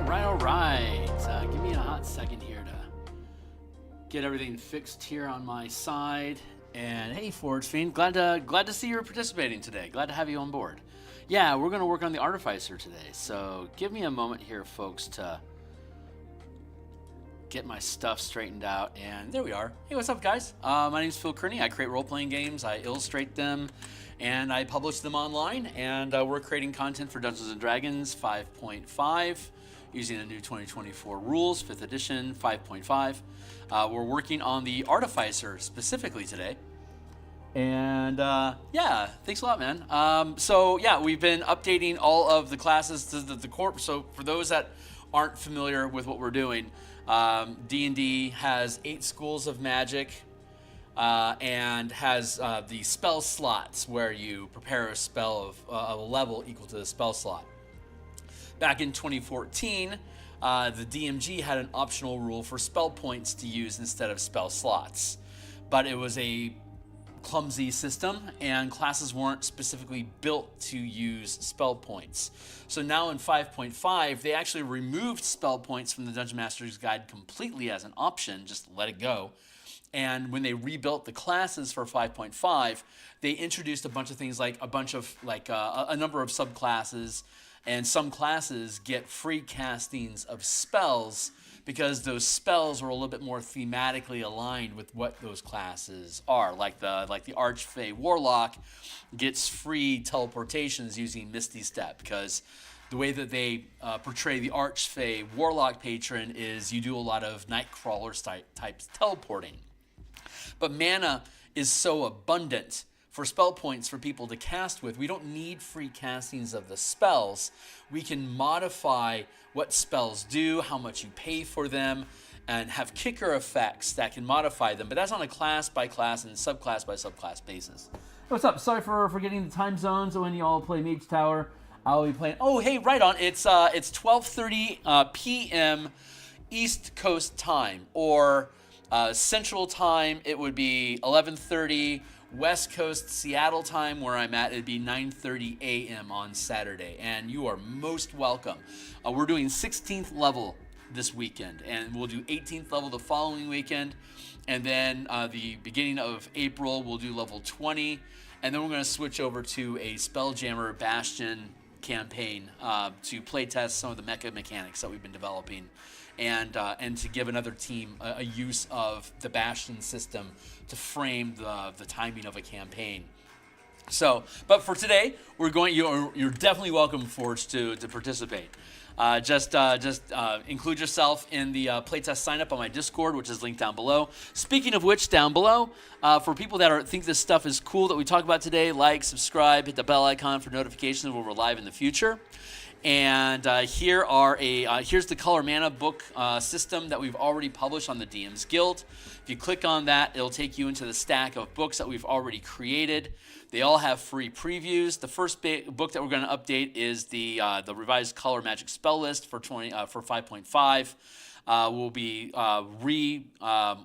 All right. Give me a hot second here to get everything fixed here on my side. And hey, Forge Fiend, glad to see you're participating today. Glad to have you on board. Yeah, we're going to work on the Artificer today. So give me a moment here, folks, to get my stuff straightened out. And there we are. Hey, what's up, guys? My name's Phil Kearney. I create role-playing games. I illustrate them, and I publish them online. And we're creating content for Dungeons & Dragons 5.5 using the new 2024 rules, 5th edition, 5.5. We're working on the Artificer specifically today. And yeah, thanks a lot, man. So yeah, we've been updating all of the classes to the corp. So for those that aren't familiar with what we're doing, D&D has 8 schools of magic and has the spell slots where you prepare a spell of a level equal to the spell slot. Back in 2014, the DMG had an optional rule for spell points to use instead of spell slots. But it was a clumsy system, and classes weren't specifically built to use spell points. So now in 5.5, they actually removed spell points from the Dungeon Master's Guide completely as an option, just let it go. And when they rebuilt the classes for 5.5, they introduced a bunch of things like a number of subclasses, and some classes get free castings of spells because those spells are a little bit more thematically aligned with what those classes are. Like the Archfey Warlock gets free teleportations using Misty Step, because the way that they portray the Archfey Warlock patron is you do a lot of Nightcrawler types teleporting. But mana is so abundant for spell points for people to cast with, we don't need free castings of the spells. We can modify what spells do, how much you pay for them, and have kicker effects that can modify them. But that's on a class by class and subclass by subclass basis. What's up? Sorry for forgetting the time zones when y'all play Mage Tower. I'll be playing. Oh, hey, right on. It's 12:30 p.m. East Coast time, or Central time. It would be 11:30. West Coast Seattle time, where I'm at, it'd be 9:30 a.m. on Saturday, and you are most welcome. We're doing 16th level this weekend, and we'll do 18th level the following weekend, and then the beginning of April we'll do level 20, and then we're going to switch over to a Spelljammer Bastion campaign to playtest some of the mecha mechanics that we've been developing, and to give another team a use of the Bastion system to frame the timing of a campaign. So, but for today, you're definitely welcome, Forge, to participate. Just include yourself in the playtest sign up on my Discord, which is linked down below. Speaking of which, down below, for people that think this stuff is cool that we talk about today, like, subscribe, hit the bell icon for notifications when we're live in the future. And here's the Color Mana book system that we've already published on the DMsGuild. If you click on that, it'll take you into the stack of books that we've already created. They all have free previews. The first book that we're going to update is the revised Color Magic spell list for 5.5.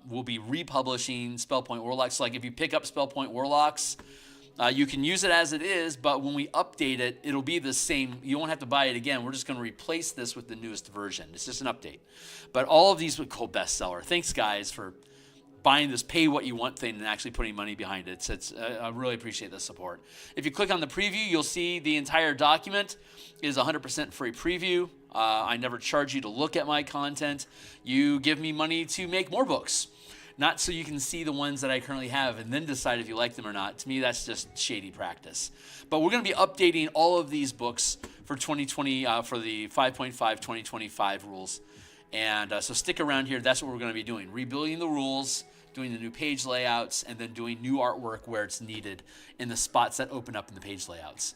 We'll be republishing Point Warlocks. So like if you pick up Point Warlocks, you can use it as it is, but when we update it, it'll be the same. You won't have to buy it again. We're just going to replace this with the newest version. It's just an update. But all of these would go bestseller. Thanks, guys, for buying this pay what you want thing and actually putting money behind it. I really appreciate the support. If you click on the preview, you'll see the entire document is 100% free preview. I never charge you to look at my content. You give me money to make more books. Not so you can see the ones that I currently have and then decide if you like them or not. To me, that's just shady practice. But we're going to be updating all of these books for 2020 for the 5.5 2025 rules. And so stick around here. That's what we're going to be doing. Rebuilding the rules, doing the new page layouts, and then doing new artwork where it's needed in the spots that open up in the page layouts.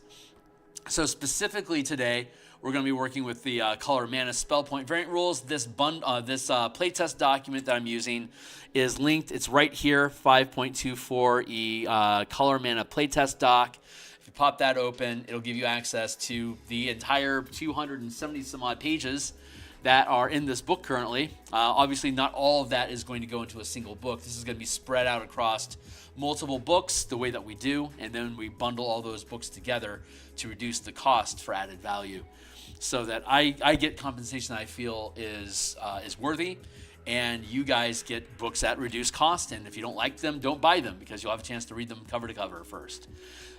So specifically today, we're going to be working with the Color Mana spell point variant rules. This playtest document that I'm using is linked. It's right here, 5.24 Color Mana playtest doc. If you pop that open, it'll give you access to the entire 270 some odd pages that are in this book currently. Obviously, not all of that is going to go into a single book. This is going to be spread out across multiple books the way that we do, and then we bundle all those books together to reduce the cost for added value, so that I get compensation that I feel is worthy, and you guys get books at reduced cost. And if you don't like them, don't buy them, because you'll have a chance to read them cover to cover first.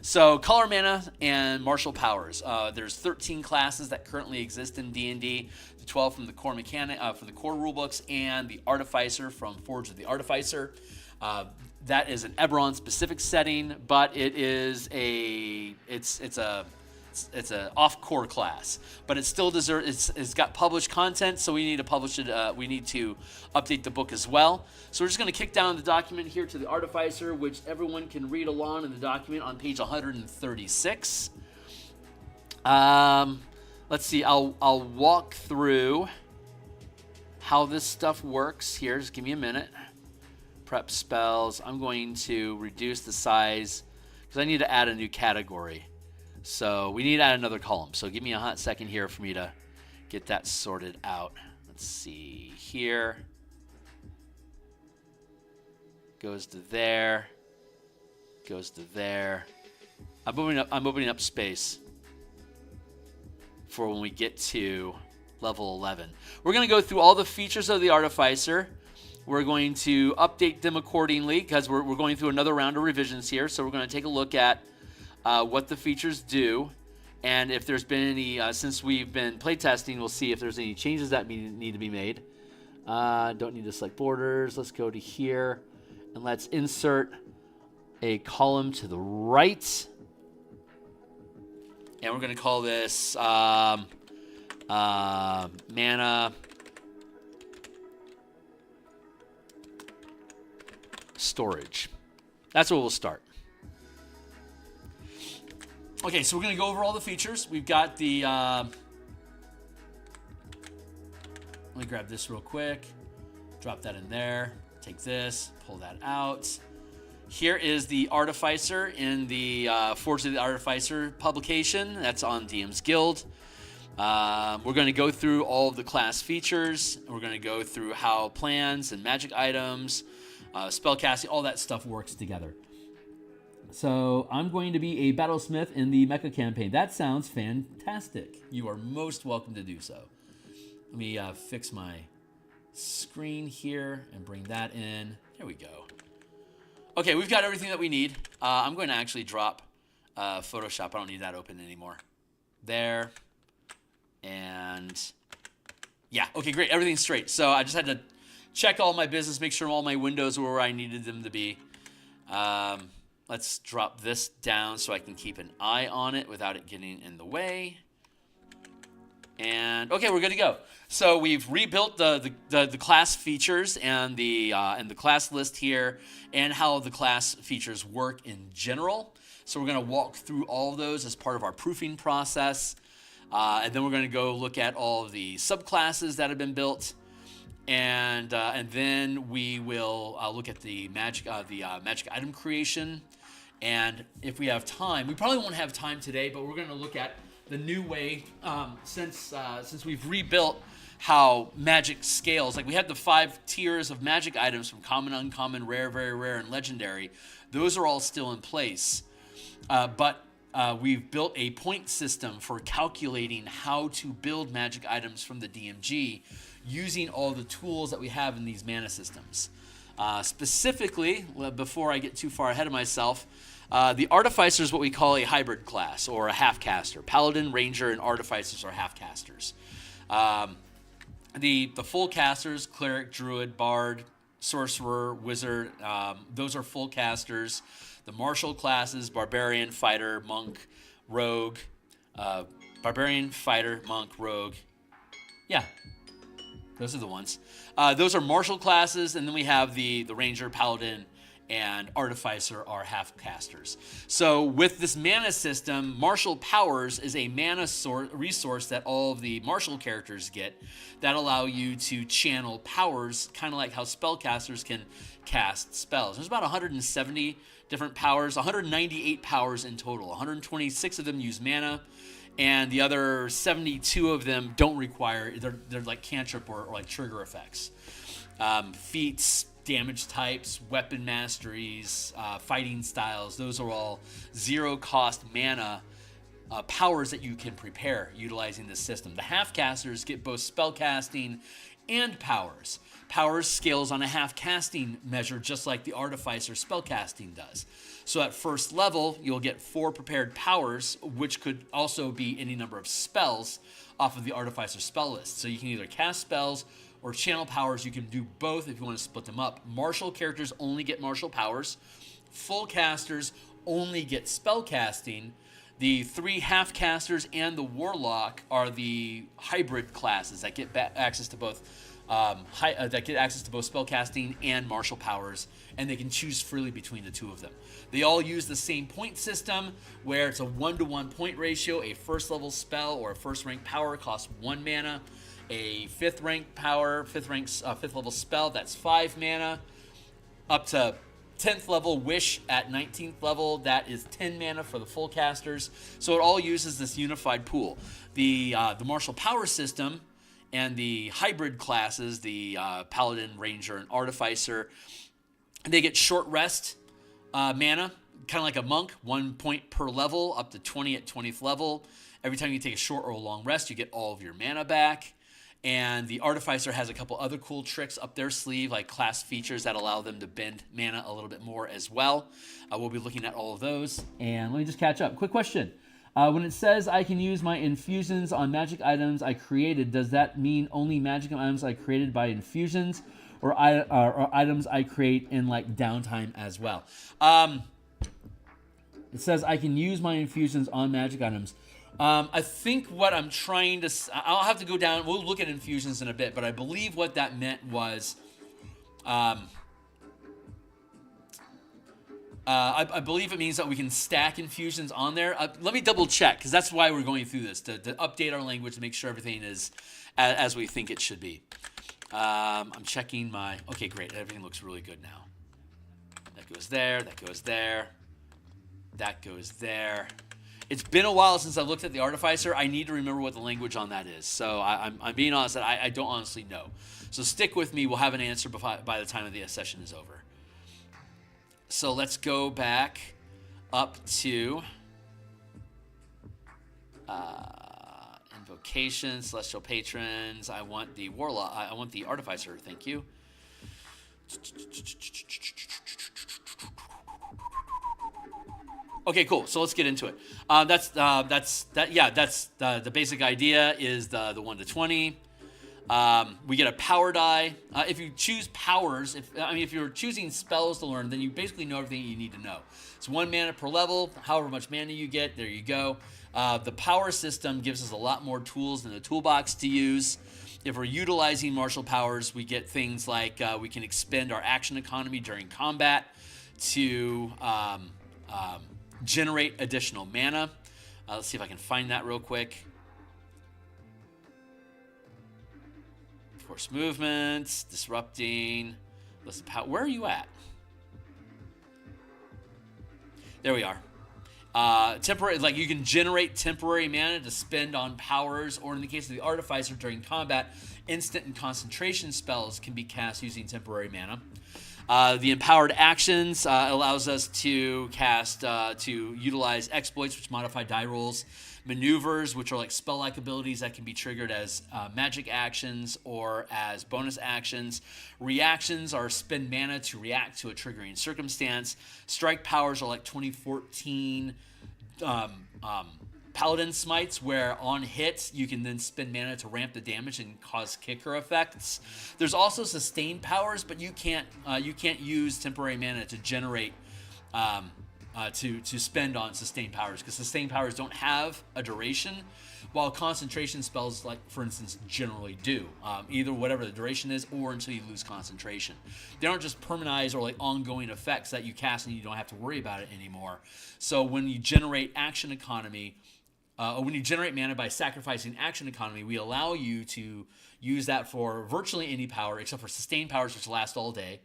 So color mana and martial powers. There's 13 classes that currently exist in D&D. The 12 from the core from the core rulebooks, and the Artificer from Forge of the Artificer. That is an Eberron specific setting, but it is it's a off-core class, but it still deserves. It's got published content, so we need to publish it. We need to update the book as well. So we're just going to kick down the document here to the Artificer, which everyone can read along in the document on page 136. Let's see. I'll walk through how this stuff works here. Just give me a minute. Prep spells. I'm going to reduce the size because I need to add a new category. So we need to add another column. So give me a hot second here for me to get that sorted out. Let's see here. Goes to there. Goes to there. I'm opening up space for when we get to level 11. We're going to go through all the features of the Artificer. We're going to update them accordingly because we're going through another round of revisions here. So we're going to take a look at what the features do, and if there's been any, since we've been playtesting, we'll see if there's any changes that need to be made. Don't need to select borders. Let's go to here, and let's insert a column to the right. And we're going to call this mana storage. That's where we'll start. Okay, so we're going to go over all the features. We've got the... let me grab this real quick. Drop that in there. Take this. Pull that out. Here is the Artificer in the Forge of the Artificer publication. That's on DMsGuild. We're going to go through all of the class features. We're going to go through how plans and magic items, spellcasting, all that stuff works together. So I'm going to be a battlesmith in the Mecha campaign. That sounds fantastic. You are most welcome to do so. Let me fix my screen here and bring that in. There we go. Okay, we've got everything that we need. I'm going to actually drop Photoshop. I don't need that open anymore. There. And yeah, okay, great. Everything's straight. So I just had to check all my business, make sure all my windows were where I needed them to be. Let's drop this down so I can keep an eye on it without it getting in the way. And okay, we're good to go. So we've rebuilt the class features and the class list here, and how the class features work in general. So we're going to walk through all of those as part of our proofing process, and then we're going to go look at all of the subclasses that have been built. And then we will look at the magic item creation. And if we have time, we probably won't have time today, but we're going to look at the new way since we've rebuilt how magic scales. Like we had the 5 tiers of magic items from common, uncommon, rare, very rare, and legendary. Those are all still in place, but we've built a point system for calculating how to build magic items from the DMG using all the tools that we have in these mana systems. Specifically, before I get too far ahead of myself, the Artificer is what we call a hybrid class, or a half-caster. Paladin, Ranger, and Artificers are half-casters. The full casters, Cleric, Druid, Bard, Sorcerer, Wizard, those are full casters. The martial classes, Barbarian, Fighter, Monk, Rogue. Barbarian, Fighter, Monk, Rogue. Yeah. Those are the ones. Those are martial classes, and then we have the Ranger, Paladin, and Artificer are half casters. So with this mana system, martial powers is a mana resource that all of the martial characters get that allow you to channel powers, kind of like how spellcasters can cast spells. There's about 170 different powers, 198 powers in total. 126 of them use mana, and the other 72 of them don't require, they're like cantrip or like trigger effects. Feats, damage types, weapon masteries, fighting styles, those are all zero cost mana powers that you can prepare utilizing this system. The half-casters get both spellcasting and powers. Powers scales on a half-casting measure just like the Artificer spellcasting does. So at first level, you'll get 4 prepared powers, which could also be any number of spells off of the Artificer spell list. So you can either cast spells or channel powers. You can do both if you want to split them up. Martial characters only get martial powers. Full casters only get spellcasting. The 3 half casters and the Warlock are the hybrid classes that get access to both spellcasting and martial powers, and they can choose freely between the 2 of them. They all use the same point system, where it's a 1-to-1 point ratio. A first level spell or a first rank power costs 1 mana. A fifth level spell, that's 5 mana. Up to 10th level Wish at 19th level, that is 10 mana for the full casters. So it all uses this unified pool. The martial power system and the hybrid classes, the Paladin, Ranger, and Artificer, they get short rest mana, kind of like a monk, 1 point per level, up to 20 at 20th level. Every time you take a short or a long rest, you get all of your mana back. And the Artificer has a couple other cool tricks up their sleeve, like class features that allow them to bend mana a little bit more as well. We'll be looking at all of those. And let me just catch up. Quick question. When it says I can use my infusions on magic items I created, does that mean only magic items I created by infusions, or items I create in like downtime as well? It says I can use my infusions on magic items. I think what I'm trying to... I'll have to go down. We'll look at infusions in a bit, but I believe what that meant was... I believe it means that we can stack infusions on there. Let me double check, because that's why we're going through this, to update our language to make sure everything is as we think it should be. I'm checking my... Okay, great. Everything looks really good now. That goes there. That goes there. That goes there. It's been a while since I've looked at the Artificer. I need to remember what the language on that is. So I'm being honest that I don't honestly know. So stick with me. We'll have an answer by the time of the session is over. So let's go back up to Invocation, Celestial Patrons. I want the Warlock. I want the Artificer. Thank you. Okay, cool. So let's get into it. That's the basic idea is the 1 to 20. We get a power die. If you choose powers, if you're choosing spells to learn, then you basically know everything you need to know. It's 1 mana per level. However much mana you get, there you go. The power system gives us a lot more tools in the toolbox to use. If we're utilizing martial powers, we get things like we can expend our action economy during combat to generate additional mana. Let's see if I can find that real quick. Force movements, disrupting. Listen, where are you at? There we are. Temporary, like you can generate temporary mana to spend on powers, or in the case of the Artificer during combat, instant and concentration spells can be cast using temporary mana. The empowered actions allows us to cast, to utilize exploits, which modify die rolls, maneuvers, which are like spell-like abilities that can be triggered as magic actions or as bonus actions. Reactions are spend mana to react to a triggering circumstance. Strike powers are like 2014 Paladin Smites, where on hits you can then spend mana to ramp the damage and cause kicker effects. There's also sustained powers, but you can't use temporary mana to generate to spend on sustained powers, because sustained powers don't have a duration, while concentration spells, like for instance, generally do. Either whatever the duration is, or until you lose concentration. They aren't just permanized or like ongoing effects that you cast and you don't have to worry about it anymore. So when you generate action economy, when you generate mana by sacrificing action economy, we allow you to use that for virtually any power, except for sustained powers, which last all day,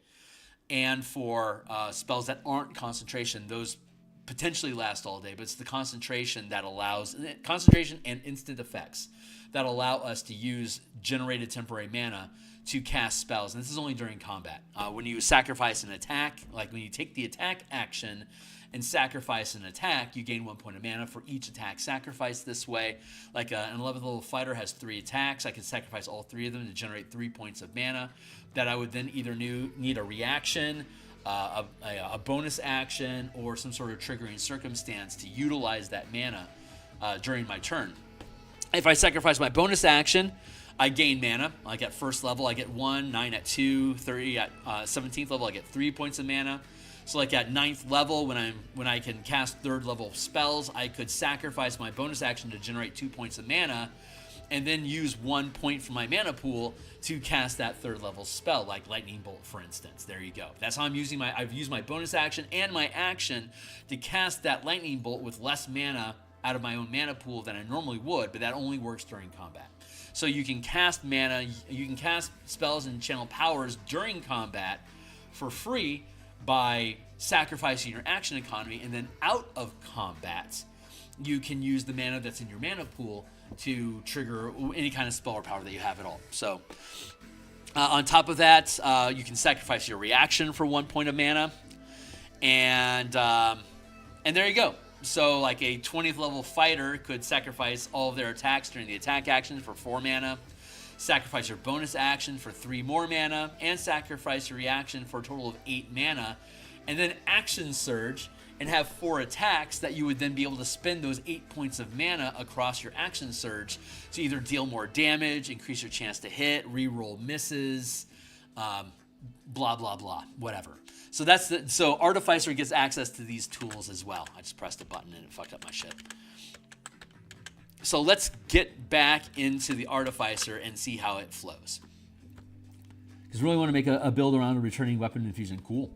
and for spells that aren't concentration. Those potentially last all day, but it's the concentration that allows concentration and instant effects that allow us to use generated temporary mana to cast spells. And this is only during combat. When you sacrifice an attack, like when you take the attack action and sacrifice an attack, you gain 1 point of mana for each attack sacrificed this way. Like an 11th level fighter has 3 attacks. I can sacrifice all 3 of them to generate 3 points of mana that I would then either need a reaction, a bonus action, or some sort of triggering circumstance to utilize that mana during my turn. If I sacrifice my bonus action, I gain mana. Like at first level, I get 1, 9 at 2, 30 at 17th level, I get 3 points of mana. So like at 9th level, when I can cast 3rd level spells, I could sacrifice my bonus action to generate 2 points of mana, and then use 1 point from my mana pool to cast that 3rd level spell, like Lightning Bolt, for instance. There you go. That's how I've used my bonus action and my action to cast that Lightning Bolt with less mana out of my own mana pool than I normally would, but that only works during combat. So you can cast mana, you can cast spells and channel powers during combat for free by sacrificing your action economy, and then out of combat, you can use the mana that's in your mana pool to trigger any kind of spell or power that you have at all. So on top of that, you can sacrifice your reaction for 1 point of mana, and there you go. So like a 20th level fighter could sacrifice all of their attacks during the attack action for 4 mana, sacrifice your bonus action for 3 more mana, and sacrifice your reaction for a total of 8 mana, and then action surge and have 4 attacks that you would then be able to spend those 8 points of mana across your action surge to either deal more damage, increase your chance to hit, reroll misses, blah, blah, blah, whatever. So Artificer gets access to these tools as well. I just pressed a button and it fucked up my shit. So let's get back into the Artificer and see how it flows. Because we really want to make a build around a returning weapon infusion. Cool.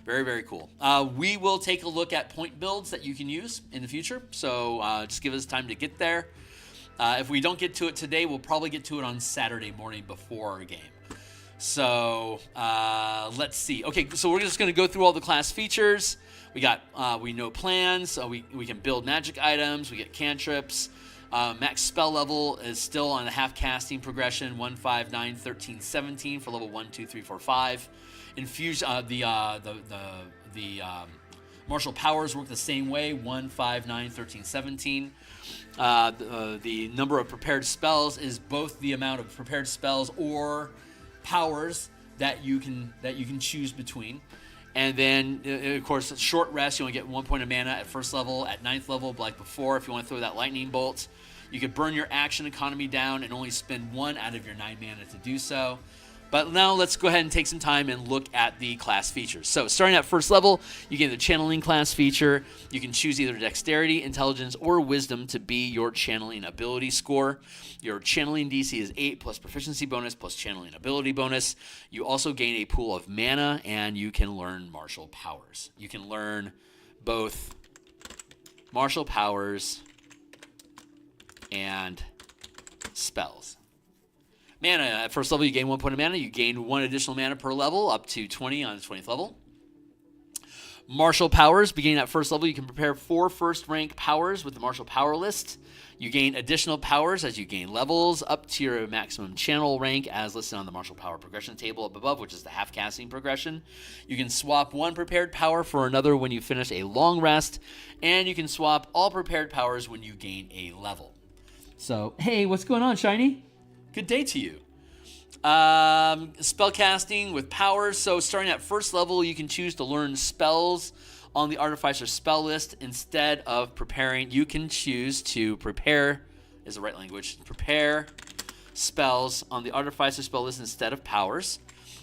Very, very cool. We will take a look at point builds that you can use in the future. So just give us time to get there. If we don't get to it today, we'll probably get to it on Saturday morning before our game. So let's see. Okay, so we're just going to go through all the class features. We know plans. So we can build magic items. We get cantrips. Max spell level is still on a half casting progression, 1, 5, 9, 13, 17 for level 1, 2, 3, 4, 5. Infuse the martial powers work the same way, 1, 5, 9, 13, 17. The number of prepared spells is both the amount of prepared spells or powers that you can choose between. And then, of course, short rest, you only get 1 point of mana at first level. At 9th level, like before, if you want to throw that lightning bolt, you could burn your action economy down and only spend 1 out of your 9 mana to do so. But now let's go ahead and take some time and look at the class features. So starting at first level, you get the channeling class feature. You can choose either dexterity, intelligence, or wisdom to be your channeling ability score. Your channeling DC is 8 plus proficiency bonus plus channeling ability bonus. You also gain a pool of mana, and you can learn martial powers. You can learn both martial powers and spells. Mana, at first level you gain 1 point of mana. You gain 1 additional mana per level, up to 20 on the 20th level. Martial powers, beginning at first level, you can prepare 4 first rank powers with the martial power list. You gain additional powers as you gain levels up to your maximum channel rank as listed on the martial power progression table up above, which is the half casting progression. You can swap 1 prepared power for another when you finish a long rest, and you can swap all prepared powers when you gain a level. So, hey, what's going on, Shiny? Good day to you. Spellcasting with powers. So starting at first level, you can choose to learn spells on the Artificer spell list instead of preparing. You can choose to prepare, is the right language, prepare spells on the Artificer spell list instead of powers.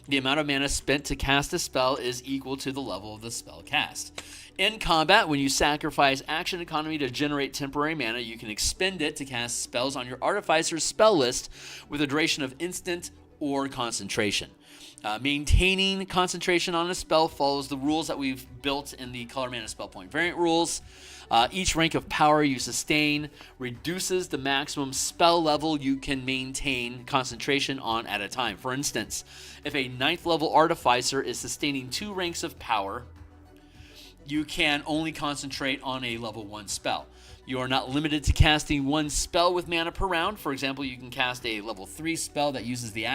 The amount of mana spent to cast a spell is equal to the level of the spell cast. In combat, when you sacrifice action economy to generate temporary mana, you can expend it to cast spells on your Artificer's spell list with a duration of instant or concentration. Maintaining concentration on a spell follows the rules that we've built in the Color Mana Spell Point variant rules. Each rank of power you sustain reduces the maximum spell level you can maintain concentration on at a time. For instance, if a 9th level Artificer is sustaining 2 ranks of power, you can only concentrate on a level 1 spell. You are not limited to casting 1 spell with mana per round. For example, you can cast a level 3 spell that uses the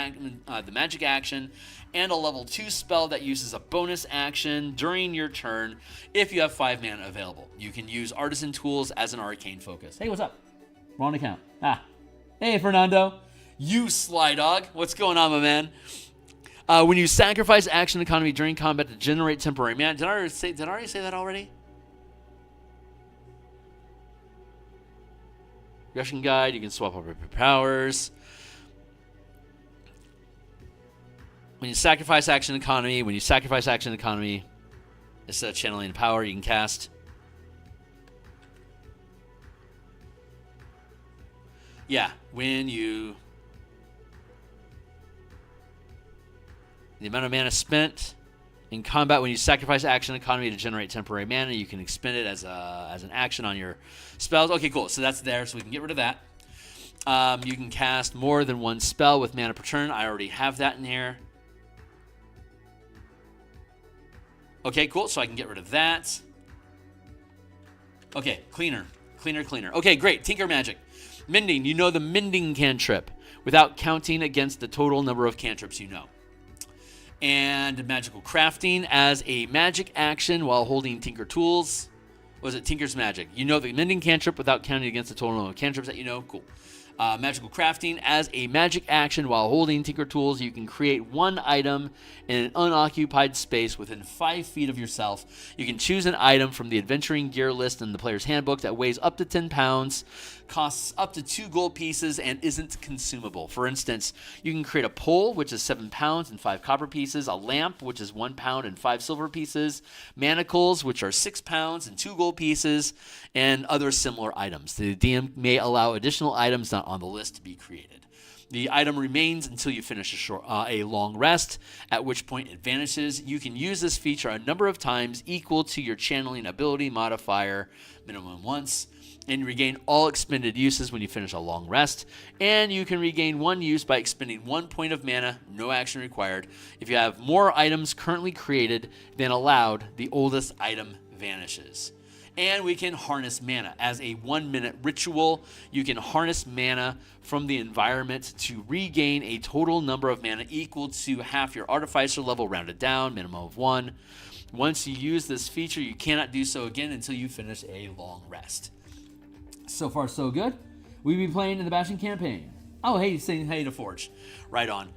magic action, and a level 2 spell that uses a bonus action during your turn if you have 5 mana available. You can use Artisan Tools as an arcane focus. Hey, what's up? Wrong account. Hey, Fernando. You sly dog. What's going on, my man? When you sacrifice action economy during combat to generate temporary mana. Did I already say that already? Russian Guide, you can swap over your powers. When you sacrifice action economy, instead of channeling power, you can cast. Yeah, the amount of mana spent in combat when you sacrifice action economy to generate temporary mana, you can expend it as an action on your spells. Okay, cool. So that's there, so we can get rid of that. You can cast more than 1 spell with mana per turn. I already have that in here. Okay, cool. So I can get rid of that. Okay, cleaner. Okay, great. Tinker Magic. Mending. You know the Mending cantrip without counting against the total number of cantrips you know. And Magical Crafting as a magic action while holding Tinker Tools. Was it Tinker's Magic? You know the Mending cantrip without counting against the total number of cantrips that you know. Cool. Magical Crafting as a magic action while holding Tinker Tools. You can create 1 item in an unoccupied space within 5 feet of yourself. You can choose an item from the adventuring gear list in the player's handbook that weighs up to 10 pounds, costs up to 2 gold pieces, and isn't consumable. For instance, you can create a pole, which is 7 pounds and 5 copper pieces, a lamp, which is 1 pound and 5 silver pieces, manacles, which are 6 pounds and 2 gold pieces, and other similar items. The DM may allow additional items not on the list to be created. The item remains until you finish a long rest, at which point it vanishes. You can use this feature a number of times equal to your channeling ability modifier, minimum once, and regain all expended uses when you finish a long rest. And you can regain 1 use by expending 1 point of mana, no action required. If you have more items currently created than allowed, the oldest item vanishes. And we can harness mana. As a 1-minute ritual, you can harness mana from the environment to regain a total number of mana equal to half your Artificer level rounded down, minimum of 1. Once you use this feature, you cannot do so again until you finish a long rest. So far, so good. We've been playing in the Bastion campaign. Oh, hey, saying hey to Forge. Right on.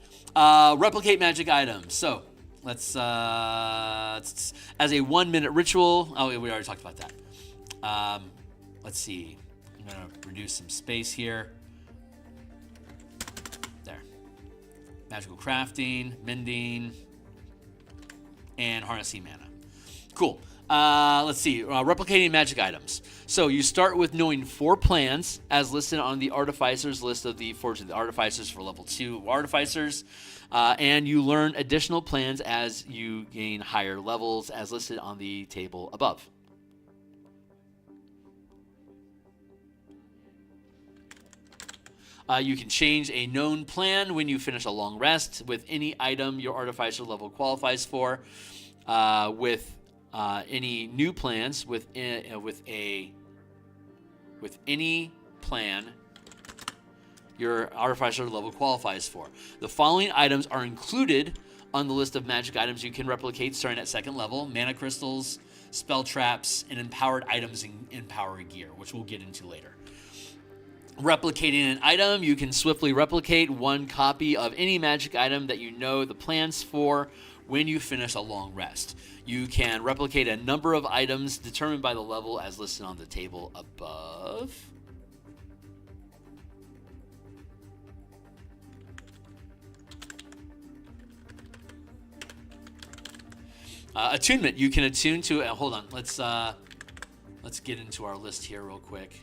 Replicate magic items. So, let's as a 1-minute ritual. Oh, we already talked about that. Let's see. I'm going to reduce some space here. There. Magical crafting, mending, and harnessing mana. Cool. Let's see. Replicating magic items. So you start with knowing 4 plans as listed on the Artificers list of the Forge of the Artificers for level 2 Artificers. And you learn additional plans as you gain higher levels as listed on the table above. You can change a known plan when you finish a long rest with any item your Artificer level qualifies for. With any new plans with any plan your Artificer level qualifies for. The following items are included on the list of magic items you can replicate starting at 2nd level: mana crystals, spell traps, and empowered items in power gear, which we'll get into later. Replicating an item, you can swiftly replicate 1 copy of any magic item that you know the plans for when you finish a long rest. You can replicate a number of items determined by the level as listed on the table above. Attunement, you can attune to hold on, let's get into our list here real quick.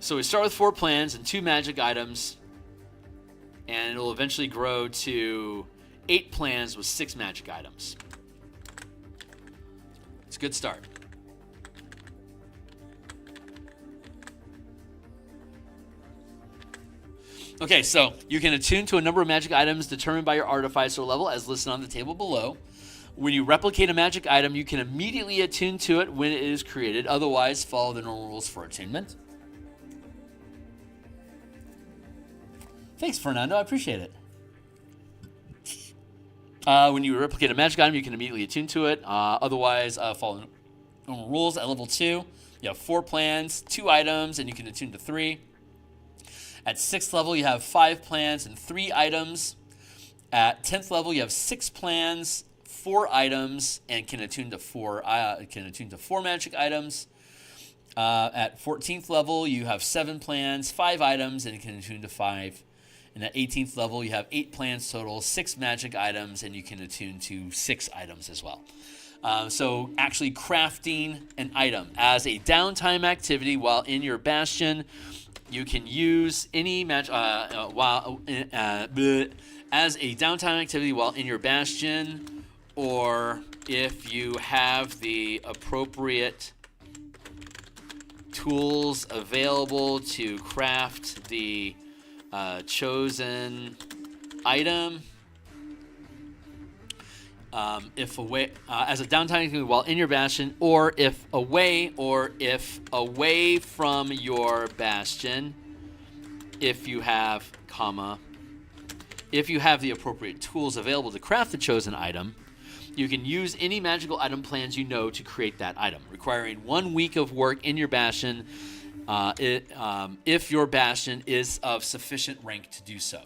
So we start with 4 plans and 2 magic items, and it'll eventually grow to 8 plans with 6 magic items. It's a good start. Okay, so you can attune to a number of magic items determined by your artificer level as listed on the table below. When you replicate a magic item, you can immediately attune to it when it is created. Otherwise, follow the normal rules for attunement. Thanks, Fernando. I appreciate it. When you replicate a magic item, you can immediately attune to it. Otherwise, follow the normal rules. At level 2, you have 4 plans, 2 items, and you can attune to 3. At 6th level, you have 5 plans and 3 items. At 10th level, you have 6 plans, 4 items, and can attune to 4 magic items. At 14th level, you have 7 plans, 5 items, and can attune to 5. And at 18th level, you have 8 plans total, 6 magic items, and you can attune to 6 items as well. So actually crafting an item as a downtime activity while in your bastion, you can use any as a downtime activity while in your bastion, or if you have the appropriate tools available to craft the chosen item. If away as a downtime activity while in your bastion, or if away from your bastion, if you have the appropriate tools available to craft the chosen item, you can use any magical item plans you know to create that item, requiring 1 week of work in your bastion if your bastion is of sufficient rank to do so.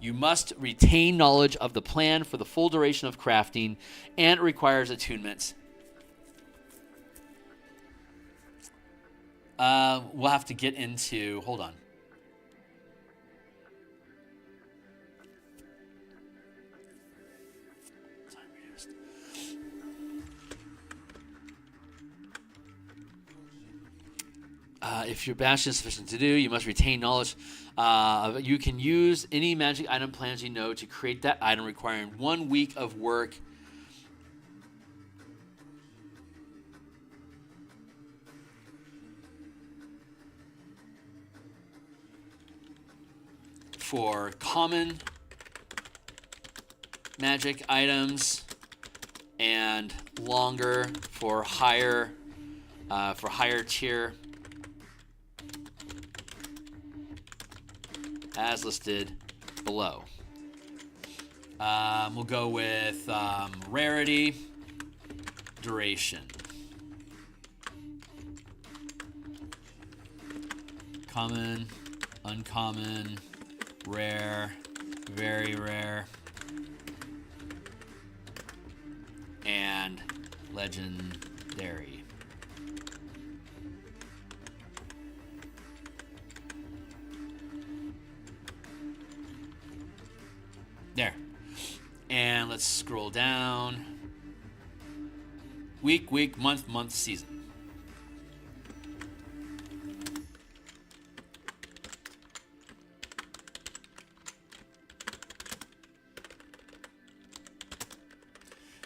You must retain knowledge of the plan for the full duration of crafting, and it requires attunements. We'll have to get into... Hold on. If your bastion is sufficient to do, you must retain knowledge. You can use any magic item plans you know to create that item, requiring 1 week of work. For common magic items, and longer for higher tier, as listed below. We'll go with rarity, duration. Common, uncommon, rare, very rare, and legendary. There. And let's scroll down. Week, month, season.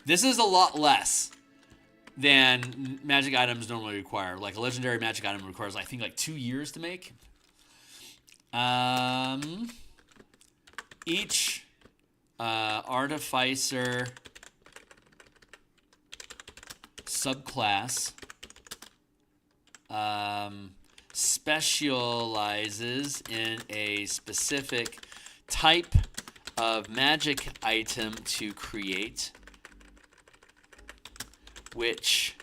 This is a lot less than magic items normally require. Like a legendary magic item requires, I think, like 2 years to make. Each artificer subclass specializes in a specific type of magic item to create, which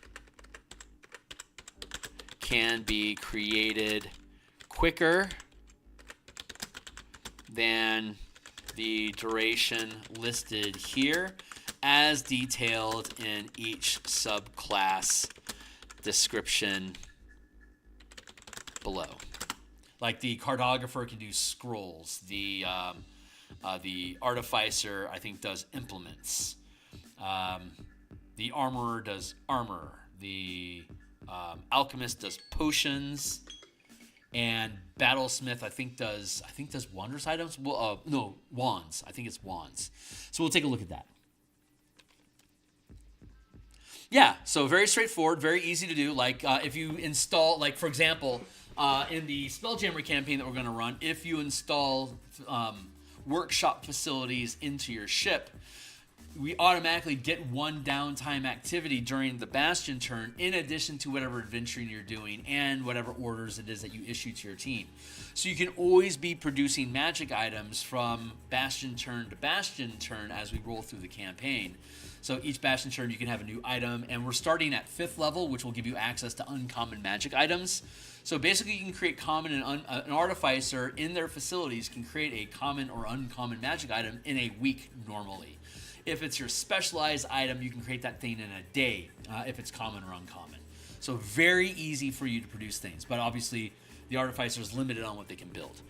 can be created quicker than the duration listed here, as detailed in each subclass description below. Like the cartographer can do scrolls. The artificer, I think, does implements. The armorer does armor. The alchemist does potions. And battlesmith, I think does wondrous items. Well, no, wands. I think it's wands. So we'll take a look at that. Yeah, so very straightforward, very easy to do. Like if you install, like for example, In the Spelljammer campaign that we're going to run, if you install workshop facilities into your ship, we automatically get one downtime activity during the Bastion turn in addition to whatever adventuring you're doing and whatever orders it is that you issue to your team. So you can always be producing magic items from Bastion turn to Bastion turn as we roll through the campaign. So each Bastion turn you can have a new item, and we're starting at 5th level, which will give you access to uncommon magic items. So basically you can create common and an artificer in their facilities can create a common or uncommon magic item in a week normally. If it's your specialized item, you can create that thing in a day if it's common or uncommon. So very easy for you to produce things, but obviously the artificer is limited on what they can build.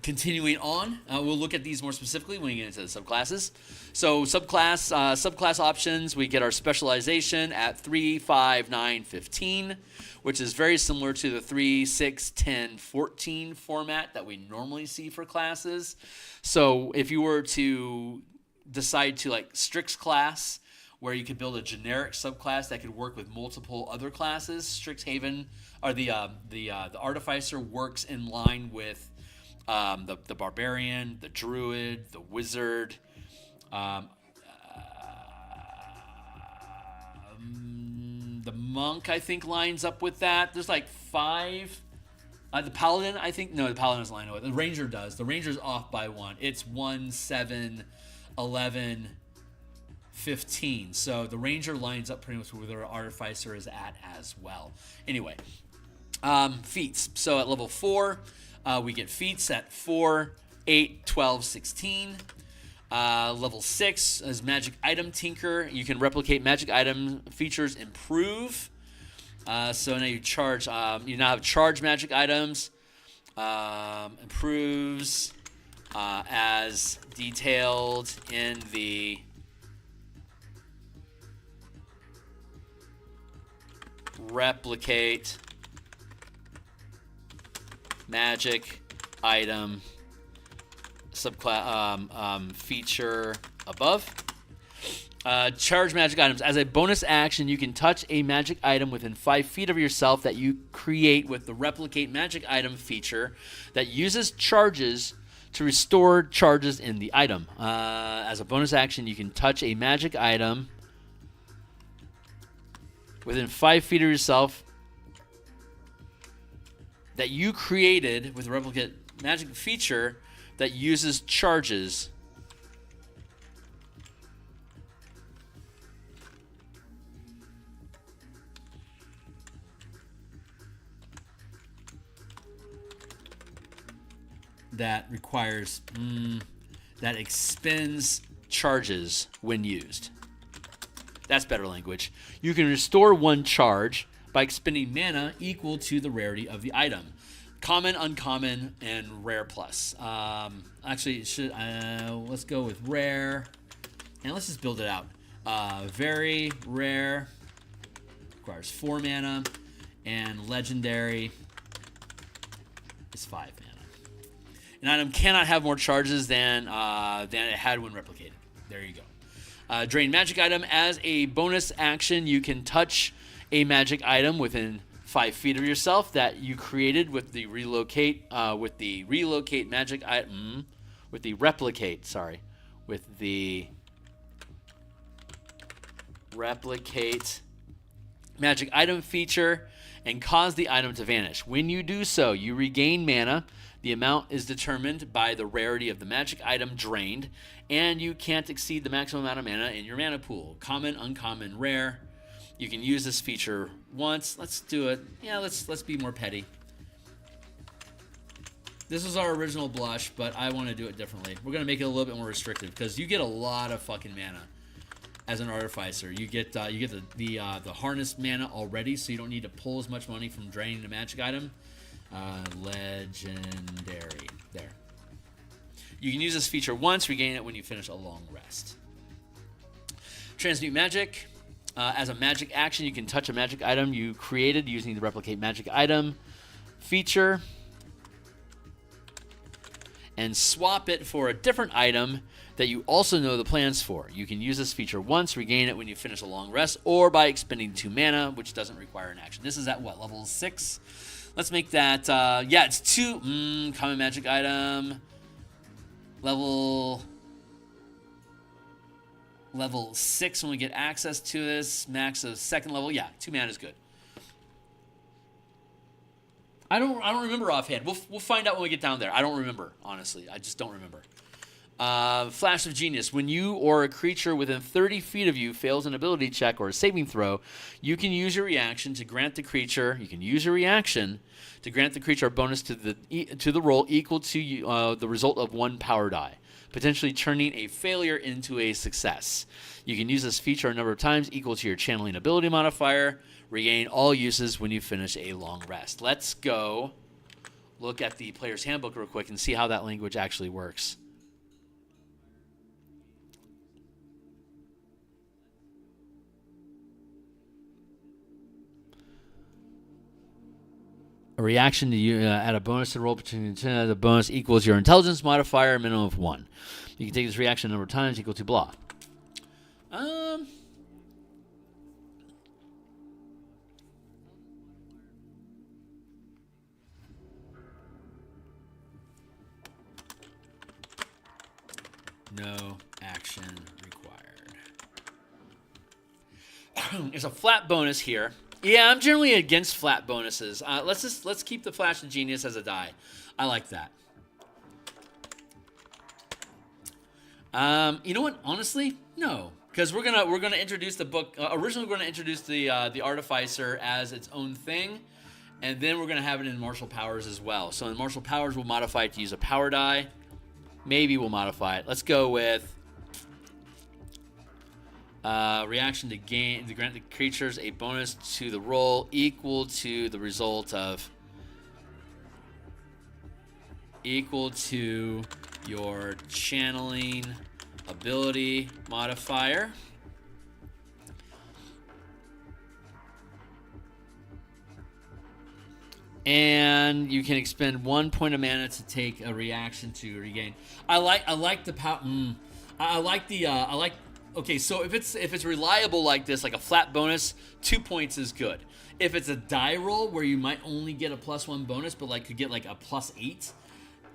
Continuing on, we'll look at these more specifically when we get into the subclasses. So subclass options, we get our specialization at 3, 5, 9, 15, which is very similar to the 3, 6, 10, 14 format that we normally see for classes. So if you were to decide to like Strix class, where you could build a generic subclass that could work with multiple other classes. Strixhaven, or the Artificer works in line with the Barbarian, the Druid, the Wizard, the Monk, I think, lines up with that. There's like 5. The Paladin, I think, no, the Paladin doesn't line up with it. The Ranger does. The Ranger's off by 1. It's 1, 7, 11, 15. So the Ranger lines up pretty much where the Artificer is at as well. Anyway, feats. So at level 4, we get feats at 4, 8, 12, 16. Level 6 is Magic Item Tinker. You can replicate magic item features, improve. So now you charge. You now have charge magic items. Improves as detailed in the replicate magic item subclass feature above. Charge magic items. As a bonus action, you can touch a magic item within 5 feet of yourself that you create with the replicate magic item feature that uses charges to restore charges in the item. As a bonus action, you can touch a magic item within 5 feet of yourself that you created with the replicate magic feature that uses charges that requires that expends charges when used. That's better language. You can restore 1 charge by expending mana equal to the rarity of the item. Common, uncommon, and rare plus. Actually, let's go with rare, and let's just build it out. Very rare requires 4 mana, and legendary is 5 mana. An item cannot have more charges than it had when replicated. There you go. Drain magic item. As a bonus action, you can touch a magic item within 5 feet of yourself that you created with the replicate magic item feature and cause the item to vanish. When you do so, you regain mana. The amount is determined by the rarity of the magic item drained, and you can't exceed the maximum amount of mana in your mana pool. Common, uncommon, rare. You can use this feature once. Let's do it. Yeah, let's be more petty. This was our original blush, but I want to do it differently. We're gonna make it a little bit more restrictive because you get a lot of fucking mana as an artificer. You get the harness mana already, so you don't need to pull as much money from draining a magic item. Legendary. There. You can use this feature once, regain it when you finish a long rest. Transmute magic. As a magic action, you can touch a magic item you created using the replicate magic item feature and swap it for a different item that you also know the plans for. You can use this feature once, regain it when you finish a long rest, or by expending 2 mana, which doesn't require an action. This is at what, level 6? Let's make that, yeah, it's 2, common magic item, level 6 when we get access to this, max of 2nd level. Yeah, 2 mana is good. I don't remember offhand. We'll find out when we get down there. I don't remember, honestly. I just don't remember. Flash of Genius. When you or a creature within 30 feet of you fails an ability check or a saving throw, you can use your reaction to grant the creature. You can use your reaction to grant the creature a bonus to the roll equal to the result of 1 power die, potentially turning a failure into a success. You can use this feature a number of times equal to your channeling ability modifier. Regain all uses when you finish a long rest. Let's go look at the player's handbook real quick and see how that language actually works. A reaction to you add a bonus to the roll between the bonus equals your intelligence modifier, minimum of 1. You can take this reaction a number of times equal to blah. No action required. There's a flat bonus here. Yeah, I'm generally against flat bonuses. Let's keep the Flash of Genius as a die. I like that. You know what? Honestly, no, because we're gonna introduce the book. Originally, we're gonna introduce the Artificer as its own thing, and then we're gonna have it in Martial Powers as well. So in Martial Powers, we'll modify it to use a power die. Maybe we'll modify it. Let's go with reaction to grant the creatures a bonus to the roll equal to the result of your channeling ability modifier. And you can expend 1 point of mana to take a reaction to regain. I like the power. Okay, so if it's reliable like this, like a flat bonus, 2 points is good. If it's a die roll where you might only get a +1 bonus, but like could get like a +8,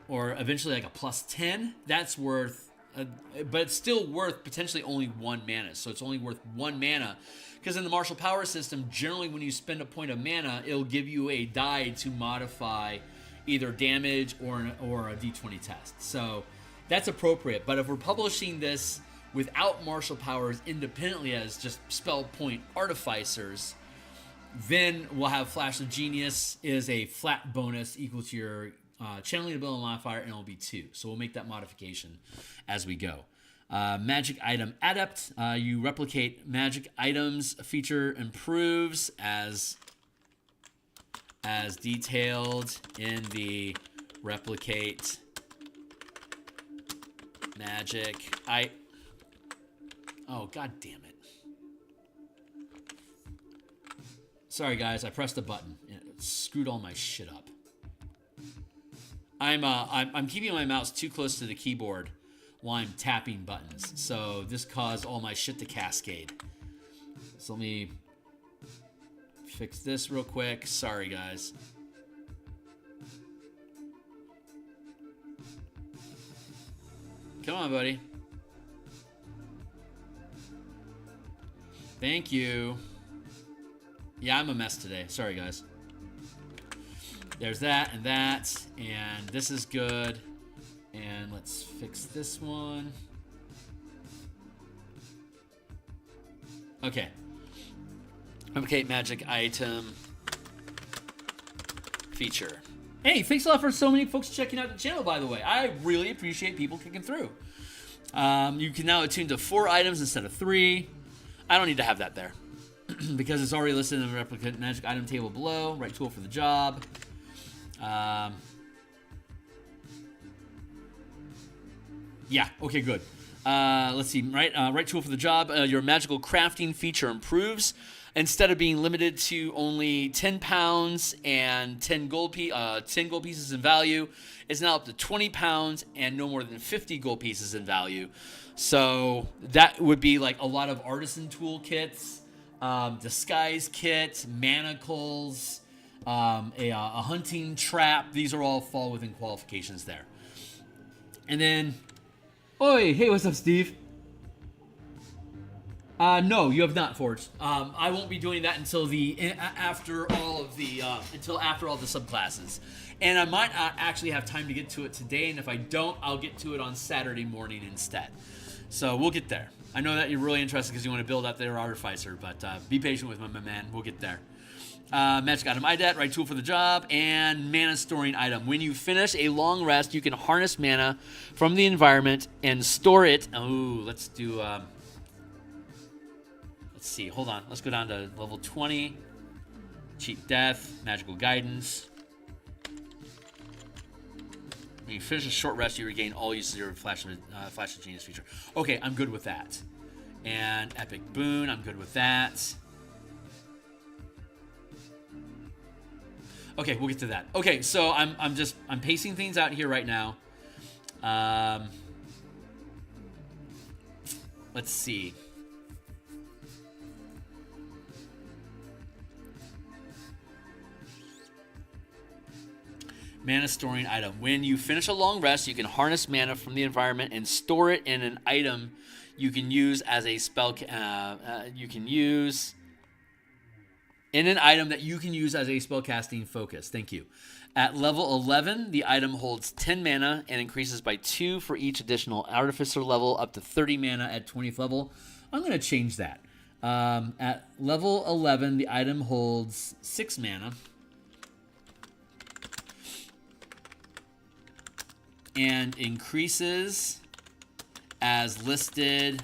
or eventually like a +10, that's worth. But it's still worth potentially only 1 mana. So it's only worth 1 mana. Because in the Martial Power system, generally when you spend a point of mana, it'll give you a die to modify either damage or a d20 test. So that's appropriate. But if we're publishing this without Martial Powers independently as just spell point artificers, then we'll have Flash of Genius is a flat bonus equal to your channeling ability modifier, and it'll be 2. So we'll make that modification as we go. Magic item adept. You replicate magic items. Feature improves as detailed in the replicate magic. Oh, god damn it. Sorry guys, I pressed the button. It screwed all my shit up. I'm keeping my mouse too close to the keyboard while I'm tapping buttons. So this caused all my shit to cascade. So let me fix this real quick. Sorry, guys. Come on, buddy. Thank you. Yeah, I'm a mess today. Sorry, guys. There's that, and this is good. And let's fix this one. Okay. Replicate magic item feature. Hey, thanks a lot for so many folks checking out the channel, by the way. I really appreciate people kicking through. You can now attune to 4 items instead of 3. I don't need to have that there because it's already listed in the replicate magic item table below. Right tool for the job. Yeah, okay, good. Let's see, right tool for the job. Your magical crafting feature improves. Instead of being limited to only 10 pounds and 10 gold pieces in value, it's now up to 20 pounds and no more than 50 gold pieces in value. So that would be like a lot of artisan tool kits, disguise kits, manacles, a hunting trap. These are all fall within qualifications there. And then, Oi, hey, what's up, Steve? no, you have not, Forge. I won't be doing that until after all the subclasses, and I might not actually have time to get to it today. And if I don't, I'll get to it on Saturday morning instead. So we'll get there. I know that you're really interested because you want to build out their Artificer, but be patient with me, my man. We'll get there. Magic item IDAT, right tool for the job, and mana storing item. When you finish a long rest, you can harness mana from the environment and store it. Oh, let's do. Let's see. Hold on. Let's go down to level 20. Cheat Death, Magical Guidance. When you finish a short rest, you regain all uses of your Flash of Genius feature. Okay, I'm good with that. And Epic Boon, I'm good with that. Okay, we'll get to that. Okay, so I'm pacing things out here right now. Let's see. Mana storing item. When you finish a long rest, you can harness mana from the environment and store it in an item you can use as a spell. You can use in an item that you can use as a spellcasting focus. Thank you. At level 11, the item holds 10 mana and increases by 2 for each additional Artificer level, up to 30 mana at 20th level. I'm going to change that. At level 11, the item holds 6 mana. And increases as listed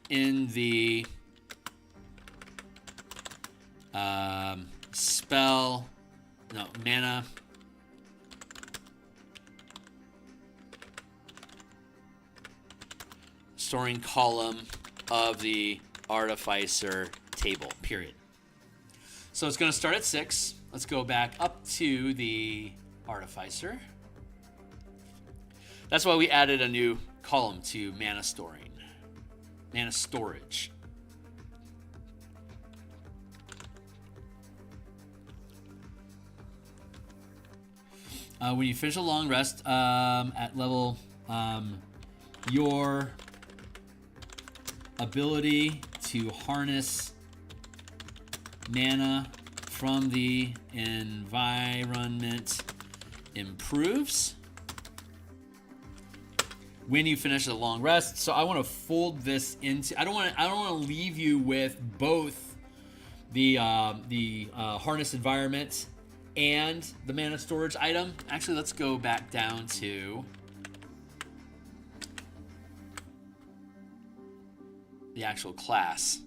in the mana storing column of the Artificer table, period. So it's going to start at 6. Let's go back up to the Artificer. That's why we added a new column to mana storage. When you finish a long rest at level, your ability to harness mana from the environment improves. When you finish a long rest, so I want to fold this into. I don't want to leave you with both the harness environment and the mana storage item. Actually, let's go back down to the actual class.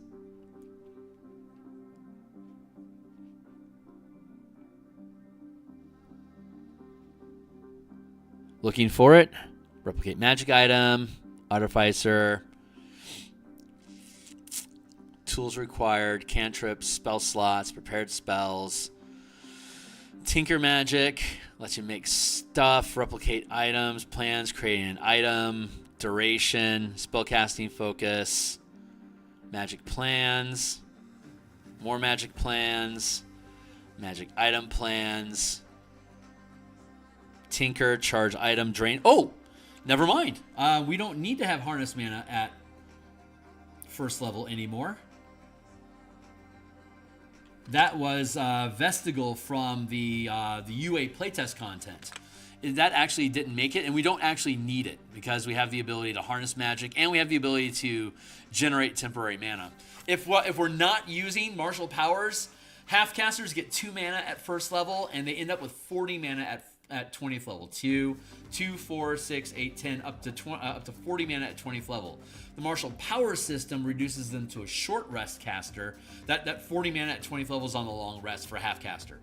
Looking for it. Replicate magic item, Artificer, tools required, cantrips, spell slots, prepared spells, tinker magic, lets you make stuff, replicate items, plans, creating an item, duration, spellcasting focus, magic plans, more magic plans, magic item plans, tinker, charge item, drain. Oh! Never mind. We don't need to have harness mana at first level anymore. That was Vestigal from the UA playtest content. That actually didn't make it, and we don't actually need it because we have the ability to harness magic and we have the ability to generate temporary mana. If we're not using martial powers, half-casters get 2 mana at first level, and they end up with 40 mana at 20th level. 2, 4, 6, 8, 10, up to 40 mana at 20th level. The martial power system reduces them to a short rest caster. That 40 mana at 20th level is on the long rest for a half caster.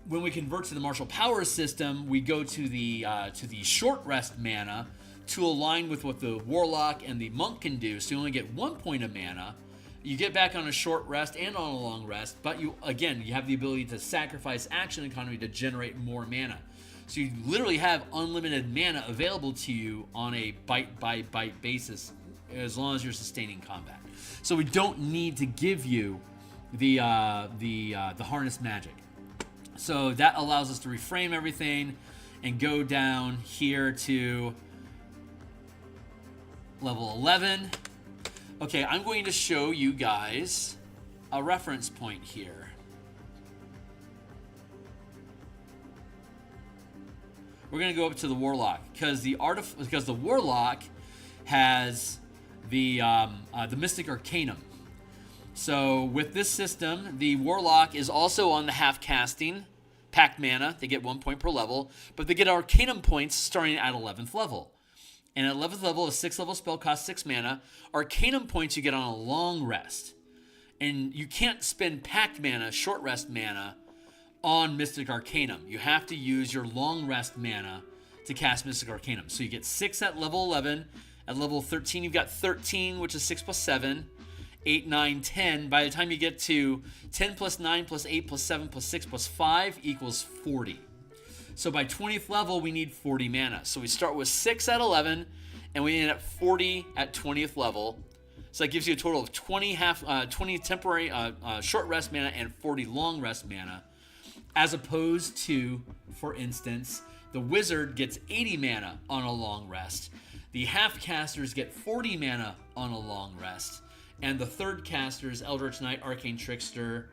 When we convert to the martial power system, we go to the short rest mana to align with what the Warlock and the Monk can do. So you only get 1 point of mana. You get back on a short rest and on a long rest, but you have the ability to sacrifice action economy to generate more mana. So you literally have unlimited mana available to you on a bite-by-bite basis as long as you're sustaining combat. So we don't need to give you the harness magic. So that allows us to reframe everything and go down here to level 11. Okay, I'm going to show you guys a reference point here. We're going to go up to the Warlock because the Warlock has the Mystic Arcanum. So with this system, the Warlock is also on the half casting Pact mana. They get 1 point per level, but they get Arcanum points starting at 11th level. And at 11th level, a 6th level spell costs 6 mana. Arcanum points you get on a long rest. And you can't spend Pact mana, short rest mana, on Mystic Arcanum. You have to use your long rest mana to cast Mystic Arcanum. So you get 6 at level 11. At level 13, you've got 13, which is 6 plus 7. 8, 9, 10. By the time you get to 10 plus 9 plus 8 plus 7 plus 6 plus 5 equals 40. So by 20th level, we need 40 mana. So we start with 6 at 11, and we end at 40 at 20th level. So that gives you a total of 20 temporary short rest mana and 40 long rest mana. As opposed to, for instance, the Wizard gets 80 mana on a long rest. The half casters get 40 mana on a long rest. And the third casters, Eldritch Knight, Arcane Trickster,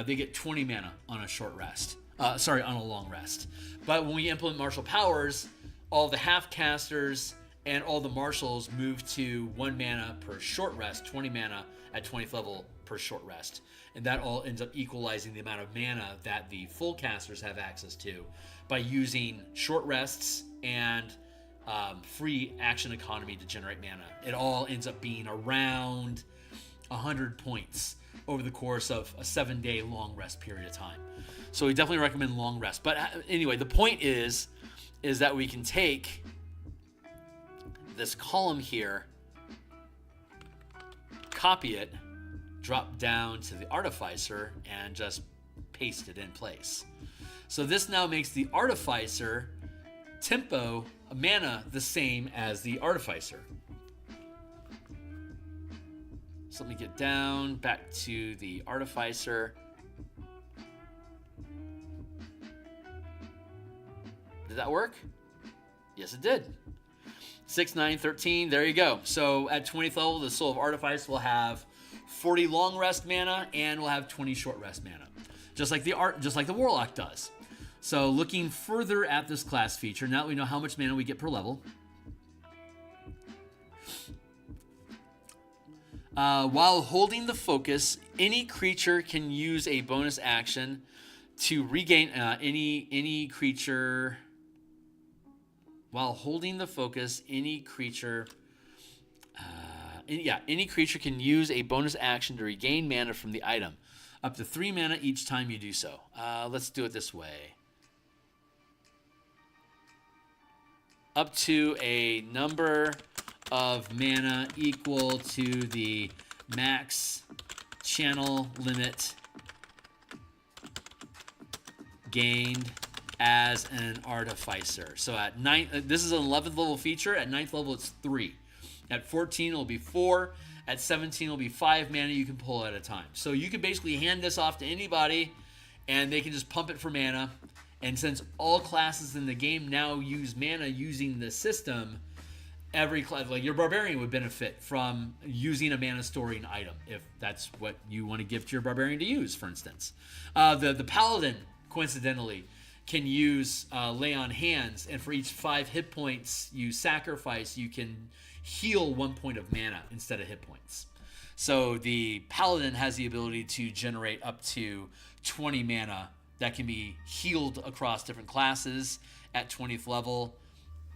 they get 20 mana on a short rest. On a long rest. But when we implement martial powers, all the half casters and all the marshals move to 1 mana per short rest, 20 mana at 20th level per short rest. And that all ends up equalizing the amount of mana that the full casters have access to by using short rests and free action economy to generate mana. It all ends up being around 100 points over the course of a 7-day long rest period of time. So we definitely recommend long rest. But anyway, the point is that we can take this column here, copy it, drop down to the Artificer, and just paste it in place. So this now makes the Artificer tempo mana the same as the Artificer. So let me get down back to the Artificer. Did that work? Yes, it did. 6, 9, 13. There you go. So at 20th level, the Soul of Artifice will have 40 long rest mana and will have 20 short rest mana, just like the Warlock does. So looking further at this class feature, now that we know how much mana we get per level. While holding the focus, any creature can use a bonus action to regain any creature. While holding the focus, any creature can use a bonus action to regain mana from the item, up to 3 mana each time you do so. Let's do it this way. Up to a number of mana equal to the max channel limit gained as an Artificer. So at 9th, this is an 11th level feature. At 9th level, it's 3. At 14, it'll be 4. At 17, it'll be 5 mana you can pull at a time. So you can basically hand this off to anybody, and they can just pump it for mana. And since all classes in the game now use mana using the system, every class, like your Barbarian, would benefit from using a mana storing item if that's what you want to give to your Barbarian to use, for instance. The Paladin, coincidentally, can use Lay on Hands, and for each 5 hit points you sacrifice, you can heal 1 point of mana instead of hit points. So the Paladin has the ability to generate up to 20 mana that can be healed across different classes at 20th level.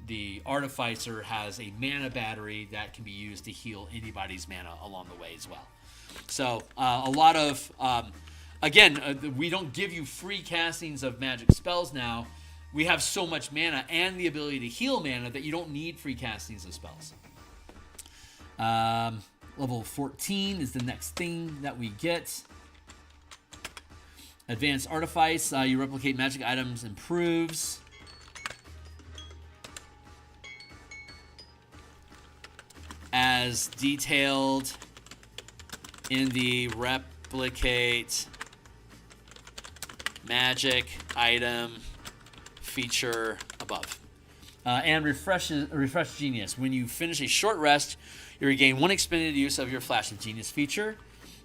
The Artificer has a mana battery that can be used to heal anybody's mana along the way as well. So a lot of... Again, we don't give you free castings of magic spells now. We have so much mana and the ability to heal mana that you don't need free castings of spells. Level 14 is the next thing that we get. Advanced Artifice. You replicate magic items, improves. As detailed in the replicate magic item feature above. And refresh Genius. When you finish a short rest, you regain 1 expended use of your Flash of Genius feature.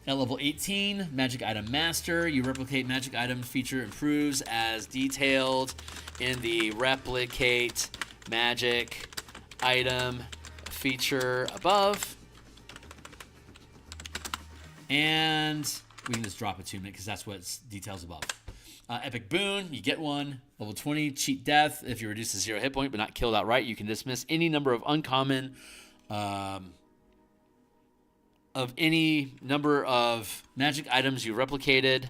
At level 18, Magic Item Master, you replicate magic item feature improves as detailed in the replicate magic item feature above. And we can just drop attunement because that's what's details above. Epic Boon, you get 1. Level 20, Cheat Death. If you reduce to 0 hit point but not killed outright, you can dismiss any number of uncommon of any number of magic items you replicated.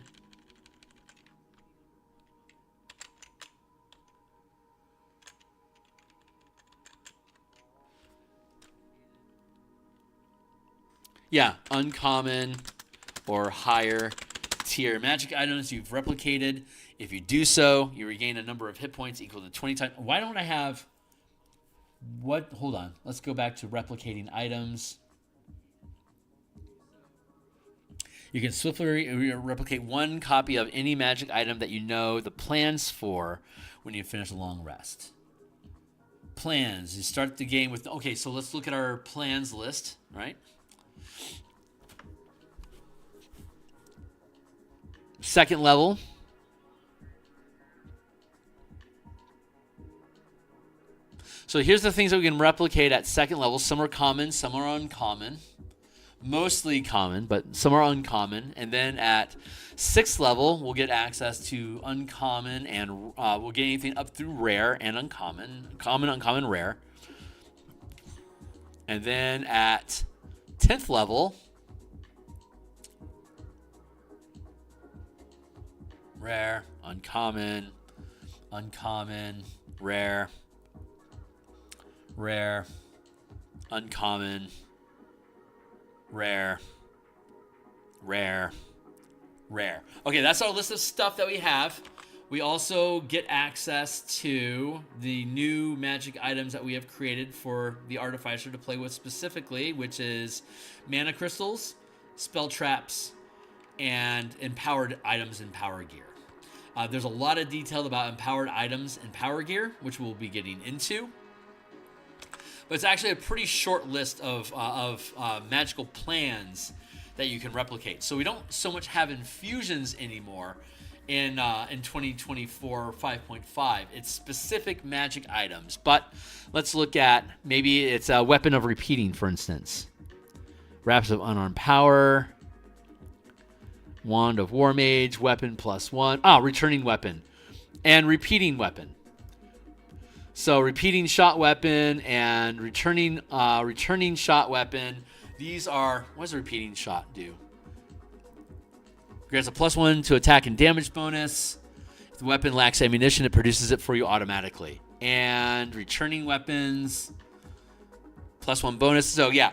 Yeah, uncommon or higher tier magic items you've replicated. If you do so, you regain a number of hit points equal to 20 times. Why don't I have what? Hold on. Let's go back to replicating items. You can swiftly replicate 1 copy of any magic item that you know the plans for when you finish a long rest. Plans. You start the game with, okay, so let's look at our plans list, right? Second level. So here's the things that we can replicate at second level. Some are common, some are uncommon. Mostly common, but some are uncommon. And then at 6th level, we'll get access to uncommon, and we'll get anything up through rare and uncommon. Common, uncommon, rare. And then at 10th level, rare, uncommon, uncommon, rare, rare, uncommon, rare, rare, rare. Okay, that's our list of stuff that we have. We also get access to the new magic items that we have created for the Artificer to play with specifically, which is mana crystals, spell traps, and empowered items and power gear. There's a lot of detail about empowered items and power gear, which we'll be getting into. But it's actually a pretty short list of magical plans that you can replicate. So we don't so much have infusions anymore in 2024 5.5. It's specific magic items. But let's look at, maybe it's a weapon of repeating, for instance. Wraps of unarmed power. Wand of War Mage, weapon +1. Returning weapon. And repeating weapon. So repeating shot weapon and returning shot weapon. These are, what does a repeating shot do? Grants a +1 to attack and damage bonus. If the weapon lacks ammunition, it produces it for you automatically. And returning weapons, +1 bonus. So yeah.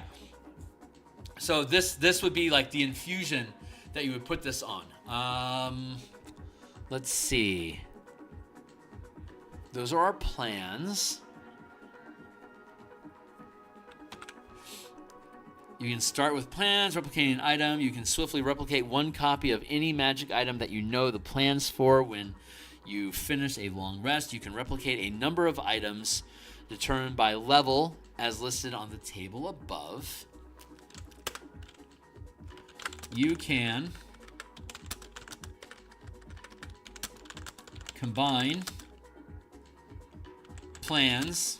So this would be like the infusion that you would put this on. Let's see. Those are our plans. You can start with plans, replicating an item. You can swiftly replicate 1 copy of any magic item that you know the plans for when you finish a long rest. You can replicate a number of items determined by level as listed on the table above. You can combine plans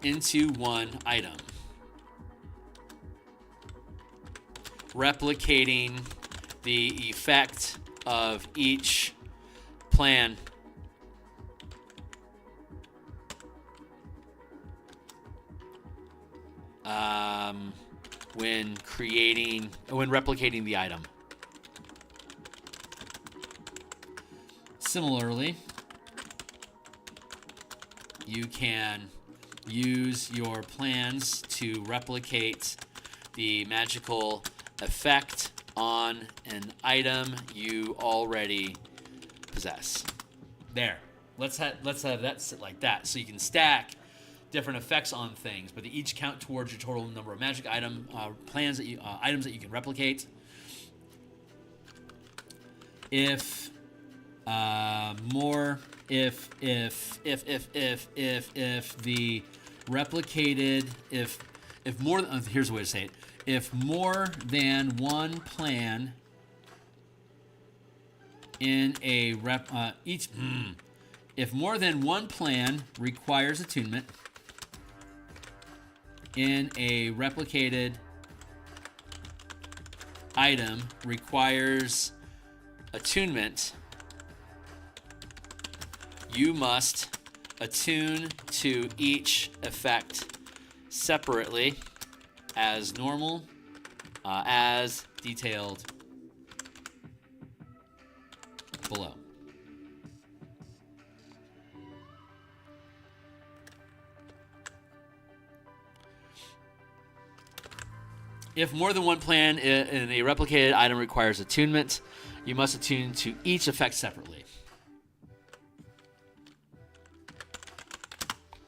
into 1 item, replicating the effect of each plan when replicating the item. Similarly, you can use your plans to replicate the magical effect on an item you already possess. There. Let's have that sit like that. So you can stack different effects on things, but they each count towards your total number of magic items that you can replicate. If more if the replicated if more here's a way to say it. If more than one plan in a if more than one plan requires attunement in a replicated item requires attunement, you must attune to each effect separately as normal, as detailed below. If more than one plan in a replicated item requires attunement, you must attune to each effect separately.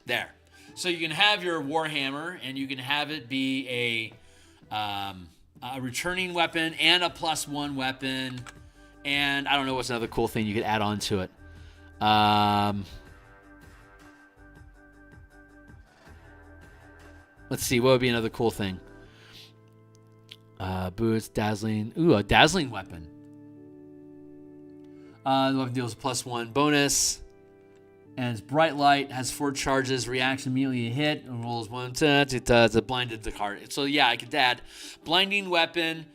There. So you can have your Warhammer, and you can have it be a returning weapon and a +1 weapon, and I don't know what's another cool thing you could add on to it. Let's see, what would be another cool thing? Boots, dazzling. Ooh, a dazzling weapon. The weapon deals a +1 bonus. And it's bright light, has 4 charges, reaction immediately you hit, and rolls 1, it blinded the card. So yeah, I could add blinding weapon,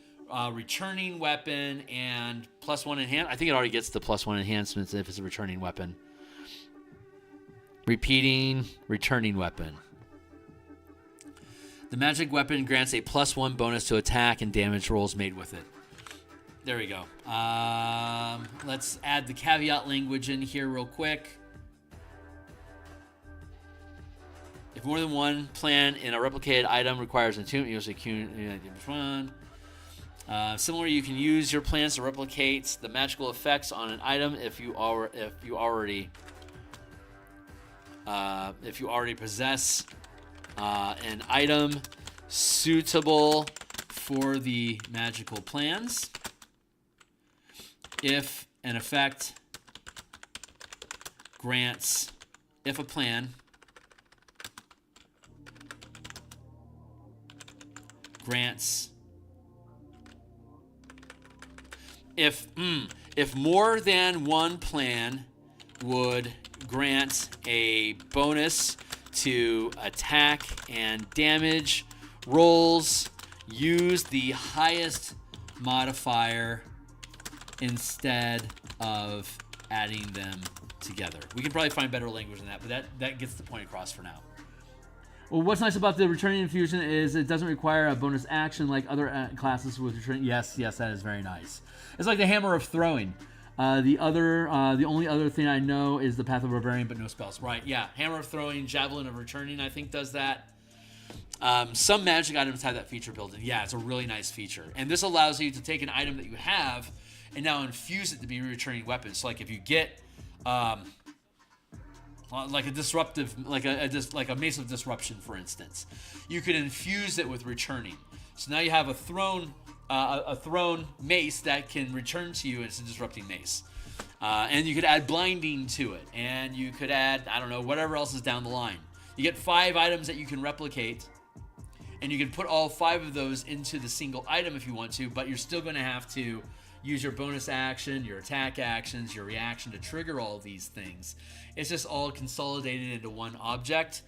returning weapon, and +1 enhance. I think it already gets the +1 enhancements if it's a returning weapon. Repeating, returning weapon. The magic weapon grants a +1 bonus to attack and damage rolls made with it. There we go. Let's add the caveat language in here real quick. If more than one plan in a replicated item requires attunement, you also similarly, you can use your plans to replicate the magical effects on an item if you already possess an item suitable for the magical plans. If an effect grants, if a plan grants, if more than one plan would grant a bonus to attack and damage rolls, use the highest modifier instead of adding them together. We can probably find better language than that, but that gets the point across for now. Well, what's nice about the returning infusion is it doesn't require a bonus action like other classes with return. Yes, that is very nice. It's like the Hammer of Throwing. The only other thing I know is the Path of Barbarian, but no spells. Right? Yeah, Hammer of Throwing, Javelin of Returning, I think does that. Some magic items have that feature built in. Yeah, it's a really nice feature, and this allows you to take an item that you have and now infuse it to be a returning weapon. So, like if you get like a disruptive, like a Mace of Disruption, for instance, you could infuse it with returning. So now you have a thrown mace that can return to you, and it's a disrupting mace. And you could add blinding to it, and you could add, I don't know, whatever else is down the line. You get 5 items that you can replicate, and you can put all 5 of those into the single item if you want to, but you're still going to have to use your bonus action, your attack actions, your reaction to trigger all of these things. It's just all consolidated into one object.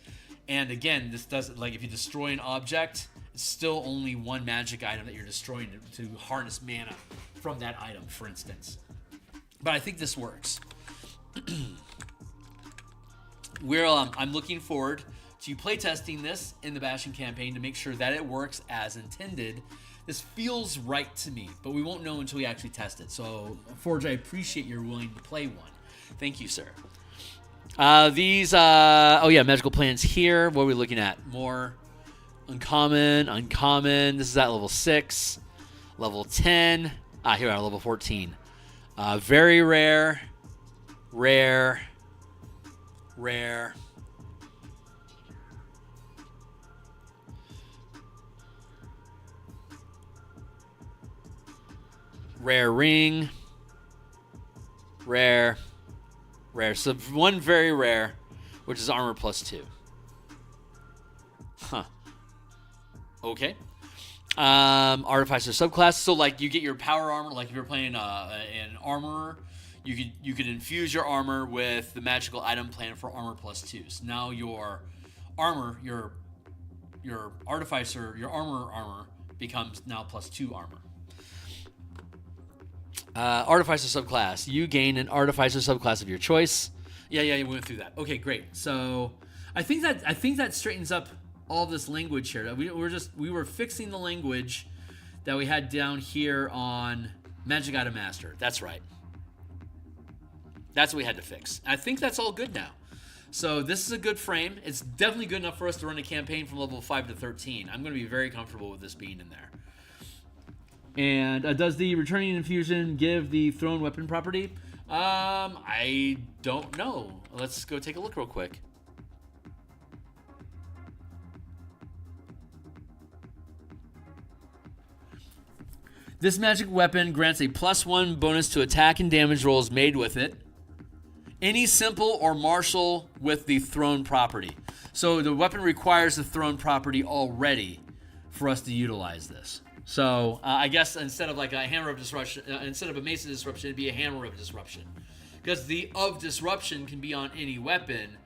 And again, this doesn't, like if you destroy an object, it's still only one magic item that you're destroying to harness mana from that item, for instance. But I think this works. I'm looking forward to playtesting this in the Bastion campaign to make sure that it works as intended. This feels right to me, but we won't know until we actually test it. So, Forge, I appreciate you're willing to play one. Thank you, sir. Magical plans here. What are we looking at? More uncommon. This is at level 6. Level 10. Here we are, level 14. Very rare. rare ring, rare, rare. So one very rare, which is armor +2. Huh. Okay. Artificer subclass. So like you get your power armor. Like if you're playing an armorer, you could infuse your armor with the magical item plan for armor +2. So now your armor, your artificer, your armor becomes now +2 armor. Artificer subclass. You gain an artificer subclass of your choice. Yeah, we went through that. Okay, great. So I think that straightens up all this language here. We were fixing the language that we had down here on Magic Item Master. That's right. That's what we had to fix. I think that's all good now. So this is a good frame. It's definitely good enough for us to run a campaign from level 5 to 13. I'm going to be very comfortable with this being in there. And does the returning infusion give the thrown weapon property? I don't know. Let's go take a look real quick. This magic weapon grants a +1 bonus to attack and damage rolls made with it. Any simple or martial with the thrown property. So the weapon requires the thrown property already for us to utilize this. So I guess instead of like a hammer of disruption, instead of a mace of disruption, it'd be a hammer of disruption. Because the of disruption can be on any weapon.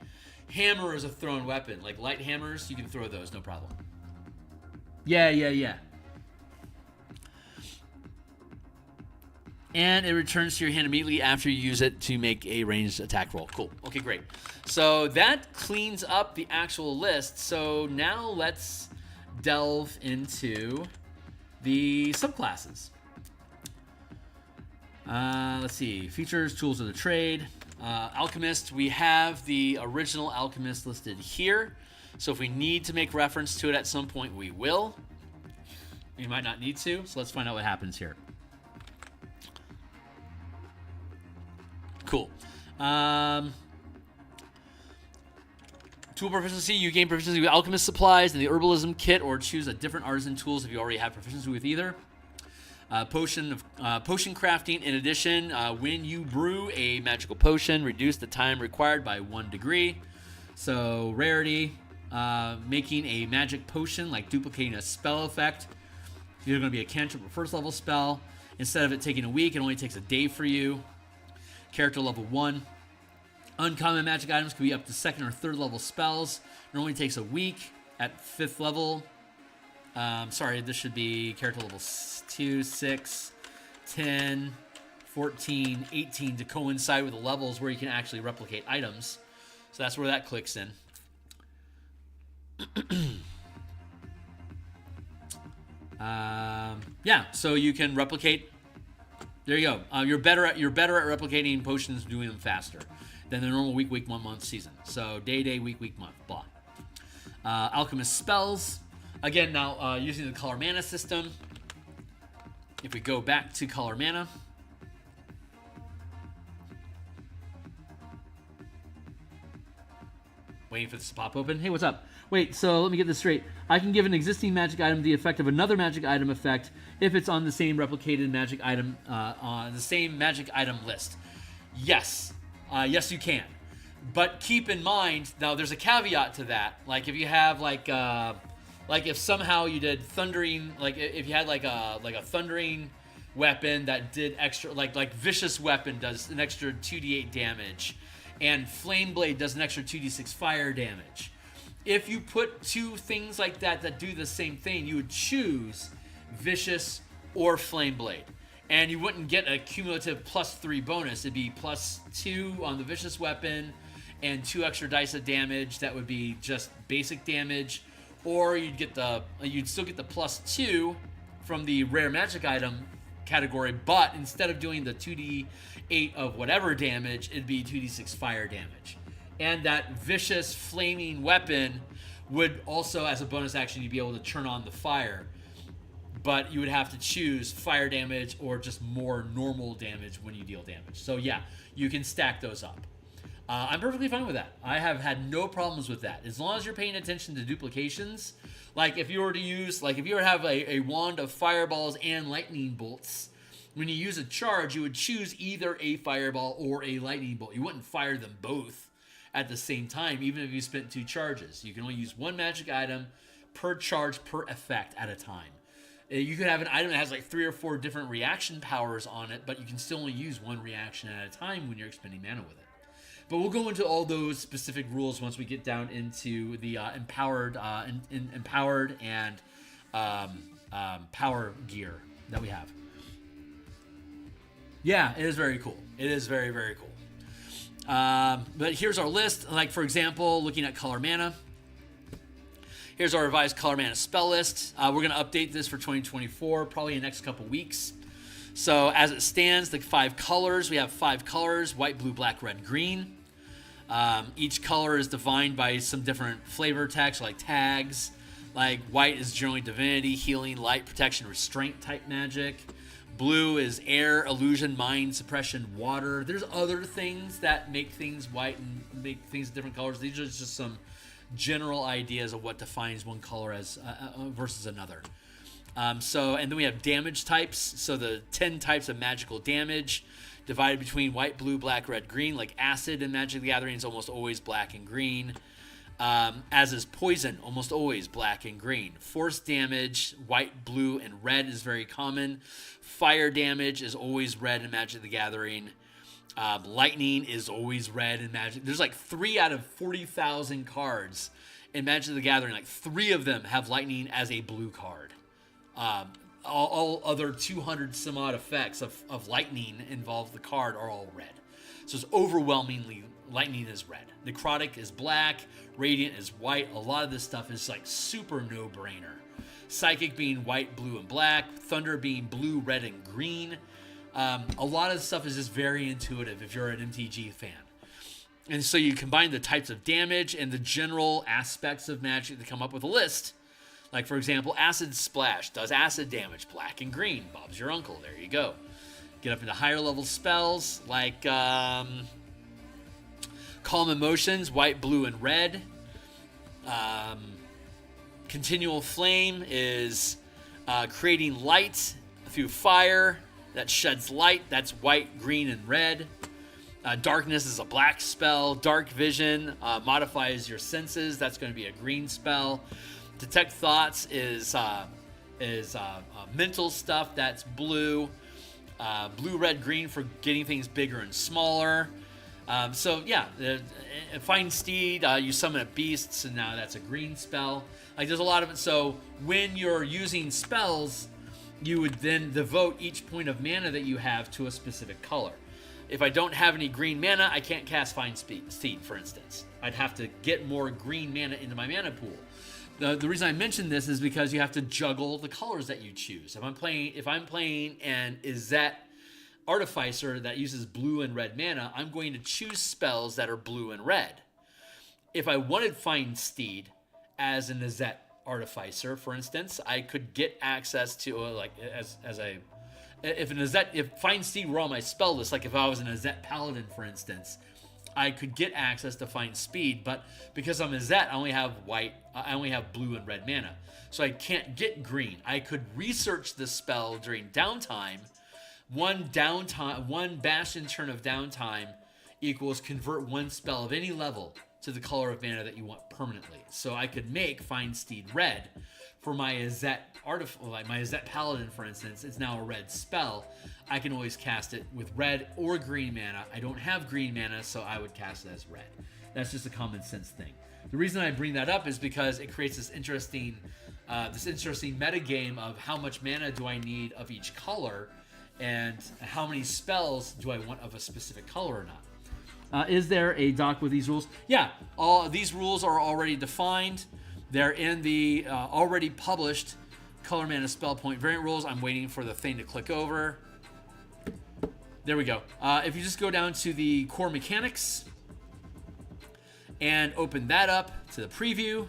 Hammer is a thrown weapon. Like light hammers, you can throw those, no problem. Yeah. And it returns to your hand immediately after you use it to make a ranged attack roll. Cool. Okay, great. So that cleans up the actual list. So now let's delve into the subclasses. Let's see. Features, tools of the trade. Alchemist, we have the original Alchemist listed here. So if we need to make reference to it at some point, we will. We might not need to. So let's find out what happens here. Cool. Tool proficiency, you gain proficiency with alchemist supplies and the herbalism kit, or choose a different artisan tools if you already have proficiency with either. Potion crafting. In addition, when you brew a magical potion, reduce the time required by 1 degree. So rarity, making a magic potion, like duplicating a spell effect. It's either going to be a cantrip or first level spell. Instead of it taking a week, it only takes a day for you. Character level 1. Uncommon magic items can be up to 2nd or 3rd level spells. It only takes a week at 5th level. Sorry, this should be character level 2, 6, 10, 14, 18 to coincide with the levels where you can actually replicate items. So that's where that clicks in. Yeah, so you can replicate. There you go. You're better at replicating potions, doing them faster than the normal week, month, season. So day, week, month, blah. Alchemist spells. Again, now using the color mana system. If we go back to color mana. Waiting for this to pop open. Hey, what's up? Wait, so let me get this straight. I can give an existing magic item the effect of another magic item effect if it's on the same replicated magic item, on the same magic item list. Yes. Yes, you can. But keep in mind, now there's a caveat to that. Like if you have like if somehow you did thundering, like if you had like a thundering weapon that did extra, like vicious weapon does an extra 2d8 damage, and flame blade does an extra 2d6 fire damage. If you put two things like that do the same thing, you would choose vicious or flame blade. And you wouldn't get a cumulative +3 bonus. It'd be +2 on the vicious weapon and 2 extra dice of damage. That would be just basic damage. Or you'd still get the +2 from the rare magic item category, but instead of doing the 2d8 of whatever damage, it'd be 2d6 fire damage. And that vicious flaming weapon would also, as a bonus action, you'd be able to turn on the fire. But you would have to choose fire damage or just more normal damage when you deal damage. So yeah, you can stack those up. I'm perfectly fine with that. I have had no problems with that. As long as you're paying attention to duplications. Like if you were to use, like if you were to have a wand of fireballs and lightning bolts, when you use a charge, you would choose either a fireball or a lightning bolt. You wouldn't fire them both at the same time, even if you spent 2 charges. You can only use 1 magic item per charge per effect at a time. You could have an item that has like 3 or 4 different reaction powers on it, but you can still only use 1 reaction at a time when you're expending mana with it. But we'll go into all those specific rules once we get down into the empowered and power gear that we have. Yeah, it is very cool. It is very, very cool. But here's our list. Like, for example, looking at color mana. Here's our revised color mana spell list. We're going to update this for 2024, probably in the next couple weeks. So as it stands, the 5 colors, we have 5 colors: white, blue, black, red, green. Each color is defined by some different flavor text, like tags. Like white is generally divinity, healing, light, protection, restraint type magic. Blue is air, illusion, mind, suppression, water. There's other things that make things white and make things different colors. These are just some general ideas of what defines one color as versus another. And then we have damage types. So the 10 types of magical damage divided between white, blue, black, red, green. Like acid in Magic the Gathering is almost always black and green. As is poison, almost always black and green. Force damage, white, blue, and red is very common. Fire damage is always red in Magic the Gathering. Lightning is always red in Magic. There's like 3 out of 40,000 cards in Magic the Gathering. Like 3 of them have lightning as a blue card. All other 200 some odd effects of lightning involve the card are all red. So it's overwhelmingly lightning is red. Necrotic is black. Radiant is white. A lot of this stuff is like super no-brainer. Psychic being white, blue, and black. Thunder being blue, red, and green. A lot of stuff is just very intuitive if you're an MTG fan. And so you combine the types of damage and the general aspects of Magic to come up with a list. Like, for example, Acid Splash does acid damage, black and green. Bob's your uncle. There you go. Get up into higher level spells like Calm Emotions, white, blue, and red. Continual Flame is creating light through fire that sheds light. That's white, green, and red. Darkness is a black spell. Dark Vision modifies your senses. That's going to be a green spell. Detect Thoughts is mental stuff. That's blue. Blue, red, green for getting things bigger and smaller. Find Steed, you summon a beast, so now that's a green spell. Like, there's a lot of it. So when you're using spells, you would then devote each point of mana that you have to a specific color. If I don't have any green mana, I can't cast Find Steed, for instance. I'd have to get more green mana into my mana pool. The reason I mention this is because you have to juggle the colors that you choose. If I'm playing an Izzet Artificer that uses blue and red mana, I'm going to choose spells that are blue and red. If I wanted Find Steed as an Izzet Artificer, for instance, I could get access to if Find Steed were on my spell list, like if I was an Izzet Paladin, for instance, I could get access to Find Speed, but because I'm Izzet, I only have blue and red mana, so I can't get green. I could research this spell during downtime. One Bastion turn of downtime equals convert 1 spell of any level to the color of mana that you want permanently. So I could make Find Steed red for my Izzet like my Izzet Paladin, for instance. It's now a red spell. I can always cast it with red or green mana. I don't have green mana, so I would cast it as red. That's just a common sense thing. The reason I bring that up is because it creates this interesting meta game of how much mana do I need of each color, and how many spells do I want of a specific color or not. Is there a doc with these rules? Yeah, all these rules are already defined. They're in the already published Color Mana Spell Point variant rules. I'm waiting for the thing to click over. There we go. If you just go down to the core mechanics and open that up to the preview,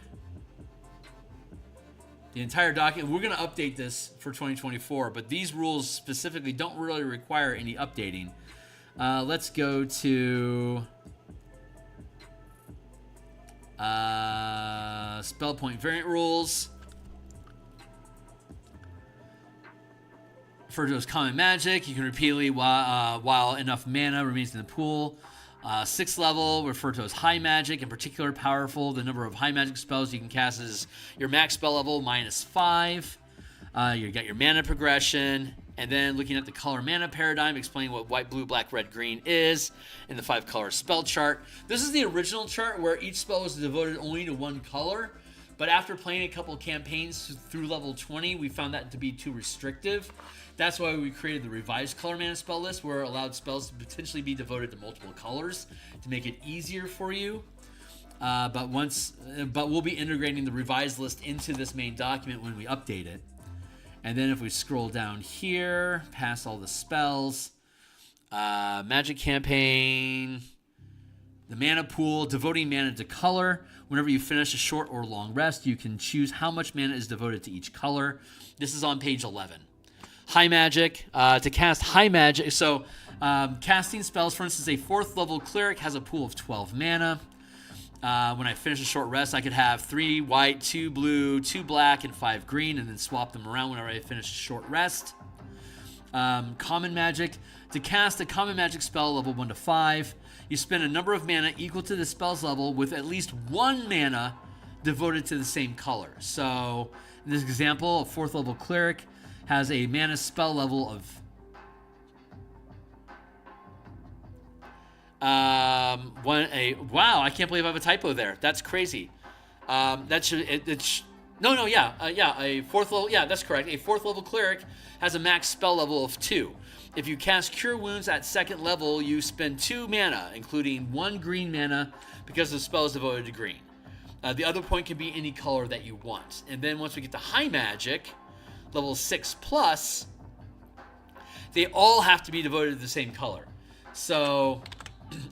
the entire document, we're going to update this for 2024, but these rules specifically don't really require any updating. Let's go to Spell Point variant rules. referred to as common magic. You can repeatedly while enough mana remains in the pool. 6th level, referred to as high magic, in particular powerful. The number of high magic spells you can cast is your max spell level -5. You got your mana progression, and then looking at the color mana paradigm, explaining what white, blue, black, red, green is in the 5-color spell chart. This is the original chart where each spell was devoted only to one color, but after playing a couple campaigns through level 20, we found that to be too restrictive. That's why we created the revised color mana spell list, where it allowed spells to potentially be devoted to multiple colors to make it easier for you. But we'll be integrating the revised list into this main document when we update it. And then if we scroll down here, past all the spells, magic campaign, the mana pool, devoting mana to color. Whenever you finish a short or long rest, you can choose how much mana is devoted to each color. This is on page 11. High magic, to cast high magic. So casting spells, for instance, a 4th level cleric has a pool of 12 mana. When I finish a short rest, I could have 3 white, 2 blue, 2 black, and 5 green, and then swap them around whenever I finish a short rest. Common magic. To cast a common magic spell level 1 to 5, you spend a number of mana equal to the spell's level with at least 1 mana devoted to the same color. So in this example, a 4th level cleric has a mana spell level of wow, I can't believe I have a typo there. That's crazy. That should a 4th level, yeah, that's correct. A 4th level cleric has a max spell level of 2. If you cast Cure Wounds at 2nd level, you spend 2 mana, including 1 green mana, because the spell is devoted to green. The other point can be any color that you want. And then once we get to high magic, level 6+, they all have to be devoted to the same color. So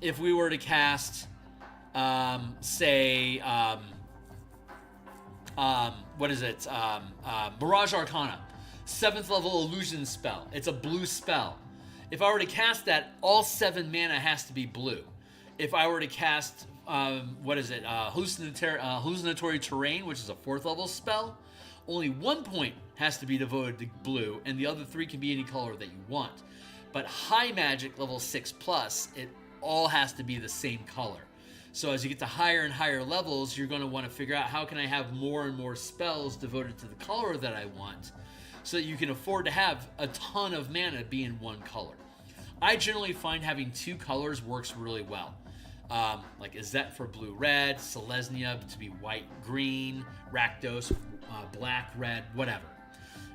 if we were to cast, Mirage Arcana, 7th level illusion spell. It's a blue spell. If I were to cast that, all 7 mana has to be blue. If I were to cast, hallucinatory terrain, which is a 4th level spell, only 1 point has to be devoted to blue, and the other 3 can be any color that you want. But high magic, level 6+, it all has to be the same color. So as you get to higher and higher levels, you're going to want to figure out how can I have more and more spells devoted to the color that I want, so that you can afford to have a ton of mana be in one color. I generally find having 2 colors works really well. Like Izet for blue-red, Selesnya to be white-green, Rakdos, black-red, whatever.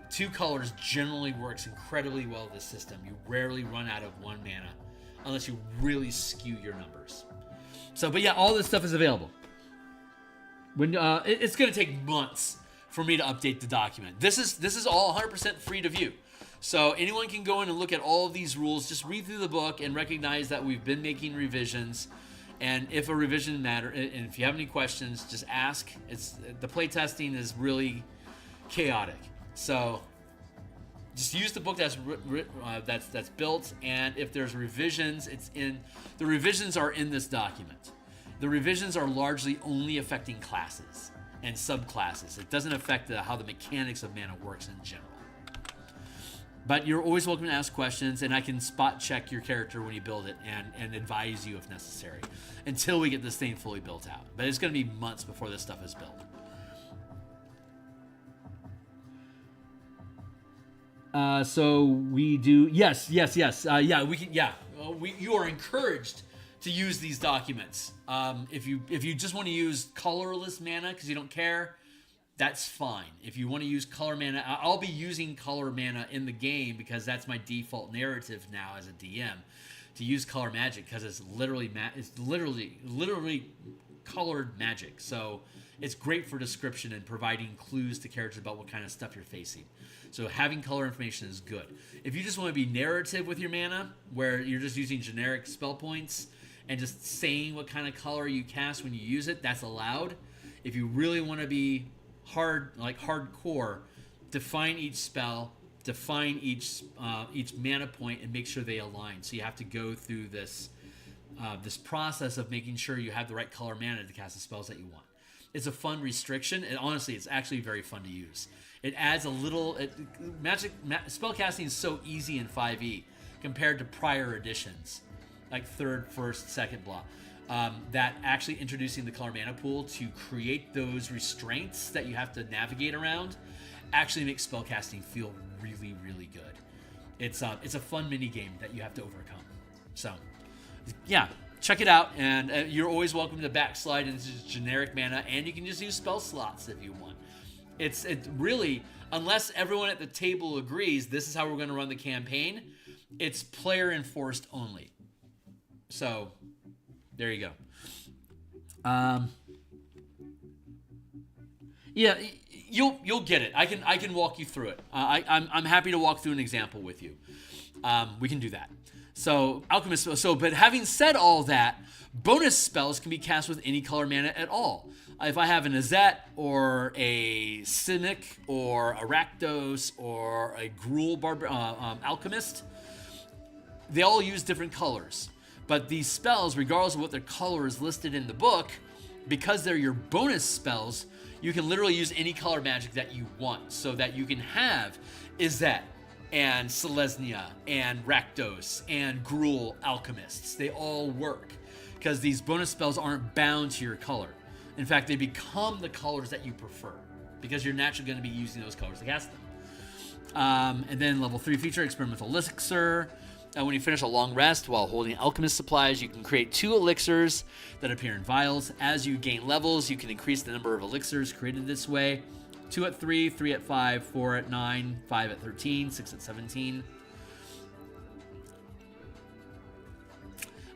2 colors generally works incredibly well in this system. You rarely run out of 1 mana unless you really skew your numbers. So, but yeah, all this stuff is available. When it's going to take months for me to update the document. This is all 100% free to view. So anyone can go in and look at all of these rules. Just read through the book and recognize that we've been making revisions. And if a revision matters, and if you have any questions, just ask. The playtesting is really chaotic. So just use the book that's built, and if there's revisions, the revisions are in this document. The revisions are largely only affecting classes and subclasses. It doesn't affect how the mechanics of mana works in general. But you're always welcome to ask questions, and I can spot check your character when you build it and advise you if necessary until we get this thing fully built out. But it's going to be months before this stuff is built. So we do, yes. We can, you are encouraged to use these documents. If you just want to use colorless mana because you don't care, that's fine. If you want to use color mana, I'll be using color mana in the game because that's my default narrative now as a DM, to use color magic because it's literally colored magic. So it's great for description and providing clues to characters about what kind of stuff you're facing. So having color information is good. If you just want to be narrative with your mana, where you're just using generic spell points and just saying what kind of color you cast when you use it, that's allowed. If you really want to be hardcore, define each spell, define each mana point, and make sure they align. So you have to go through this process of making sure you have the right color mana to cast the spells that you want. It's a fun restriction, and honestly, it's actually very fun to use. It adds a little. Spellcasting is so easy in 5e compared to prior editions, like third, first, second, blah. That actually introducing the color mana pool to create those restraints that you have to navigate around actually makes spellcasting feel really, really good. It's a fun mini game that you have to overcome. So, yeah, check it out, and you're always welcome to backslide into generic mana, and you can just use spell slots if you want. It's really, unless everyone at the table agrees this is how we're going to run the campaign, it's player enforced only. So, there you go. Yeah, you'll get it. I can walk you through it. I'm happy to walk through an example with you. We can do that. So alchemist. But having said all that, bonus spells can be cast with any color mana at all. If I have an Azet or a Simic or a Rakdos or a Gruul alchemist, they all use different colors. But these spells, regardless of what their color is listed in the book, because they're your bonus spells, you can literally use any color magic that you want, so that you can have Izet and Selesnya and Rakdos and Gruul alchemists. They all work because these bonus spells aren't bound to your color. In fact, they become the colors that you prefer because you're naturally going to be using those colors to cast them. And then level 3 feature, Experimental Elixir. When you finish a long rest while holding alchemist supplies, you can create 2 elixirs that appear in vials. As you gain levels, you can increase the number of elixirs created this way. 2 at 3, 3 at 5, 4 at 9, 5 at 13, 6 at 17.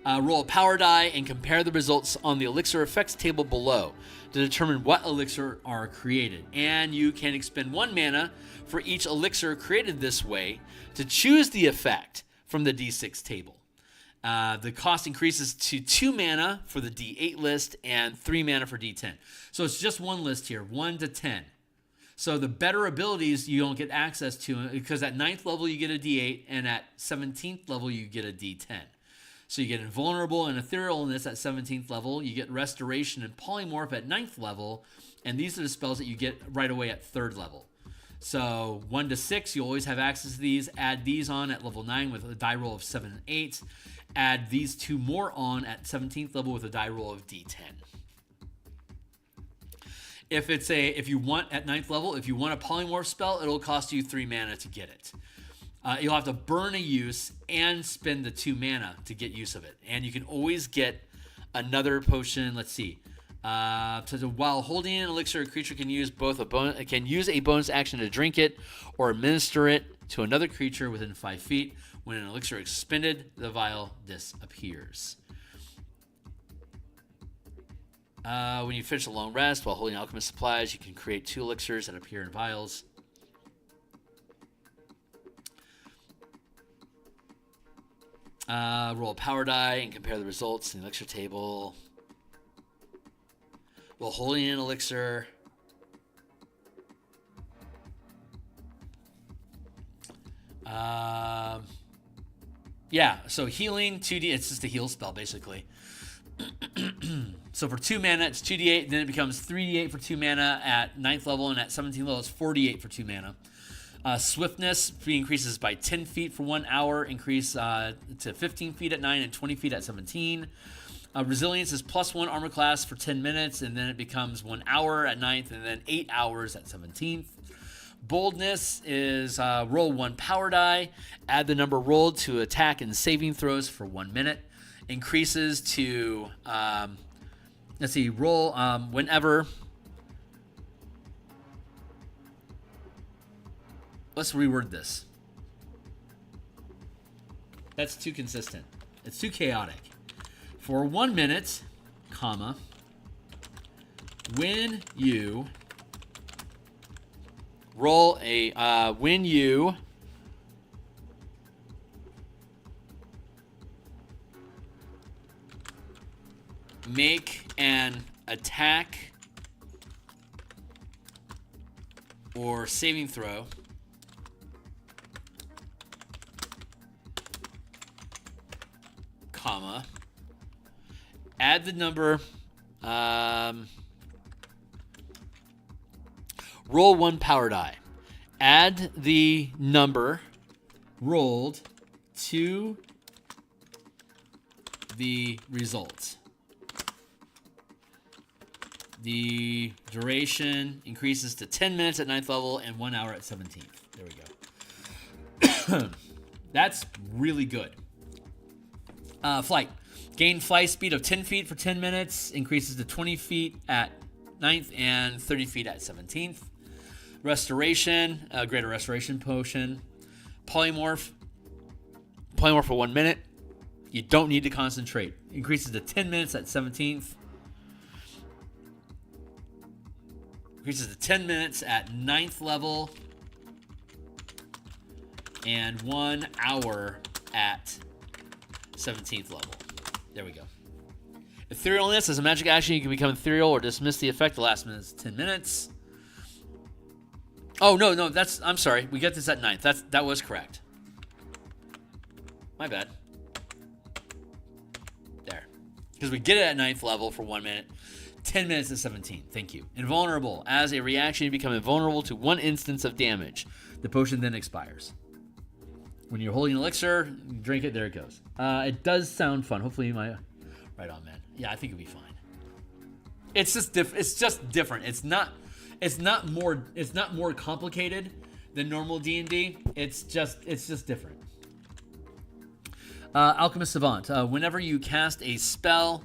Roll a power die and compare the results on the elixir effects table below to determine what elixir are created. And you can expend 1 mana for each elixir created this way to choose the effect from the D6 table. The cost increases to 2 mana for the D8 list and 3 mana for D10. So it's just one list here, 1 to 10. So the better abilities you don't get access to, because at 9th level you get a D8 and at 17th level you get a D10. So you get Invulnerable and Etherealness at 17th level, you get Restoration and Polymorph at 9th level, and these are the spells that you get right away at 3rd level. So 1 to 6, you always have access to these. Add these on at level 9 with a die roll of 7 and 8. Add these 2 more on at 17th level with a die roll of D10. If you want at 9th level, if you want a polymorph spell, it'll cost you 3 mana to get it. You'll have to burn a use and spend the 2 mana to get use of it. And you can always get another potion. Let's see. So while holding an elixir, a creature can use a bonus action to drink it or administer it to another creature within 5 feet. When an elixir is expended, the vial disappears. When you finish a long rest while holding alchemist supplies, you can create 2 elixirs that appear in vials. Roll a power die and compare the results in the elixir table. While holding an elixir, so healing 2d, it's just a heal spell basically. So for 2 mana, it's 2d8, then it becomes 3d8 for 2 mana at 9th level, and at 17th level, it's 4d8 for 2 mana. Swiftness increases by 10 feet for 1 hour, increase to 15 feet at 9 and 20 feet at 17. Resilience is +1 armor class for 10 minutes, and then it becomes 1 hour at 9th, and then 8 hours at 17th. Boldness is roll 1 power die, add the number rolled to attack and saving throws for 1 minute. Increases to, roll whenever. Let's reword this. That's too consistent. It's too chaotic. For 1 minute, comma, when you roll a, when you make an attack or saving throw, comma, add the number, roll 1 power die. add the number rolled to the result. The duration increases to 10 minutes at 9th level and 1 hour at 17th. There we go. That's really good. Flight. Gain flight speed of 10 feet for 10 minutes. Increases to 20 feet at 9th and 30 feet at 17th. Restoration. Greater restoration potion. Polymorph. Polymorph for 1 minute. You don't need to concentrate. Increases to 10 minutes at 17th. Increases to 10 minutes at 9th level. And 1 hour at 17th level. There we go. Etherealness. As a magic action, you can become ethereal or dismiss the effect. The last minute is 10 minutes. Oh, no. I'm sorry. We get this at 9th. That was correct. My bad. There. Because we get it at 9th level for 1 minute. 10 minutes to 17. Thank you. Invulnerable. As a reaction, you become invulnerable to 1 instance of damage. The potion then expires. When you're holding an elixir, drink it. There it goes. It does sound fun. Hopefully, right on, man. Yeah, I think it'll be fine. It's just different. It's not more complicated than normal D&D. It's just different. Alchemist Savant. Whenever you cast a spell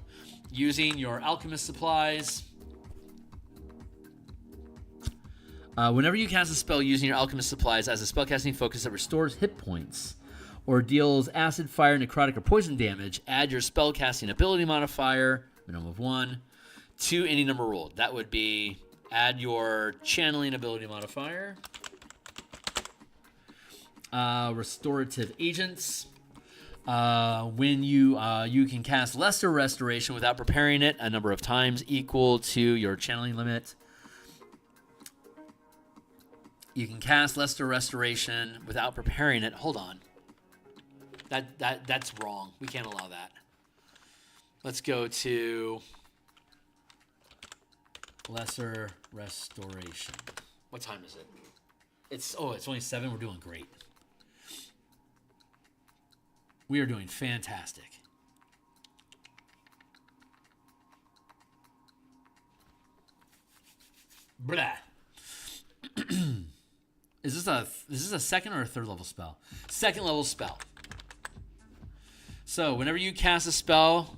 using your alchemist supplies. Whenever you cast a spell using your alchemist supplies as a spellcasting focus that restores hit points or deals acid, fire, necrotic, or poison damage, add your spellcasting ability modifier, minimum of 1, to any number rolled. That would be add your channeling ability modifier. Restorative agents. When you can cast Lesser Restoration without preparing it a number of times equal to your channeling limit. You can cast Lesser Restoration without preparing it. Hold on. That's wrong. We can't allow that. Let's go to Lesser Restoration. What time is it? It's only 7. We're doing great. We are doing fantastic. Blah. Is this a second or a third level spell? Second level spell. So whenever you cast a spell,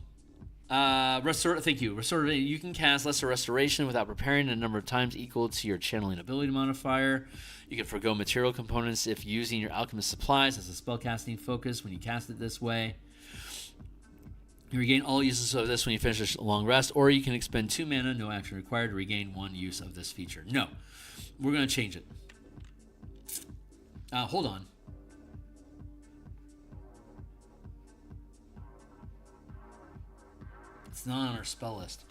you can cast Lesser Restoration without preparing a number of times equal to your channeling ability modifier. You can forgo material components if using your alchemist supplies as a spellcasting focus when you cast it this way. You regain all uses of this when you finish a long rest, or you can expend 2 mana, no action required, to regain 1 use of this feature. No, we're going to change it. Hold on. It's not on our spell list.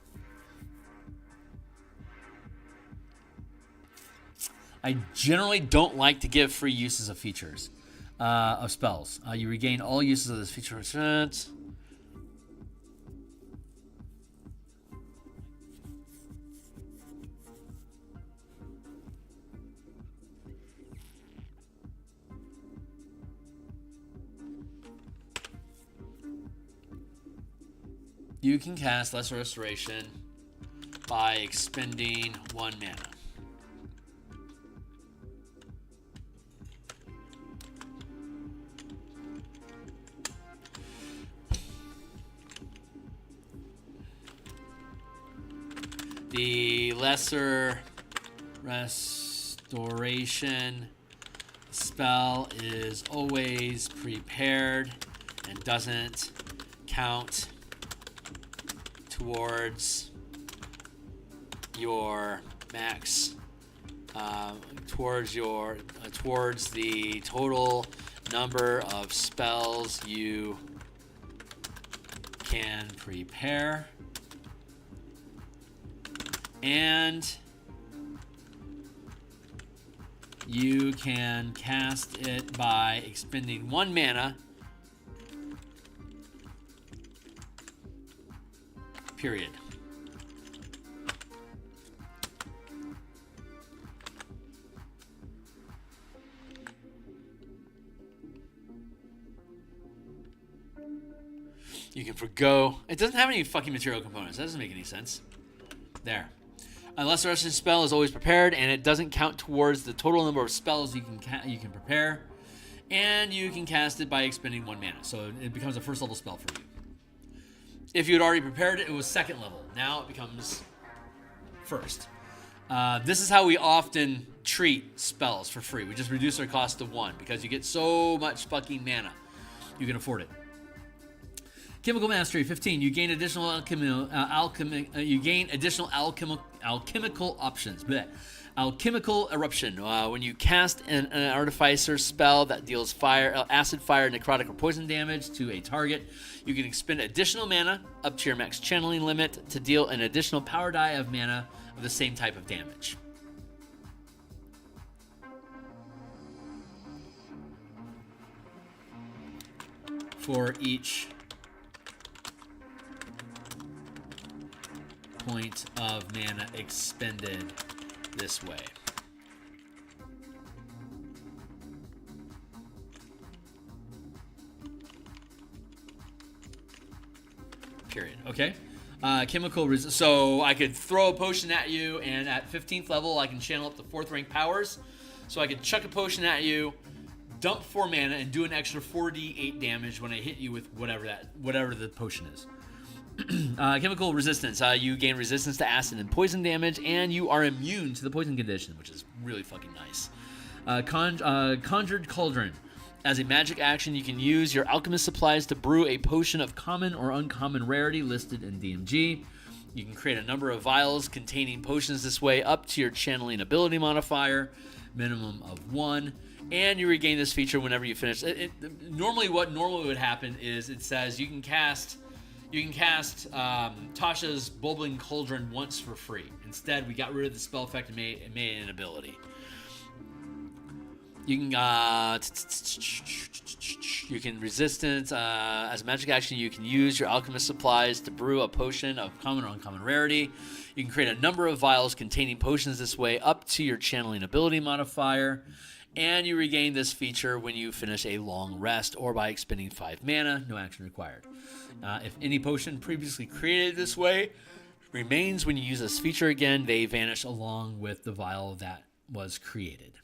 I generally don't like to give free uses of features, of spells. You regain all uses of this feature. You can cast Lesser Restoration by expending 1 mana. The Lesser Restoration spell is always prepared and doesn't count towards your max, towards the total number of spells you can prepare, and you can cast it by expending 1 mana. Period. You can forgo. It doesn't have any fucking material components. That doesn't make any sense. There. Unless the rest of the spell is always prepared, and it doesn't count towards the total number of spells you can prepare, and you can cast it by expending 1 mana. So it becomes a first level spell for you. If you had already prepared it, it was second level. Now it becomes first. This is how we often treat spells for free. We just reduce their cost to 1 because you get so much fucking mana. You can afford it. Chemical Mastery 15. You gain additional alchemical options. Blech. Alchemical Eruption. When you cast an Artificer spell that deals acid, fire, necrotic, or poison damage to a target, you can expend additional mana up to your max channeling limit to deal an additional power die of mana of the same type of damage. For each point of mana expended this way. Period. Okay. So I could throw a potion at you, and at 15th level, I can channel up to 4th rank powers. So I could chuck a potion at you, dump 4 mana, and do an extra 4d8 damage when I hit you with whatever the potion is. Chemical resistance. You gain resistance to acid and poison damage, and you are immune to the poison condition, which is really fucking nice. Conjured Cauldron. As a magic action, you can use your alchemist supplies to brew a potion of common or uncommon rarity listed in DMG. You can create a number of vials containing potions this way up to your channeling ability modifier, minimum of 1. And you regain this feature whenever you finish. Normally what would happen is it says you can cast Tasha's Bubbling Cauldron once for free. Instead, we got rid of the spell effect and made it an ability. You can resistance as a magic action. You can use your alchemist supplies to brew a potion of common or uncommon rarity. You can create a number of vials containing potions this way up to your channeling ability modifier. And you regain this feature when you finish a long rest or by expending 5 mana, no action required. If any potion previously created this way remains when you use this feature again, they vanish along with the vial that was created.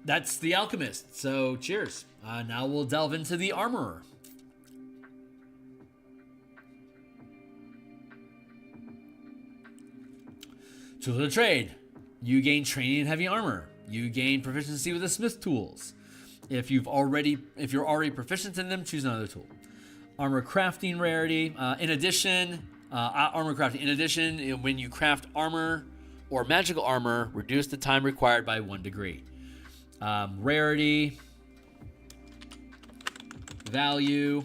That's the Alchemist, so cheers. Now we'll delve into the Armorer. Tools of the Trade. You gain training in heavy armor. You gain proficiency with the smith tools. If you're already proficient in them, choose another tool. Armor crafting rarity. In addition, when you craft armor or magical armor, reduce the time required by 1 degree. Rarity, value,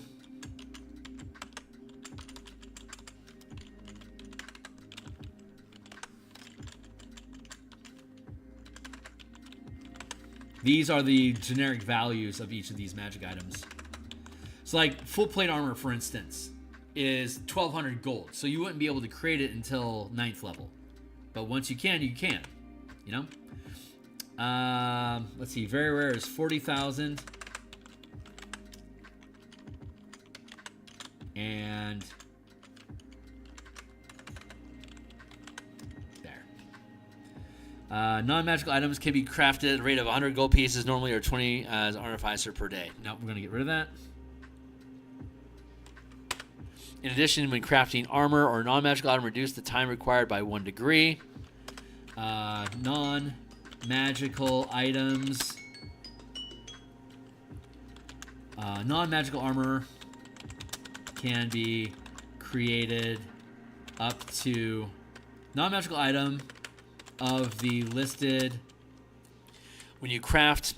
these are the generic values of each of these magic items. So like full plate armor, for instance, is 1,200 gold. So you wouldn't be able to create it until 9th level. But once you can, you can. You know? Let's see. Very rare is 40,000. And there. Non-magical items can be crafted at a rate of 100 gold pieces normally, or 20 as Artificer per day. Now we're going to get rid of that. In addition, when crafting armor or non-magical item, reduce the time required by 1 degree. Non-magical items. Non-magical armor can be created up to non-magical item of the listed. When you craft,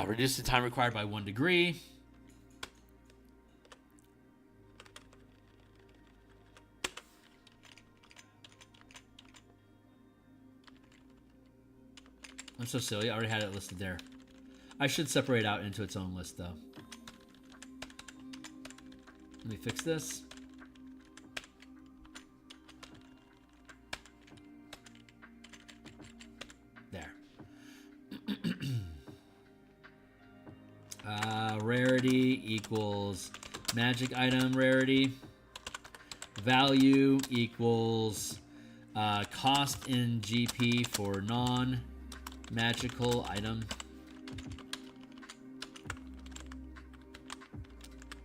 reduce the time required by 1 degree. I'm so silly. I already had it listed there. I should separate out into its own list, though. Let me fix this. There. Rarity equals magic item rarity. Value equals cost in GP for non-magical item.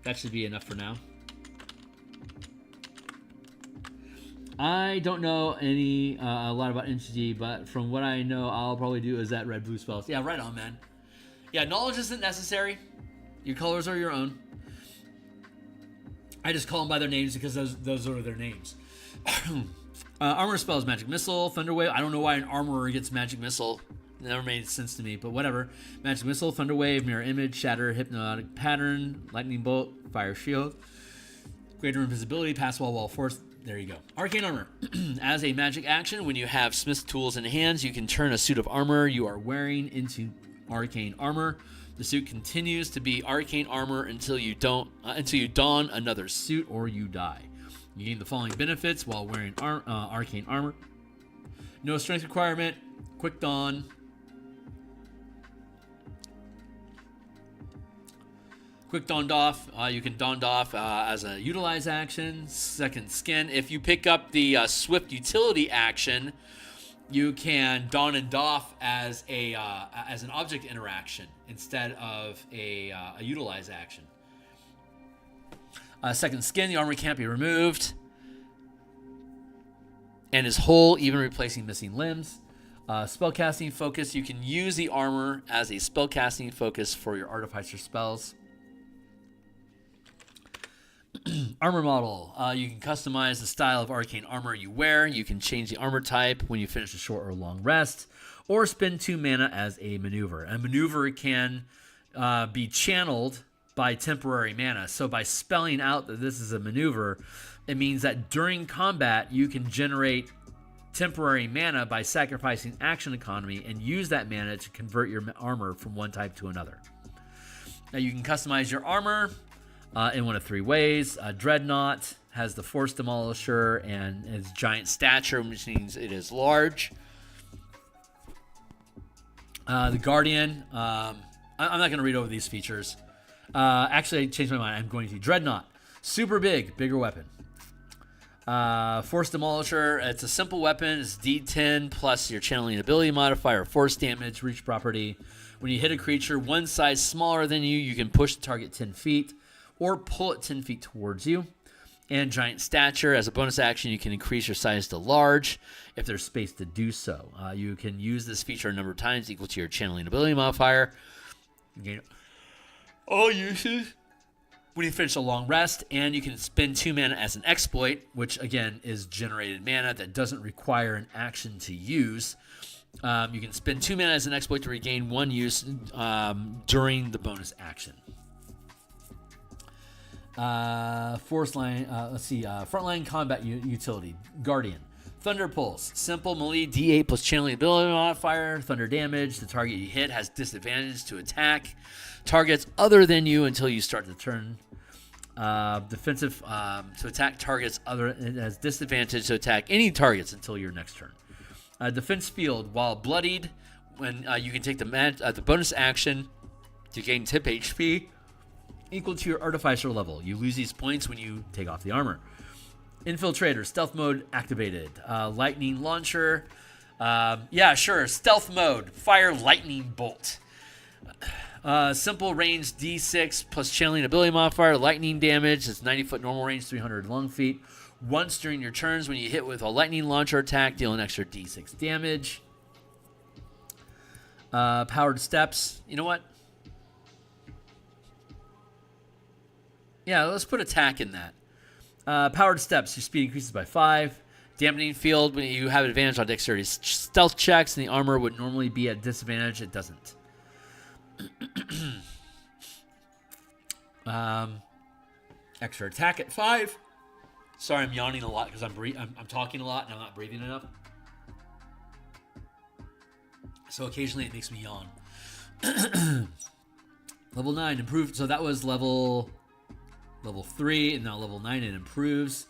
That should be enough for now. I don't know a lot about MTG, but from what I know, I'll probably do is that red blue spells. Yeah, right on, man. Yeah, knowledge isn't necessary. Your colors are your own. I just call them by their names because those are their names. Armor spells, Magic Missile, Thunderwave. I don't know why an armorer gets Magic Missile. It never made sense to me, but whatever. Magic Missile, Thunderwave, Mirror Image, Shatter, Hypnotic Pattern, Lightning Bolt, Fire Shield, Greater Invisibility, Pass Wall Force. There you go. Arcane Armor. As a magic action, when you have Smith's tools in hands, you can turn a suit of armor you are wearing into Arcane Armor. The suit continues to be Arcane Armor until you don another suit or you die. You gain the following benefits while wearing Arcane Armor. No strength requirement. Quick Dawn. Quick Dawned Off. You can Dawned Off as a utilize action. Second Skin. If you pick up the Swift utility action, you can Dawn and Doff as an object interaction instead of a utilize action. Second Skin. The armor can't be removed and is whole, even replacing missing limbs. Spellcasting Focus. You can use the armor as a spellcasting focus for your Artificer spells. Armor model. You can customize the style of arcane armor you wear. You can change the armor type when you finish a short or long rest, or spend 2 mana as a maneuver. A maneuver can be channeled by temporary mana. So by spelling out that this is a maneuver, it means that during combat you can generate temporary mana by sacrificing action economy and use that mana to convert your armor from one type to another. Now you can customize your armor in one of 3 ways. Dreadnought has the Force Demolisher and its giant stature, which means it is large. The Guardian, I'm not going to read over these features. Actually, I changed my mind. I'm going to. Dreadnought, super big, bigger weapon. Force Demolisher, it's a simple weapon. It's D10 plus your channeling ability modifier, force damage, reach property. When you hit a creature one size smaller than you, you can push the target 10 feet or pull it 10 feet towards you. And Giant Stature, as a bonus action, you can increase your size to large if there's space to do so. You can use this feature a number of times equal to your channeling ability modifier. Gain all uses when you finish a long rest, and you can spend 2 mana as an exploit, which again is generated mana that doesn't require an action to use. You can spend 2 mana as an exploit to regain 1 use during the bonus action. Frontline combat utility. Guardian. Thunder Pulse. Simple melee D8 plus channeling ability modifier. Thunder damage. The target you hit has disadvantage to attack targets other than you until you start the turn. Defensive to attack targets other. It has disadvantage to attack any targets until your next turn. Defense field. While bloodied, when you can take the bonus action to gain tip HP equal to your Artificer level. You lose these points when you take off the armor. Infiltrator, stealth mode activated. Lightning launcher. Yeah, sure. Stealth mode. Fire lightning bolt. Simple range D6 plus channeling ability modifier. Lightning damage. It's 90-foot normal range, 300 long feet. Once during your turns, when you hit with a lightning launcher attack, deal an extra D6 damage. Powered steps. You know what? Yeah, let's put attack in that. Powered steps, your speed increases by 5. Dampening field, when you have advantage on dexterity stealth checks, and the armor would normally be at disadvantage, it doesn't. Extra attack at 5. Sorry, I'm yawning a lot because I'm talking a lot and I'm not breathing enough. So occasionally it makes me yawn. Level 9 improved. So that was level 3, and now level 9 it improves.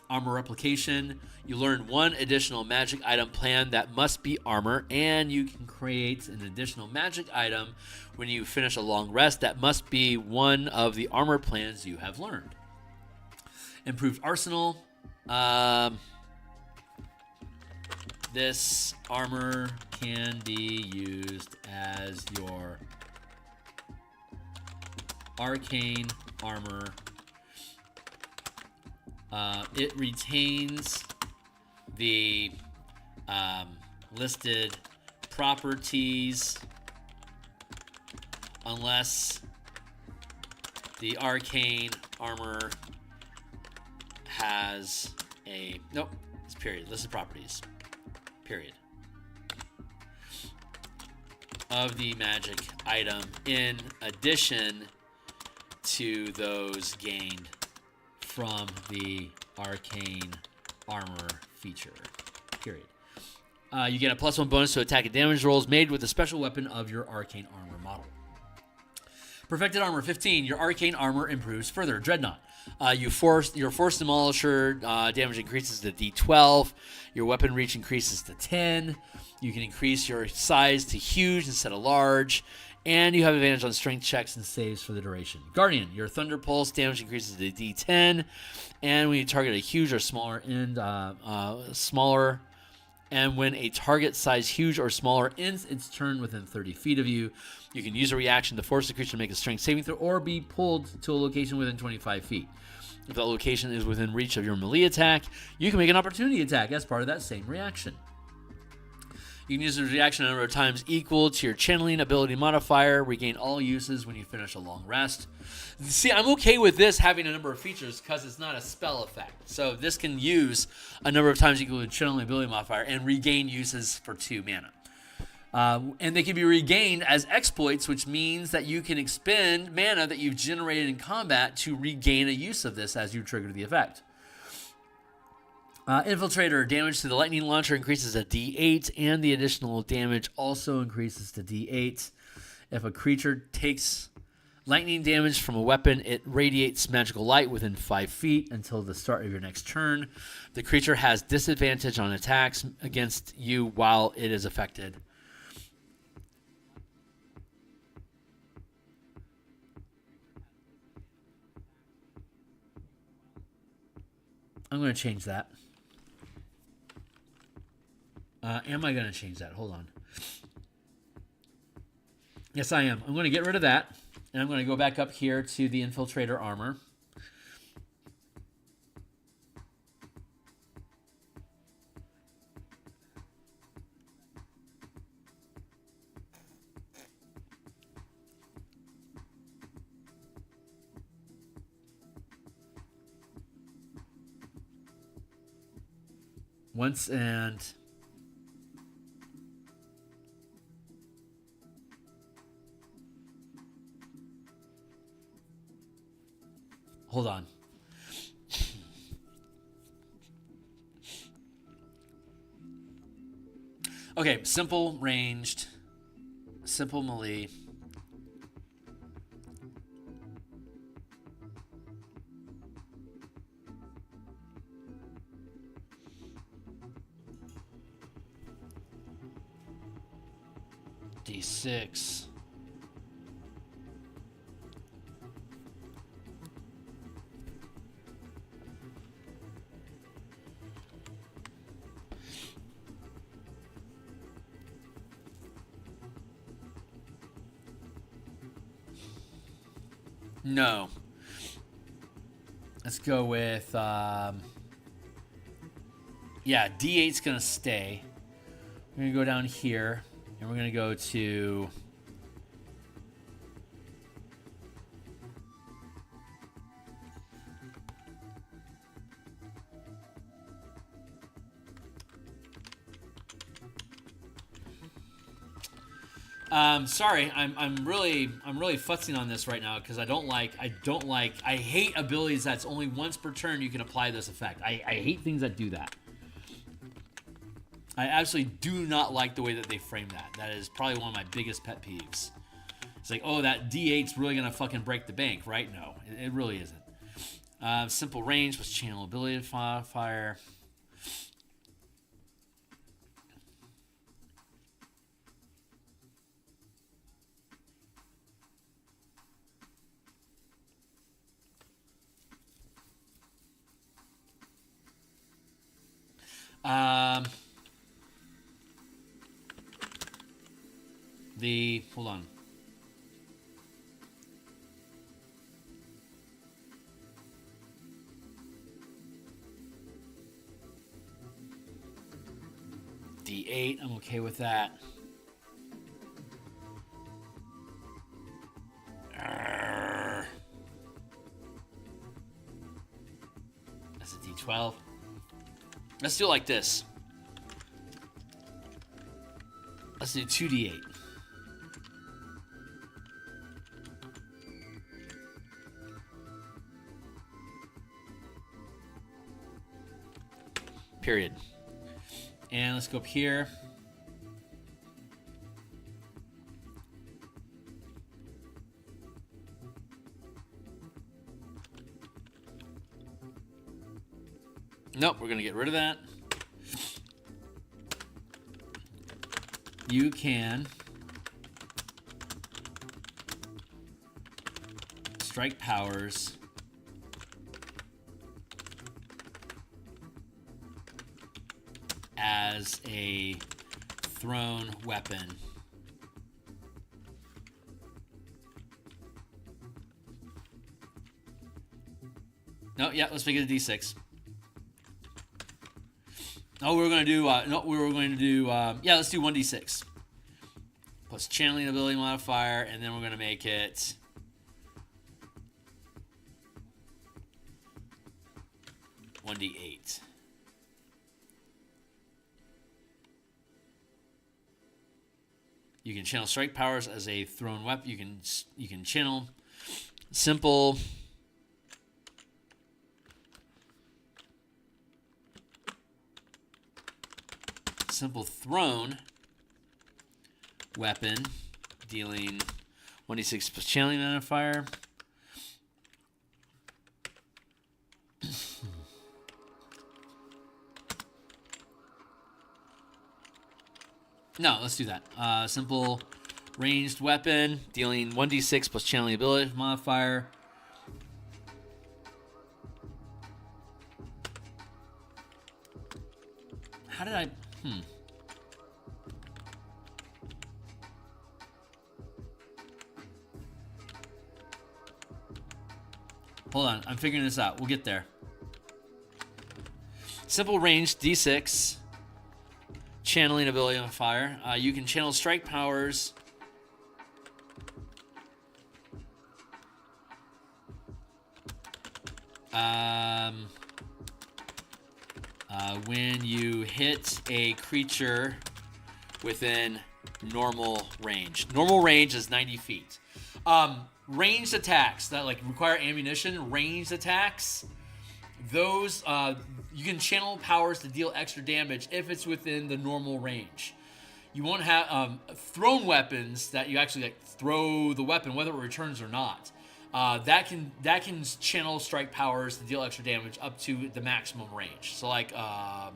Armor replication. You learn one additional magic item plan that must be armor, and you can create an additional magic item when you finish a long rest that must be one of the armor plans you have learned. Improved arsenal. This armor can be used as your arcane armor. It retains the listed properties unless the arcane armor has a... Nope, it's period. Listed properties. Period. Of the magic item in addition to those gained from the arcane armor feature. Period. You get a +1 bonus to attack and damage rolls made with a special weapon of your arcane armor model. Perfected armor 15. Your arcane armor improves further. Dreadnought. Your force demolisher damage increases to D12. Your weapon reach increases to 10. You can increase your size to huge instead of large. And you have advantage on strength checks and saves for the duration. Guardian, your Thunder Pulse damage increases to D10. And when you target a huge or smaller end, and when a target size huge or smaller ends its turn within 30 feet of you, you can use a reaction to force the creature to make a strength saving throw or be pulled to a location within 25 feet. If that location is within reach of your melee attack, you can make an opportunity attack as part of that same reaction. You can use this reaction a number of times equal to your channeling ability modifier. Regain all uses when you finish a long rest. See, I'm okay with this having a number of features because it's not a spell effect. So this can use a number of times equal to channeling ability modifier and regain uses for 2 mana. And they can be regained as exploits, which means that you can expend mana that you've generated in combat to regain a use of this as you trigger the effect. Infiltrator, damage to the lightning launcher increases to D8, and the additional damage also increases to D8. If a creature takes lightning damage from a weapon, it radiates magical light within 5 feet until the start of your next turn. The creature has disadvantage on attacks against you while it is affected. I'm going to change that. Am I going to change that? Hold on. Yes, I am. I'm going to get rid of that. And I'm going to go back up here to the Infiltrator armor. Once and... Hold on. Okay, simple ranged, simple melee. D6. No. Let's go with, yeah, D8's going to stay. We're going to go down here, and we're going to go to... sorry, I'm really futzing on this right now because I hate abilities that's only once per turn you can apply this effect. I hate things that do that. I absolutely do not like the way that they frame that. That is probably one of my biggest pet peeves. It's like, oh, that D8's really gonna fucking break the bank, right? No, it really isn't. Simple range plus channel ability modifier. Hold on. D8, I'm okay with that. That's a D12. Let's do it like this. Let's do 2D8. Period. And let's go up here. Nope, we're going to get rid of that. You can strike powers as a thrown weapon. No, yeah, let's make it a D6. No, we were going to do, yeah, let's do 1d6. Plus channeling ability modifier, and then we're going to make it $1d8. You can channel strike powers as a thrown weapon. You can channel simple thrown weapon, dealing 1d6 plus channeling modifier. No, let's do that. Simple ranged weapon, dealing 1d6 plus channeling ability modifier. How did I... Hold on, I'm figuring this out. We'll get there. Simple range, D6. Channeling ability on fire. You can channel strike powers. When you hit a creature within normal range. Normal range is 90 feet. Ranged attacks that like require ammunition, ranged attacks, those you can channel powers to deal extra damage if it's within the normal range. You won't have thrown weapons that you actually like throw the weapon whether it returns or not. That can channel strike powers to deal extra damage up to the maximum range. So like a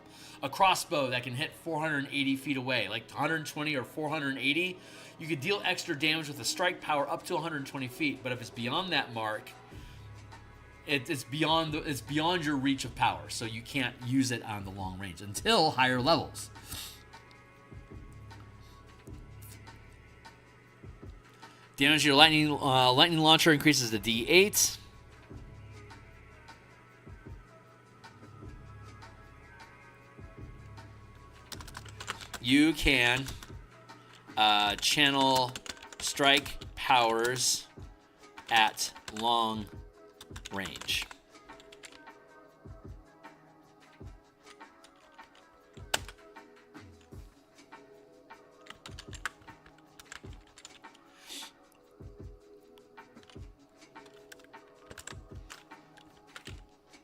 crossbow that can hit 480 feet away, like 120 or 480, you could deal extra damage with a strike power up to 120 feet. But if it's beyond that mark, it's beyond your reach of power, so you can't use it on the long range until higher levels. Damage to your lightning launcher increases to D8. You can channel strike powers at long range.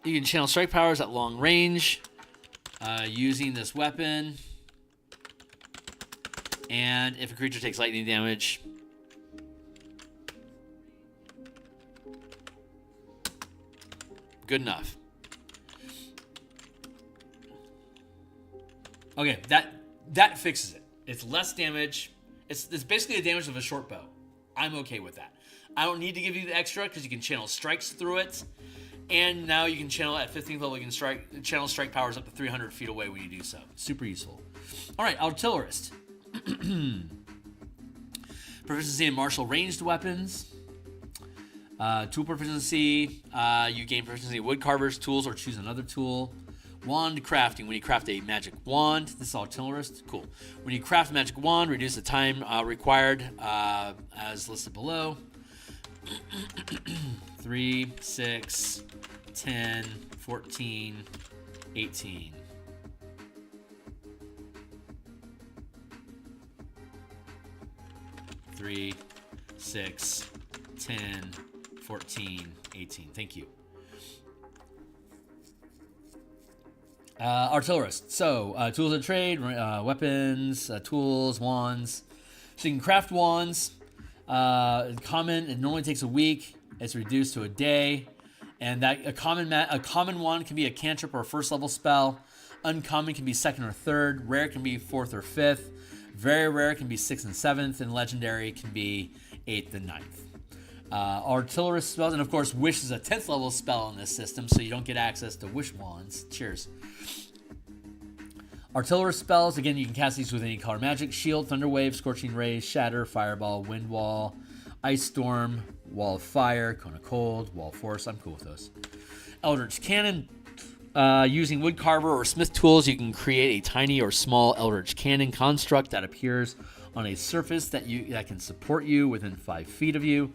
You can channel strike powers at long range using this weapon. And if a creature takes lightning damage, Good enough. Okay, that fixes it. It's less damage. It's basically the damage of a short bow. I'm okay with that. I don't need to give you the extra because you can channel strikes through it. And now you can channel at 15th level, you can channel strike powers up to 300 feet away when you do so. Super useful. All right, Artillerist. Proficiency in martial ranged weapons. Tool proficiency. You gain proficiency in wood carvers, tools, or choose another tool. Wand crafting. When you craft a magic wand, this is Artillerist. Cool. When you craft a magic wand, reduce the time required as listed below. 3, 6, 10, 14, 18. Three, 6, 10, 14, 18. Thank you. Artillerist. So, tools of trade, weapons, tools, wands. So you can craft wands. Common, it normally takes a week. It's reduced to a day. And that a common wand can be a cantrip or a first level spell. Uncommon can be second or third. Rare can be fourth or fifth. Very rare can be 6th and 7th. And legendary can be 8th and 9th. Artillerist spells, and of course, Wish is a 10th level spell in this system, so you don't get access to Wish wands. Cheers. Artillerist spells, again, you can cast these with any color magic. Shield, Thunder Wave, Scorching Ray, Shatter, Fireball, Wind Wall, Ice Storm, Wall of Fire, Cone of Cold, Wall of Force. I'm cool with those. Eldritch Cannon. Using wood carver or smith tools, you can create a tiny or small eldritch cannon construct that appears on a surface that can support you within 5 feet of you.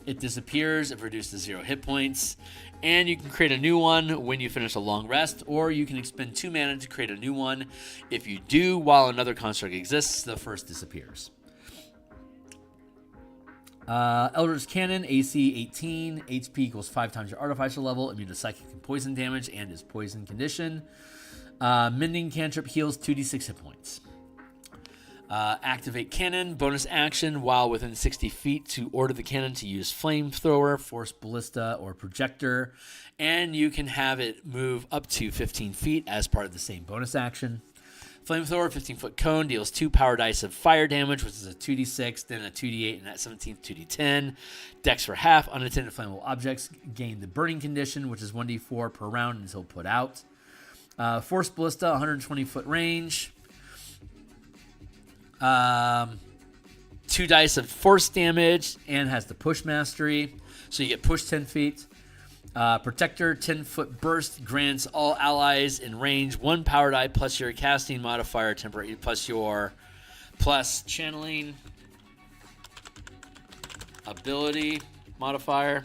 It disappears if reduced to 0 hit points, and you can create a new one when you finish a long rest, or you can expend 2 mana to create a new one. If you do while another construct exists, the first disappears. Eldritch Cannon, AC 18, HP equals 5 times your Artificer level, immune to psychic and poison damage, and is poison condition. Mending Cantrip heals 2d6 hit points. Activate Cannon, bonus action while within 60 feet to order the cannon to use Flamethrower, Force Ballista, or Projector, and you can have it move up to 15 feet as part of the same bonus action. Flamethrower, 15-foot cone, deals 2 power dice of fire damage, which is a 2d6, then a 2d8, and at 17th, 2d10. Dex for half. Unattended flammable objects gain the burning condition, which is 1d4 per round until put out. Force Ballista, 120-foot range. 2 dice of force damage, and has the push mastery. So you get pushed 10 feet. Protector, 10-foot burst, grants all allies in range 1 power die plus your casting modifier temporary plus channeling ability modifier.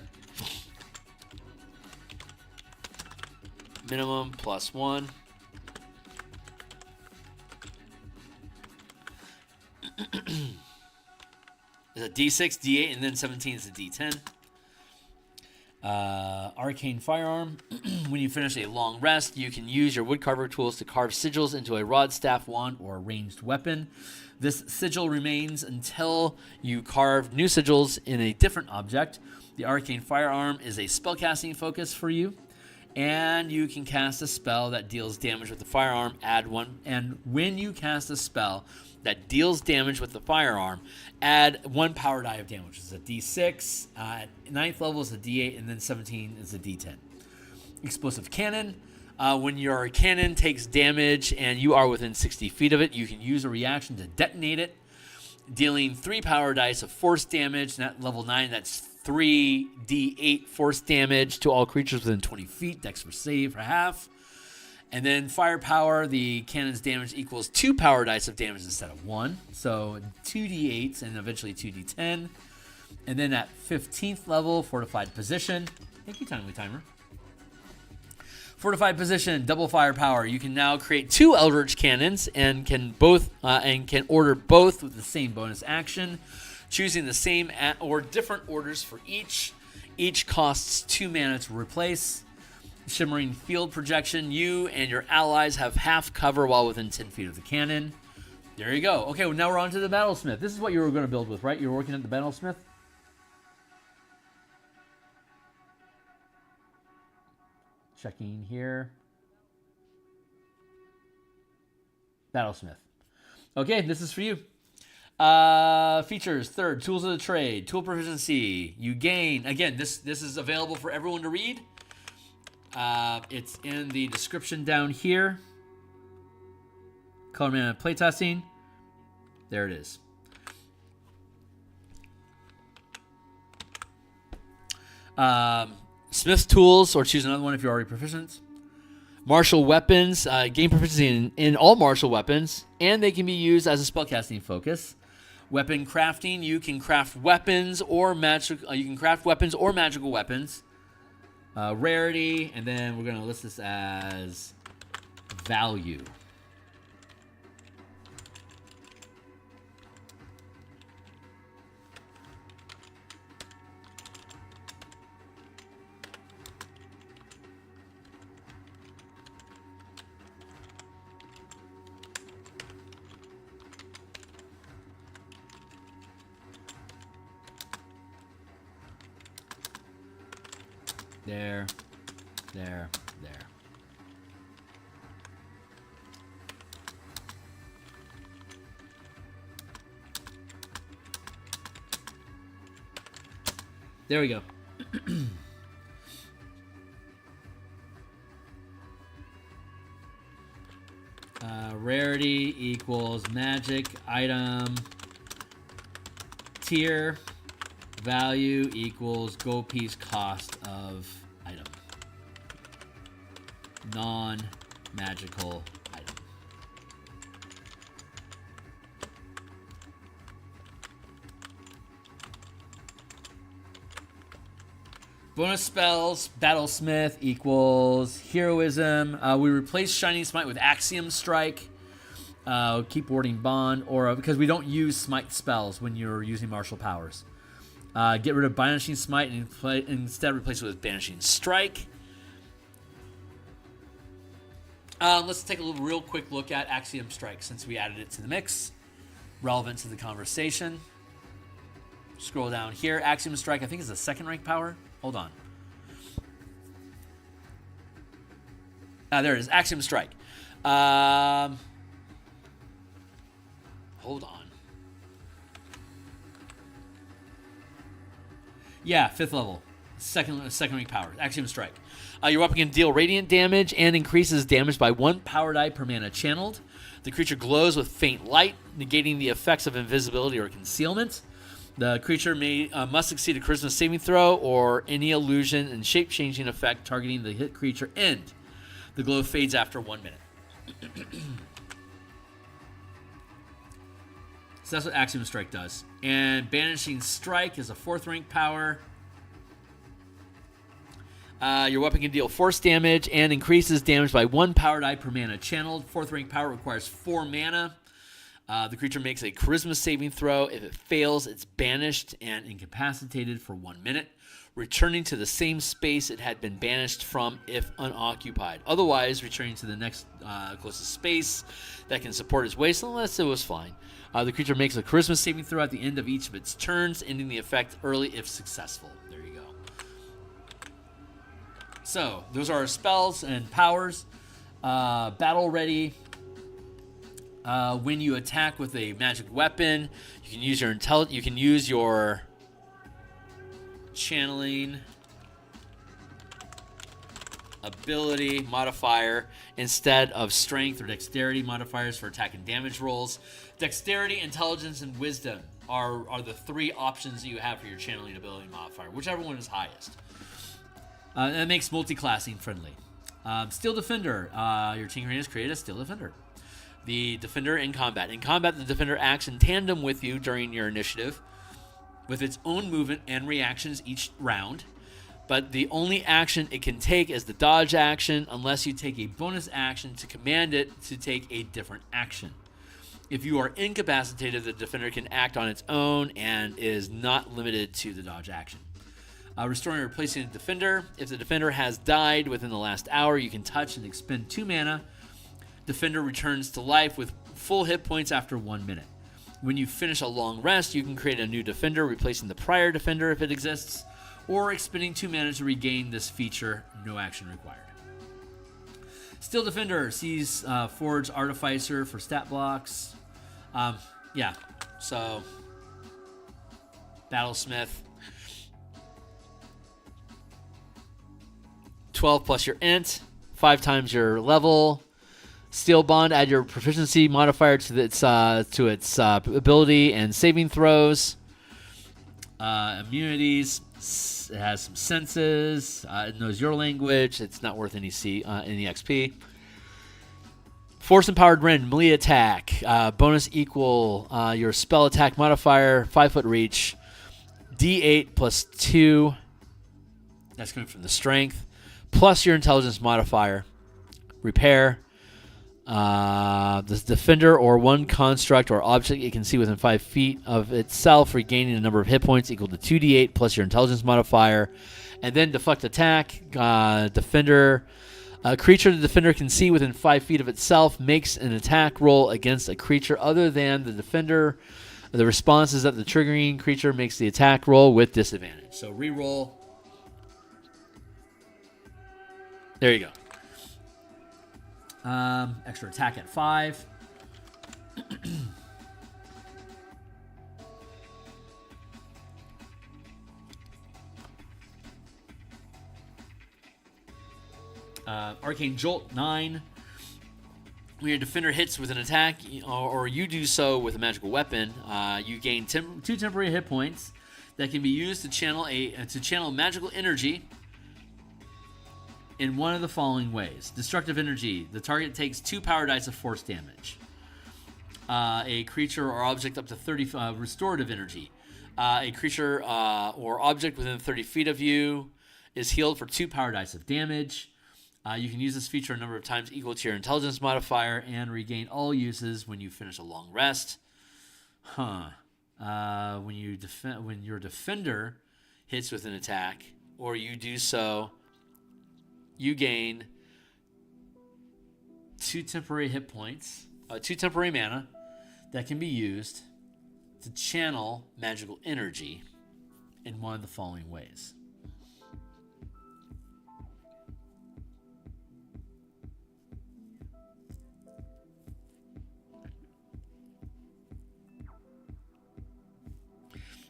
Minimum +1. It's a D6, D8, and then 17 is a D10. Arcane Firearm. When you finish a long rest, you can use your woodcarver tools to carve sigils into a rod, staff, wand, or a ranged weapon. This sigil remains until you carve new sigils in a different object. The Arcane Firearm is a spellcasting focus for you, and you can cast a spell that deals damage with the firearm, add 1, and when you cast a spell that deals damage with the firearm, add 1 power die of damage. It's a D6. At 9th level is a D8, and then 17 is a D10. Explosive Cannon. When your cannon takes damage and you are within 60 feet of it, you can use a reaction to detonate it, dealing 3 power dice of force damage. And at level 9, that's 3d8 force damage to all creatures within 20 feet. Dex for save for half. And then firepower, the cannon's damage equals 2 power dice of damage instead of 1. So 2d8s and eventually 2d10. And then at 15th level, fortified position. Thank you, Timely Timer. Fortified position, double firepower. You can now create 2 Eldritch Cannons and can order both with the same bonus action, choosing the same or different orders for each. Each costs 2 mana to replace. Shimmering Field Projection. You and your allies have half cover while within 10 feet of the cannon. There you go. Okay, well, now we're on to the Battlesmith. This is what you were going to build with, right? You were working at the Battlesmith? checking here. Battlesmith. Okay, this is for you. Features, third, tools of the trade, tool proficiency. You gain, again, this is available for everyone to read. It's in the description down here. Color mana playtesting. There it is. Smith's tools, or choose another one if you're already proficient. Martial weapons, gain proficiency in all martial weapons, and they can be used as a spellcasting focus. Weapon crafting, you can craft weapons or magical weapons. Rarity, and then we're going to list this as value. There. There we go. Rarity equals magic item tier. Value equals gold piece cost of item. Non-magical item. Bonus spells, Battlesmith equals heroism. We replace Shining Smite with Axiom Strike. Keep warding bond, or because we don't use smite spells when you're using martial powers. Get rid of Banishing Smite and instead replace it with Banishing Strike. Let's take a real quick look at Axiom Strike since we added it to the mix. Relevant to the conversation. Scroll down here. Axiom Strike, I think, is a second rank power. Hold on. There it is. Axiom Strike. Hold on. Yeah, 5th level. Second rank power. Axiom Strike. Your weapon can deal radiant damage and increases damage by 1 power die per mana channeled. The creature glows with faint light, negating the effects of invisibility or concealment. The creature must succeed a charisma saving throw or any illusion and shape-changing effect targeting the hit creature end. The glow fades after 1 minute. So that's what Axiom Strike does. And Banishing Strike is a 4th rank power. Your weapon can deal force damage and increases damage by 1 power die per mana channeled. 4th rank power requires 4 mana. The creature makes a charisma saving throw. If it fails, it's banished and incapacitated for 1 minute, returning to the same space it had been banished from if unoccupied. Otherwise, returning to the next closest space that can support its waste unless it was fine. The creature makes a charisma saving throw at the end of each of its turns, ending the effect early if successful. There you go. So, those are our spells and powers. Battle ready. When you attack with a magic weapon, you can use your channeling ability modifier instead of strength or dexterity modifiers for attack and damage rolls. Dexterity, intelligence, and wisdom are the 3 options that you have for your channeling ability modifier, whichever one is highest. That makes multi-classing friendly. Steel Defender. Your Tinkerine has created a Steel Defender. The Defender in combat. In combat, the Defender acts in tandem with you during your initiative with its own movement and reactions each round. But the only action it can take is the dodge action unless you take a bonus action to command it to take a different action. If you are incapacitated, the Defender can act on its own and is not limited to the dodge action. Restoring or replacing a Defender. If the Defender has died within the last hour, you can touch and expend 2 mana. Defender returns to life with full hit points after 1 minute. When you finish a long rest, you can create a new Defender, replacing the prior Defender if it exists, or expending 2 mana to regain this feature. No action required. Steel Defender sees Forge Artificer for stat blocks. Yeah, so Battlesmith. 12 plus your int, 5 times your level. Steel Bond, add your proficiency modifier to its ability and saving throws. Immunities. It has some senses. It knows your language. It's not worth any XP. Force Empowered Rend, melee attack. Bonus equal your spell attack modifier, 5-foot reach. D8 plus 2. That's coming from the strength. Plus your intelligence modifier. Repair. The defender or one construct or object it can see within 5 feet of itself, regaining a number of hit points equal to 2d8 plus your intelligence modifier. And then deflect attack. Defender. A creature the defender can see within 5 feet of itself makes an attack roll against a creature other than the defender. The response is that the triggering creature makes the attack roll with disadvantage. So reroll. There you go. Extra attack at 5. Arcane Jolt, 9. When your defender hits with an attack, or you do so with a magical weapon, you gain 2 temporary hit points that can be used to channel magical energy in one of the following ways. Destructive energy. The target takes 2 power dice of force damage. A creature or object up to 30 restorative energy. A creature or object within 30 feet of you is healed for 2 power dice of damage. You can use this feature a number of times equal to your intelligence modifier and regain all uses when you finish a long rest. When your defender hits with an attack, or you do so, you gain 2 temporary hit points, 2 temporary mana that can be used to channel magical energy in one of the following ways.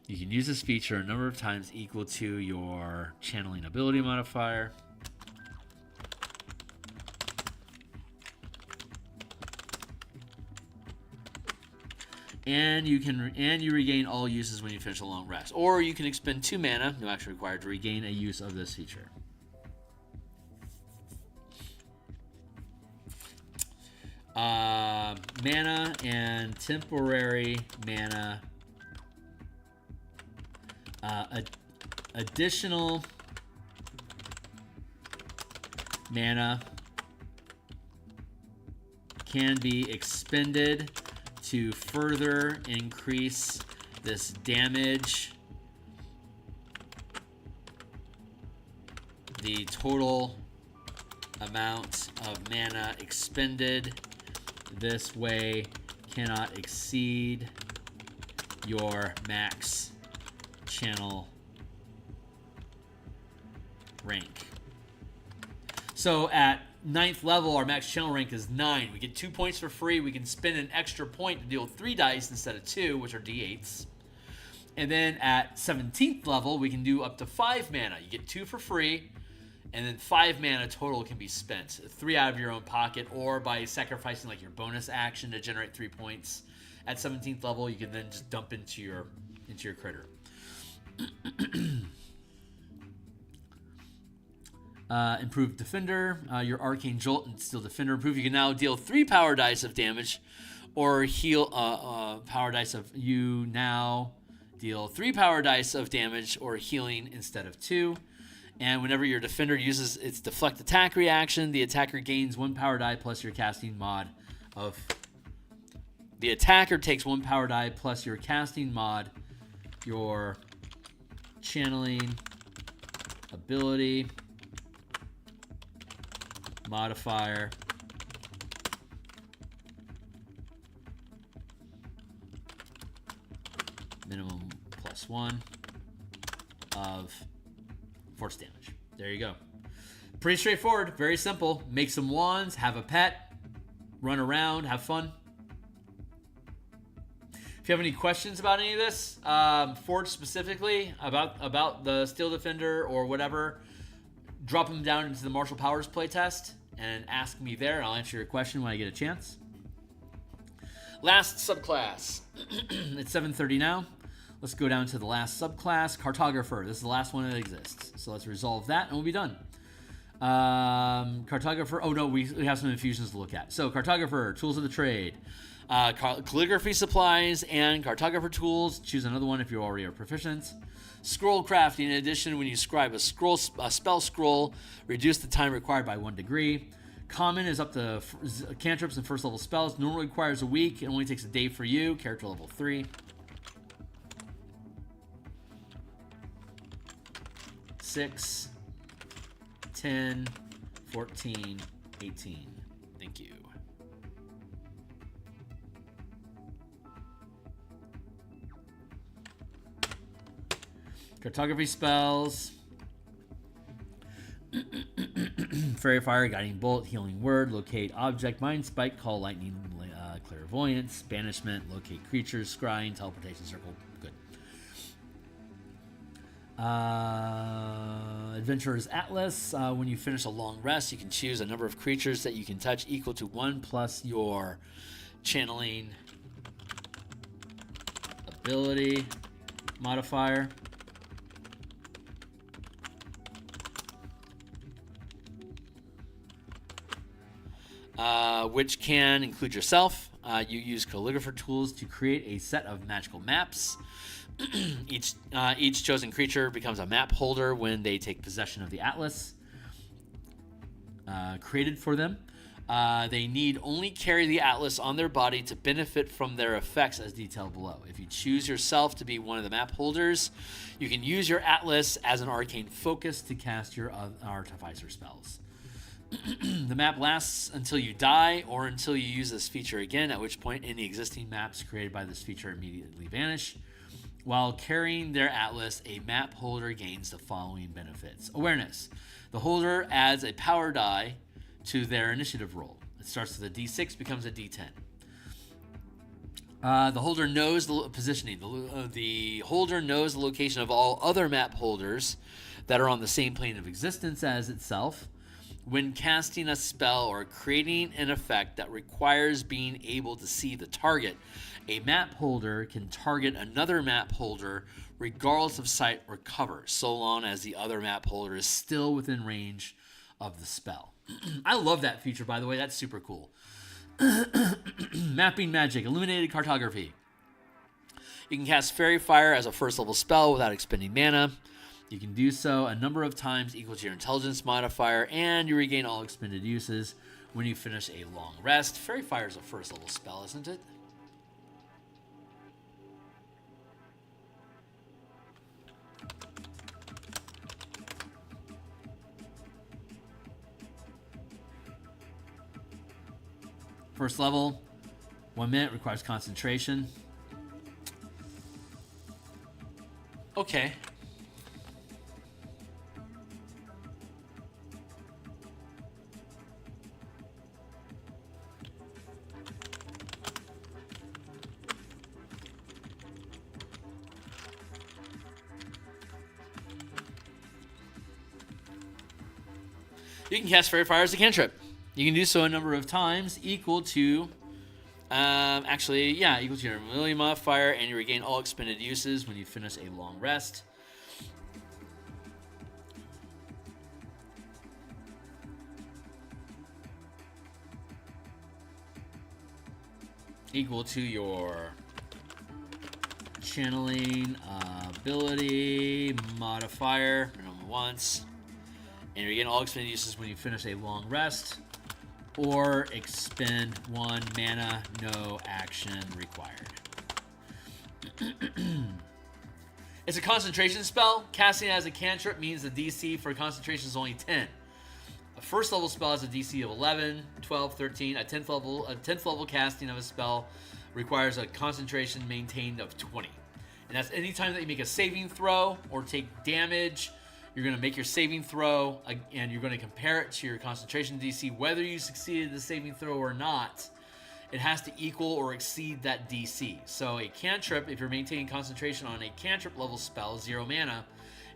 You can use this feature a number of times equal to your channeling ability modifier. And you regain all uses when you finish a long rest. Or you can expend 2 mana, no action required, to regain a use of this feature. Mana and temporary mana. Additional mana can be expended to further increase this damage. The total amount of mana expended this way cannot exceed your max channel rank. So at 9th level, our max channel rank is 9. We get 2 points for free. We can spend an extra point to deal 3 dice instead of 2, which are d8s. And then at 17th level, we can do up to 5 mana. You get 2 for free, and then 5 mana total can be spent. 3 out of your own pocket, or by sacrificing like your bonus action to generate 3 points. At 17th level, you can then just dump into your critter. Improved Defender. Your Arcane Jolt and Steel Defender improved. You can now deal 3 power dice of damage, or heal power dice of. You now deal 3 power dice of damage or healing instead of 2. And whenever your defender uses its deflect attack reaction, the attacker gains 1 power die plus your casting mod of. The attacker takes 1 power die plus your casting mod, your channeling ability modifier, minimum +1 of force damage. There you go. Pretty straightforward. Very simple. Make some wands, have a pet, run around, have fun. If you have any questions about any of this, Forge specifically, about the Steel Defender or whatever, drop them down into the Martial Powers playtest and ask me there, and I'll answer your question when I get a chance. Last subclass. It's 7:30 now. Let's go down to the last subclass, Cartographer. This is the last one that exists. So let's resolve that, and we'll be done. Cartographer. Oh, no, we have some infusions to look at. So Cartographer, Tools of the Trade. Calligraphy supplies and cartographer tools. Choose another one if you already are proficient. Scroll crafting. In addition, when you scribe a spell scroll, reduce the time required by 1 degree. Common is up to cantrips and first level spells. Normally requires a week. It only takes a day for you. Character level 3. 6, 10, 14, 18. Thank you. Cartography spells. Fairy Fire, Guiding Bolt, Healing Word, Locate Object, Mind Spike, Call Lightning, Clairvoyance, Banishment, Locate Creatures, Scrying, Teleportation Circle. Good. Adventurer's Atlas. When you finish a long rest, you can choose a number of creatures that you can touch equal to 1 plus your channeling ability modifier. Which can include yourself. You use calligrapher tools to create a set of magical maps. Each chosen creature becomes a map holder when they take possession of the atlas created for them. They need only carry the atlas on their body to benefit from their effects as detailed below. If you choose yourself to be one of the map holders, you can use your atlas as an arcane focus to cast your artificer spells. The map lasts until you die or until you use this feature again, at which point any existing maps created by this feature immediately vanish. While carrying their atlas, a map holder gains the following benefits. Awareness. The holder adds a power die to their initiative roll. It starts with a d6, becomes a d10. The holder knows the positioning. The holder knows the location of all other map holders that are on the same plane of existence as itself. When casting a spell or creating an effect that requires being able to see the target, a map holder can target another map holder regardless of sight or cover, so long as the other map holder is still within range of the spell. I love that feature, by the way. That's super cool. Mapping magic, illuminated cartography. You can cast Fairy Fire as a first level spell without expending mana. You can do so a number of times equal to your intelligence modifier, and you regain all expended uses when you finish a long rest. Fairy Fire is a first level spell, isn't it? First level, 1 minute, requires concentration. Okay. You can cast Fairy Fire as a cantrip. You can do so a number of times equal to, equal to your ability modifier, and you regain all expended uses when you finish a long rest. Equal to your channeling ability modifier, minimum once. And you regain all expended uses when you finish a long rest. Or expend 1 mana, no action required. It's a concentration spell. Casting it as a cantrip means the DC for concentration is only 10. A first level spell has a DC of 11, 12, 13. A 10th level casting of a spell requires a concentration maintained of 20. And that's anytime that you make a saving throw or take damage, You're going to make your saving throw, and you're going to compare it to your concentration DC. Whether you succeeded the saving throw or not, it has to equal or exceed that DC. So a cantrip, if you're maintaining concentration on a cantrip level spell, 0 mana,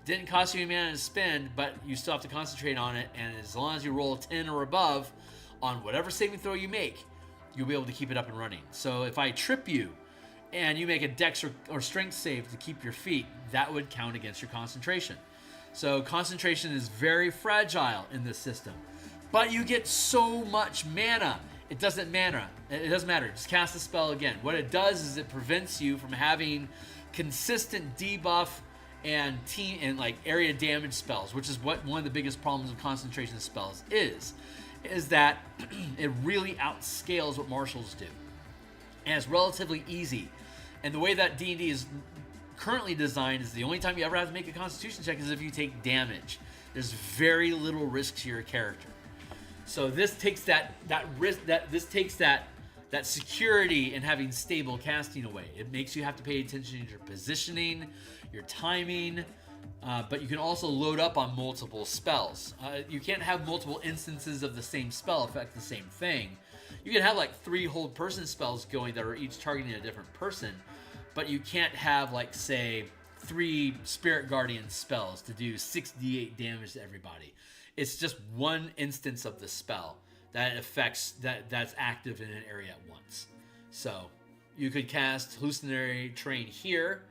didn't cost you any mana to spend, but you still have to concentrate on it, and as long as you roll a 10 or above on whatever saving throw you make, you'll be able to keep it up and running. So if I trip you, and you make a dex or strength save to keep your feet, that would count against your concentration. So concentration is very fragile in this system. But you get so much mana. It doesn't matter. Just cast the spell again. What it does is it prevents you from having consistent debuff and like area damage spells, which is what one of the biggest problems with concentration spells is that it really outscales what martials do. And it's relatively easy. And the way that D&D is currently designed is the only time you ever have to make a constitution check is if you take damage. There's very little risk to your character. So this takes that security in having stable casting away. It makes you have to pay attention to your positioning, your timing, but you can also load up on multiple spells. You can't have multiple instances of the same spell affect the same thing. You can have like 3 hold person spells going that are each targeting a different person, but you can't have like, say, 3 Spirit Guardian spells to do 6d8 damage to everybody. It's just one instance of the spell that affects that's active in an area at once. So you could cast Hallucinatory Terrain here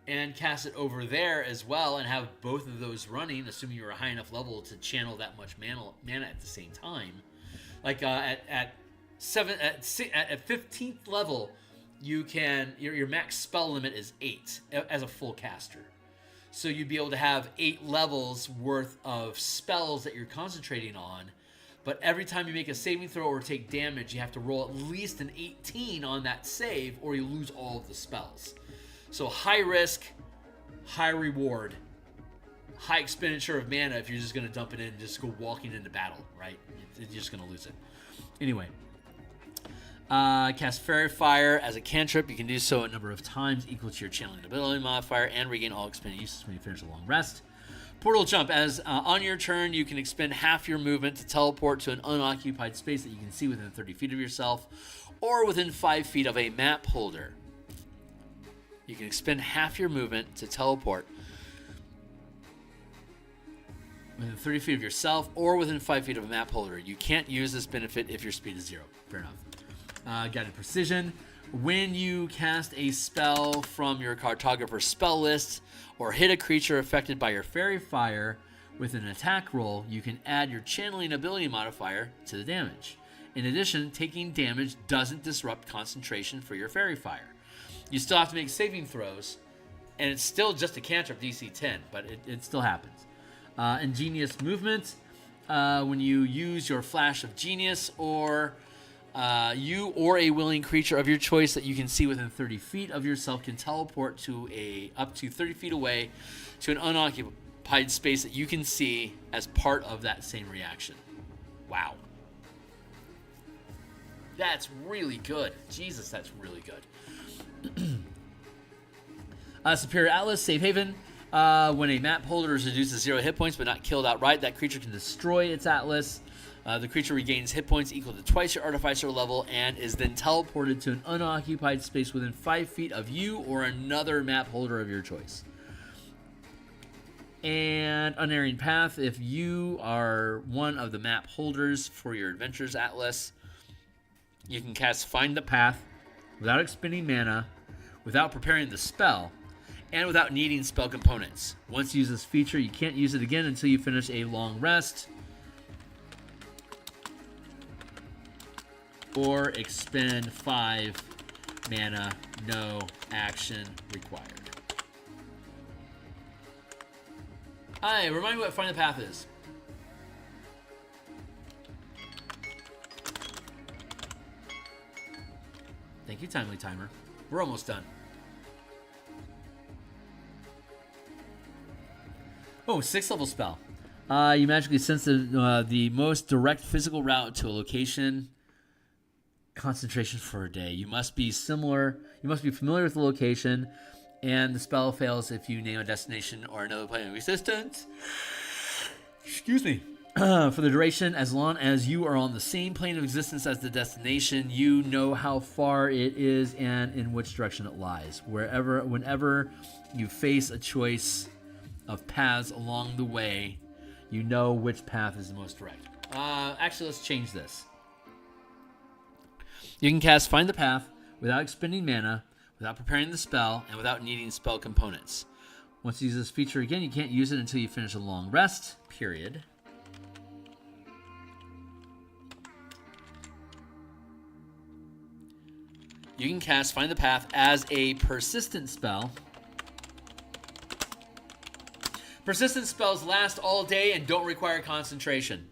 and cast it over there as well and have both of those running, assuming you're a high enough level to channel that much mana at the same time. Like at 15th level, you can your max spell limit is 8 as a full caster. So you'd be able to have 8 levels worth of spells that you're concentrating on, but every time you make a saving throw or take damage, you have to roll at least an 18 on that save or you lose all of the spells. So high risk, high reward, high expenditure of mana if you're just going to dump it in and just go walking into battle, right? You're just going to lose it. Anyway, cast Fairy Fire as a cantrip. You can do so a number of times equal to your channeling ability modifier and regain all expended uses when you finish a long rest. Portal Jump. As on your turn, you can expend half your movement to teleport to an unoccupied space that you can see within 30 feet of yourself or within 5 feet of a map holder. You can expend half your movement to teleport within 30 feet of yourself or within 5 feet of a map holder. You can't use this benefit if your speed is 0. Fair enough. Guided Precision. When you cast a spell from your Cartographer spell list or hit a creature affected by your Fairy Fire with an attack roll, you can add your channeling ability modifier to the damage. In addition, taking damage doesn't disrupt concentration for your Fairy Fire. You still have to make saving throws, and it's still just a cantrip DC 10, but it still happens. Ingenious Movement. When you use your Flash of Genius, or you or a willing creature of your choice that you can see within 30 feet of yourself can teleport to up to 30 feet away to an unoccupied space that you can see as part of that same reaction. Wow. That's really good. Jesus, that's really good. Superior Atlas, Safe Haven. When a map holder is reduced to 0 hit points but not killed outright, that creature can destroy its Atlas. The creature regains hit points equal to twice your Artificer level and is then teleported to an unoccupied space within 5 feet of you or another map holder of your choice. And Unerring Path. If you are one of the map holders for your Adventures Atlas, you can cast Find the Path without expending mana, without preparing the spell, and without needing spell components. Once you use this feature, you can't use it again until you finish a long rest or expend 5 mana, no action required. Alright, remind me what Find the Path is. Thank you, Timely Timer. We're almost done. Oh, 6th level spell. You magically sense the most direct physical route to a location. Concentration for a day. You must be familiar with the location And the spell fails if you name a destination or another plane of existence. Excuse me. For the duration, as long as you are on the same plane of existence as the destination, you know how far it is and in which direction it lies. Whenever you face a choice of paths along the way, you know which path is the most direct. Actually, let's change this. You can cast Find the Path without expending mana, without preparing the spell, and without needing spell components. Once you use this feature again, you can't use it until you finish a long rest, period. You can cast Find the Path as a persistent spell. Persistent spells last all day and don't require concentration.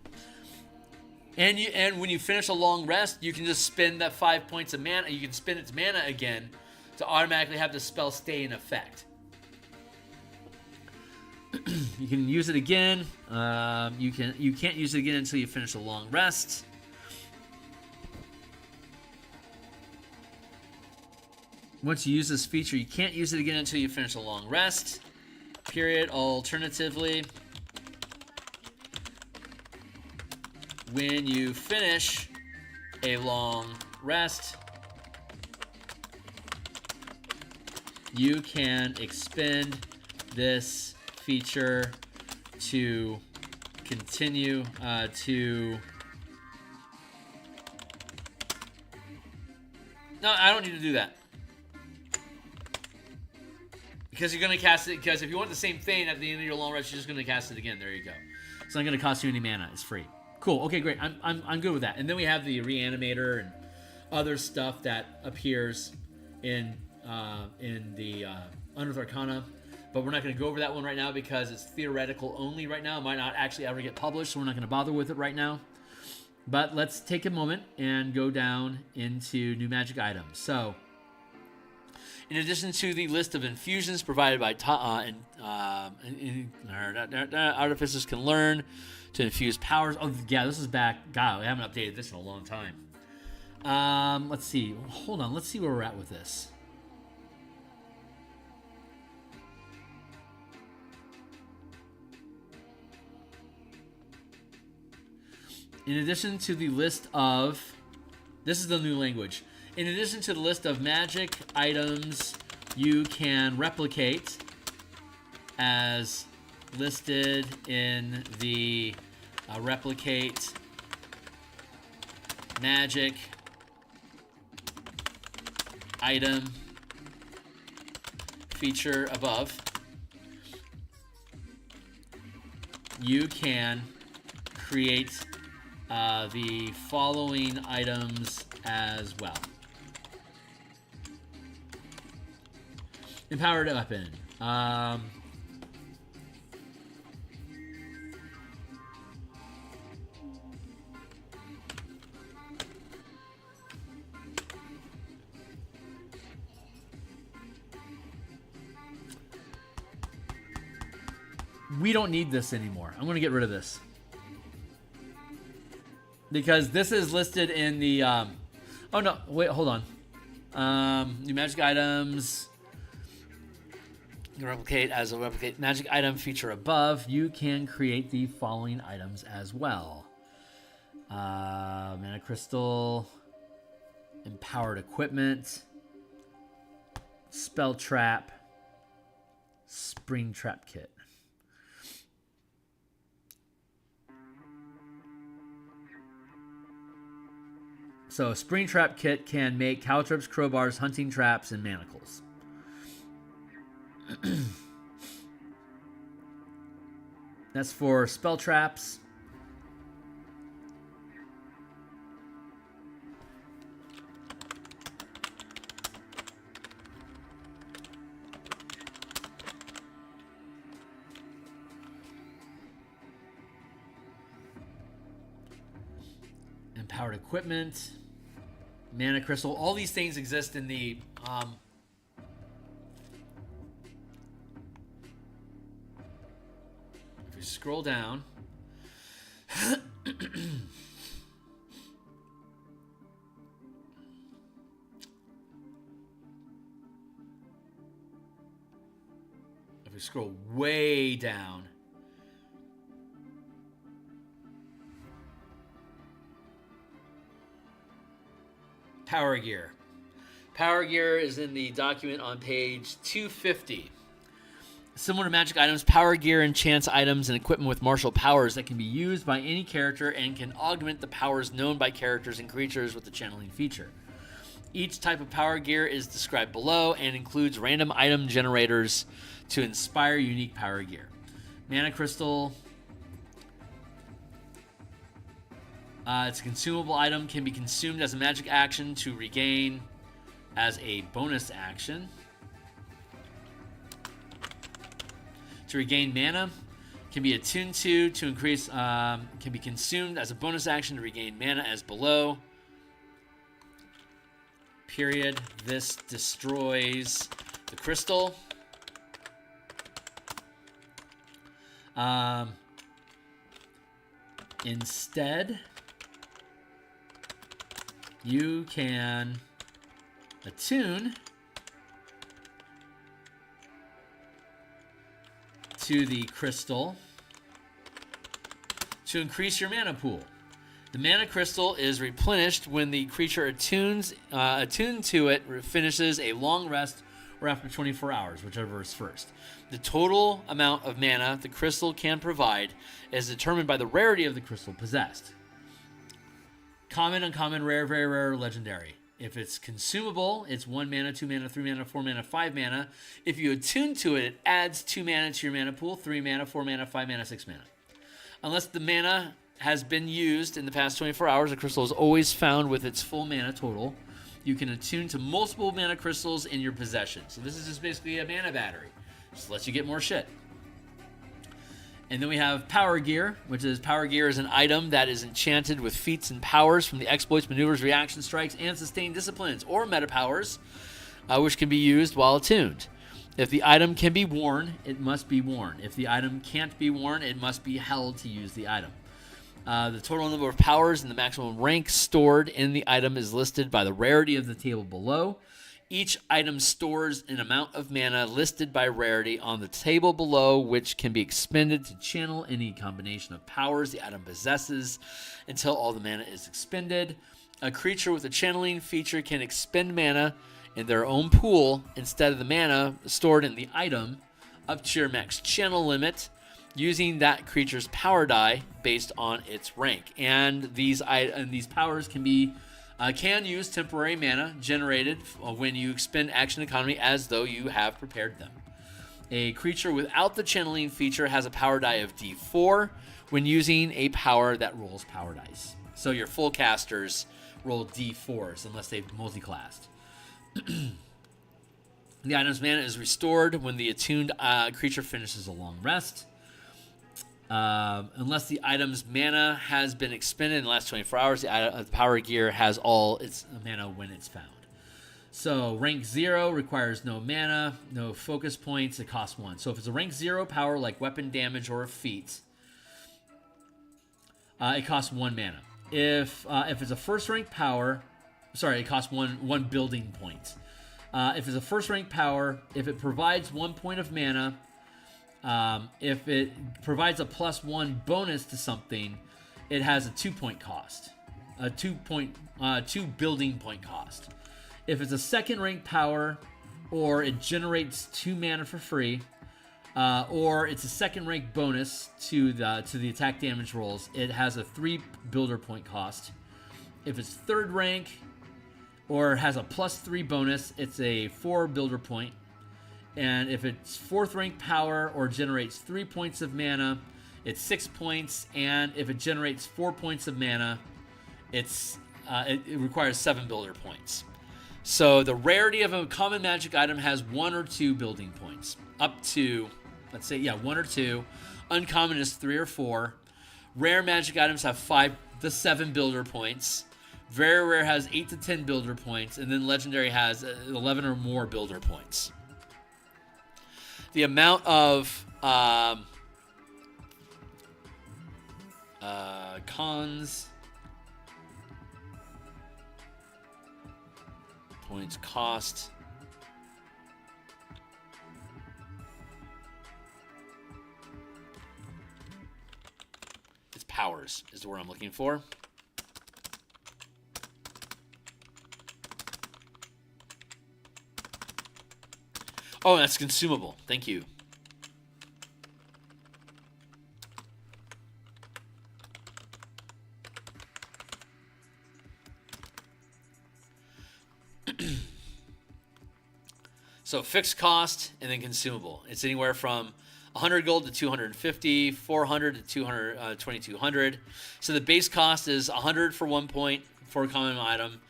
And when you finish a long rest, you can just spend that 5 points of mana. You can spend its mana again to automatically have the spell stay in effect. You can use it again. You can't use it again until you finish a long rest. Once you use this feature, you can't use it again until you finish a long rest. Period. Alternatively, when you finish a long rest, you can expend this feature to continue to... No, I don't need to do that. Because you're going to cast it, because if you want the same thing at the end of your long rest, you're just going to cast it again. There you go. It's not going to cost you any mana. It's free. Cool. Okay, great. I'm good with that. And then we have the Reanimator and other stuff that appears in the Unearthed Arcana. But we're not going to go over that one right now because it's theoretical only right now. It might not actually ever get published, so we're not going to bother with it right now. But let's take a moment and go down into new magic items. So, in addition to the list of infusions provided by artificers can learn to infuse powers. Oh, yeah, this is back. God, we haven't updated this in a long time. Let's see. Hold on. Let's see where we're at with this. In addition to the list of... This is the new language. In addition to the list of magic items you can replicate as listed in the replicate magic item feature above, you can create the following items as well. Empowered weapon. We don't need this anymore. I'm going to get rid of this. Because this is listed in the... oh, no. Wait, hold on. New magic items. You can replicate as a replicate magic item feature above. You can create the following items as well. Mana crystal. Empowered equipment. Spell trap. Spring trap kit. So, Spring Trap Kit can make caltrops, crowbars, hunting traps, and manacles. That's for spell traps. Empowered equipment. Mana crystal. All these things exist in the if we scroll down, if we scroll way down, Power Gear. Power Gear is in the document on page 250. Similar to magic items, Power Gear enchants items and equipment with martial powers that can be used by any character and can augment the powers known by characters and creatures with the channeling feature. Each type of Power Gear is described below and includes random item generators to inspire unique Power Gear. Mana Crystal. It's a consumable item, can be consumed as a magic action to regain as a bonus action. To regain mana, can be attuned to increase, can be consumed as a bonus action to regain mana as below. Period. This destroys the crystal. Instead, you can attune to the crystal to increase your mana pool. The mana crystal is replenished when the creature attuned to it finishes a long rest or after 24 hours, whichever is first. The total amount of mana the crystal can provide is determined by the rarity of the crystal possessed. Common, uncommon, rare, very rare, legendary. If it's consumable, it's 1 mana, 2 mana, 3 mana, 4 mana, 5 mana. If you attune to it, it adds 2 mana to your mana pool, 3 mana, 4 mana, 5 mana, 6 mana. Unless the mana has been used in the past 24 hours, the crystal is always found with its full mana total. You can attune to multiple mana crystals in your possession. So this is just basically a mana battery. Just lets you get more shit. And then we have Power Gear, which is Power Gear is an item that is enchanted with feats and powers from the exploits, maneuvers, reaction strikes, and sustained disciplines, or meta powers, which can be used while attuned. If the item can be worn, it must be worn. If the item can't be worn, it must be held to use the item. The total number of powers and the maximum rank stored in the item is listed by the rarity of the table below. Each item stores an amount of mana listed by rarity on the table below, which can be expended to channel any combination of powers the item possesses until all the mana is expended. A creature with a channeling feature can expend mana in their own pool instead of the mana stored in the item up to your max channel limit, using that creature's power die based on its rank. And these powers can use temporary mana generated when you expend action economy as though you have prepared them. A creature without the channeling feature has a power die of D4 when using a power that rolls power dice. So your full casters roll D4s unless they've multi-classed. The item's mana is restored when the attuned creature finishes a long rest. Unless the item's mana has been expended in the last 24 hours, the Power Gear has all its mana when it's found. So rank 0 requires no mana, no focus points, it costs 1. So if it's a rank 0 power like weapon damage or a feat, it costs 1 mana. If it's a first rank power, it costs one building point. If it's a first rank power, if it provides 1 point of mana, if it provides a +1 bonus to something, it has a 2-point cost, a 2 building point cost. If it's a second rank power, or it generates 2 mana for free, or it's a second rank bonus to the attack damage rolls, it has a 3 builder point cost. If it's third rank, or has a +3 bonus, it's a 4 builder point. And if it's fourth rank power or generates 3 points of mana, it's 6 points. And if it generates 4 points of mana, it requires 7 builder points. So the rarity of a common magic item has 1 or 2 building points. Up to, let's say, 1 or 2. Uncommon is 3 or 4. Rare magic items have 5 to 7 builder points. Very rare has 8 to 10 builder points. And then legendary has 11 or more builder points. The amount of cons points cost powers is the word I'm looking for. Oh, that's consumable. Thank you. So fixed cost and then consumable. It's anywhere from 100 gold to 250, 400 to 2200. So the base cost is 100 for 1 point for a common item.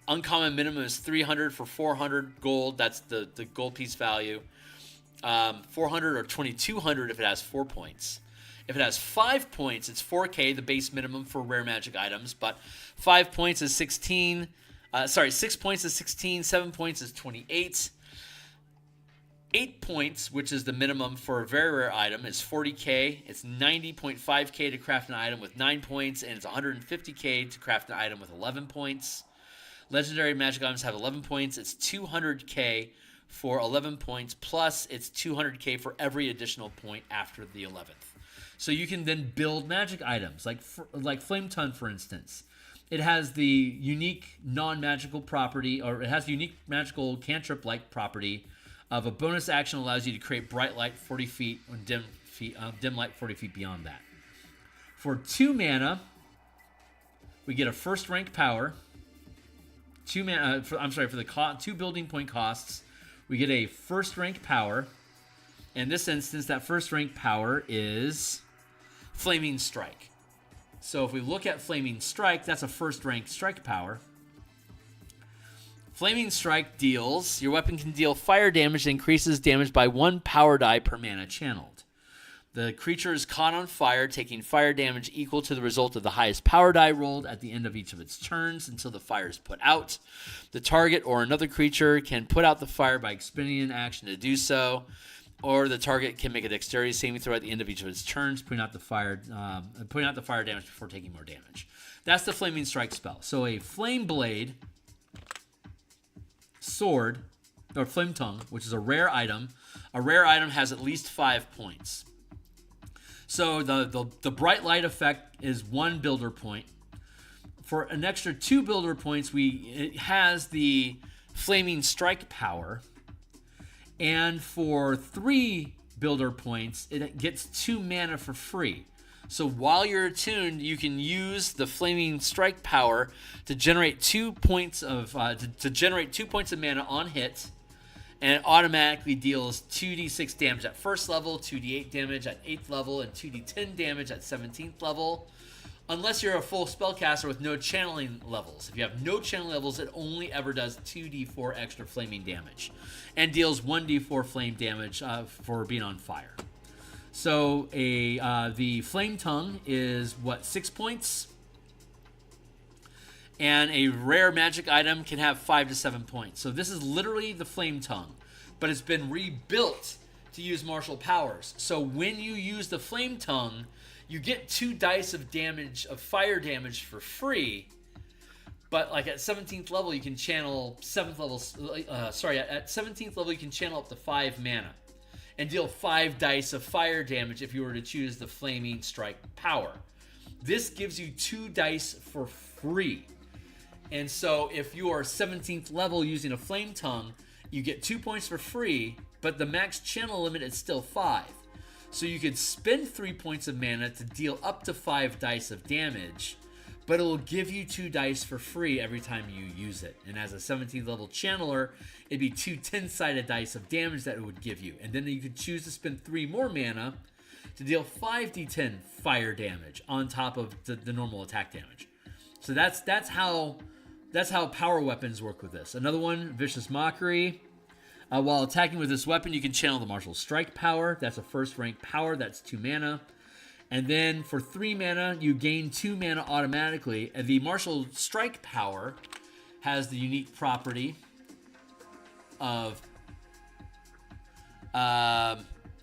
Uncommon minimum is 300 for 400 gold. That's the gold piece value. 400 or 2200 if it has 4 points. If it has 5 points, it's 4K, the base minimum for rare magic items. But 5 points is 16. 6 points is 16. 7 points is 28. 8 points, which is the minimum for a very rare item, is 40K. It's 90.5K to craft an item with 9 points, and it's 150K to craft an item with 11 points. Legendary magic items have 11 points. It's 200K for 11 points, plus it's 200K for every additional point after the 11th. So you can then build magic items, like Flame Tongue, for instance. It has the unique non-magical property, or it has the unique magical cantrip-like property of a bonus action allows you to create bright light 40 feet or dim light 40 feet beyond that. For 2 mana, we get a first rank power. For the 2 building point costs, we get a first rank power. In this instance, that first rank power is Flaming Strike. So if we look at Flaming Strike, that's a first rank strike power. Flaming Strike deals, your weapon can deal fire damage that increases damage by 1 power die per mana channeled. The creature is caught on fire, taking fire damage equal to the result of the highest power die rolled at the end of each of its turns until the fire is put out. The target or another creature can put out the fire by expending an action to do so, or the target can make a dexterity saving throw at the end of each of its turns, putting out the fire damage before taking more damage. That's the Flaming Strike spell. So a Flame Blade sword, or Flame Tongue, which is a rare item. A rare item has at least 5 points. So the bright light effect is 1 builder point. For an extra 2 builder points, it has the Flaming Strike power. And for 3 builder points, it gets 2 mana for free. So while you're attuned, you can use the Flaming Strike power to generate 2 points of mana on hit, and it automatically deals 2d6 damage at first level, 2d8 damage at 8th level, and 2d10 damage at 17th level. Unless you're a full spellcaster with no channeling levels. If you have no channeling levels, it only ever does 2d4 extra flaming damage, and deals 1d4 flame damage for being on fire. So the Flame Tongue is 6 points, and a rare magic item can have 5 to 7 points. So this is literally the Flame Tongue, but it's been rebuilt to use martial powers. So when you use the Flame Tongue, you get 2 dice of damage, of fire damage, for free. But like at 17th level, you can channel at 17th level you can channel up to 5 mana and deal 5 dice of fire damage if you were to choose the Flaming Strike power. This gives you 2 dice for free. And so if you are 17th level using a Flame Tongue, you get 2 points for free, but the max channel limit is still 5. So you could spend 3 points of mana to deal up to 5 dice of damage, but it will give you 2 dice for free every time you use it. And as a 17th level channeler, it'd be 2 10-sided dice of damage that it would give you. And then you could choose to spend 3 more mana to deal 5d10 fire damage on top of the normal attack damage. So that's how power weapons work with this. Another one, Vicious Mockery. While attacking with this weapon, you can channel the Martial Strike power. That's a first rank power. That's 2 mana. And then for 3 mana, you gain 2 mana automatically. And the Martial Strike power has the unique property of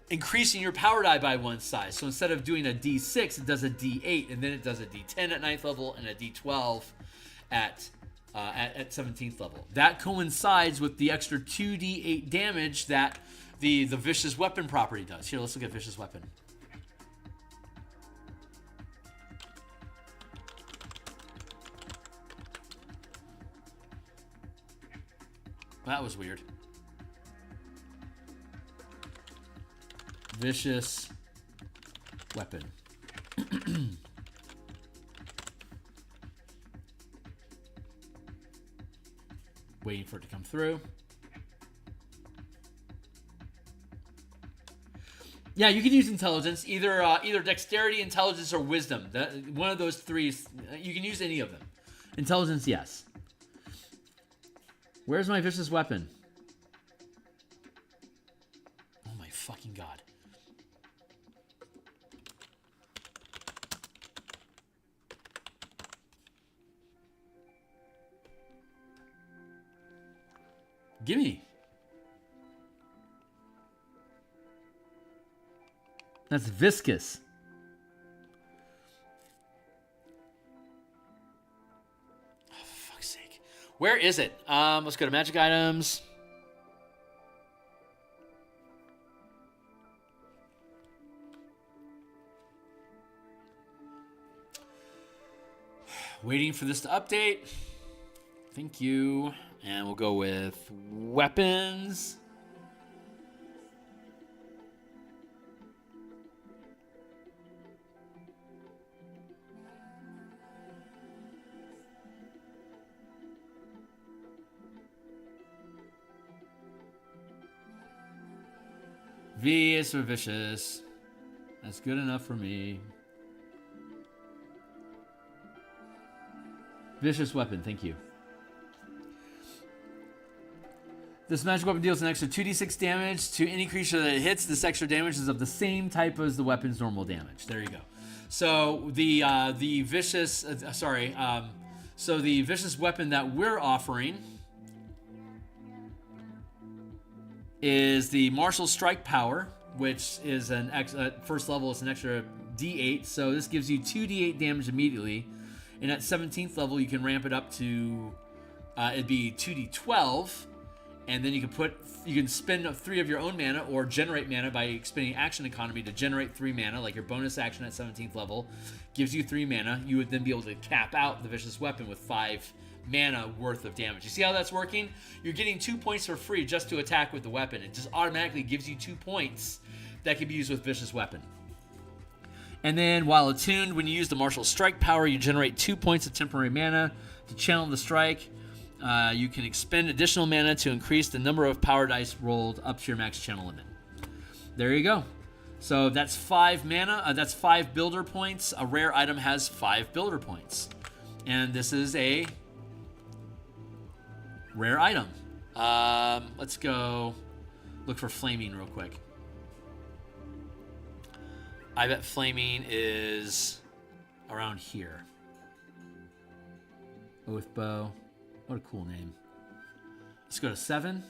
increasing your power die by 1 size. So instead of doing a D6, it does a D8, and then it does a D10 at 9th level and a D12 at 17th level. That coincides with the extra 2d8 damage that the Vicious Weapon property does. Here, let's look at Vicious Weapon. That was weird. Vicious weapon. Waiting for it to come through. Yeah, you can use intelligence, either dexterity, intelligence, or wisdom. One of those three, you can use any of them. Intelligence, yes. Where's my vicious weapon? Oh my fucking god. Gimme. That's viscous. Oh, for fuck's sake. Where is it? Let's go to magic items. Waiting for this to update. Thank you. And we'll go with weapons. V is for vicious. That's good enough for me. Vicious weapon, thank you. This magic weapon deals an extra 2d6 damage to any creature that it hits. This extra damage is of the same type as the weapon's normal damage. There you go. So the vicious, so the vicious weapon that we're offering is the Martial Strike Power, which is first level. It's an extra d8. So this gives you 2d8 damage immediately, and at 17th level you can ramp it up to it'd be 2d12. And then you can spend 3 of your own mana or generate mana by expending action economy to generate 3 mana, like your bonus action at 17th level gives you 3 mana. You would then be able to cap out the vicious weapon with 5 mana worth of damage. You see how that's working? You're getting 2 points for free just to attack with the weapon. It just automatically gives you 2 points that can be used with vicious weapon. And then while attuned, when you use the Martial Strike Power, you generate 2 points of temporary mana to channel the strike. You can expend additional mana to increase the number of power dice rolled up to your max channel limit. There you go. So that's 5 mana. That's 5 builder points. A rare item has 5 builder points. And this is a rare item. Let's go look for Flaming real quick. I bet Flaming is around here. Oathbow. What a cool name. Let's go to 7.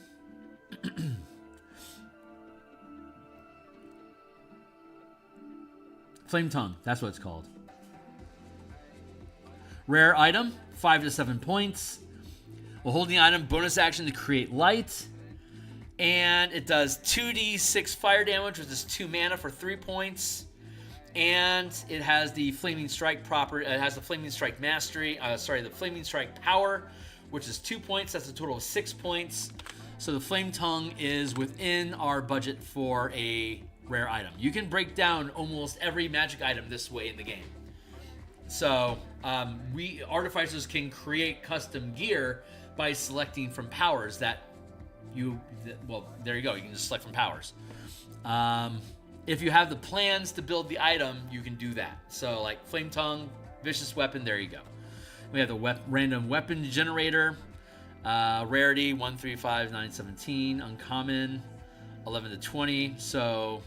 Flame Tongue, that's what it's called. Rare item, 5 to 7 points. While holding the item, bonus action to create light. And it does 2d6 fire damage, which is 2 mana for 3 points. And it has the Flaming Strike property. It has the Flaming Strike Mastery. The Flaming Strike Power, which is 2 points. That's a total of 6 points. So the Flame Tongue is within our budget for a rare item. You can break down almost every magic item this way in the game. So we artificers can create custom gear by selecting from powers that there you go. You can just select from powers. If you have the plans to build the item, you can do that. So like Flame Tongue, Vicious Weapon, there you go. We have the random weapon generator, rarity 1, 3, 5, 9, 17, uncommon 11 to 20. So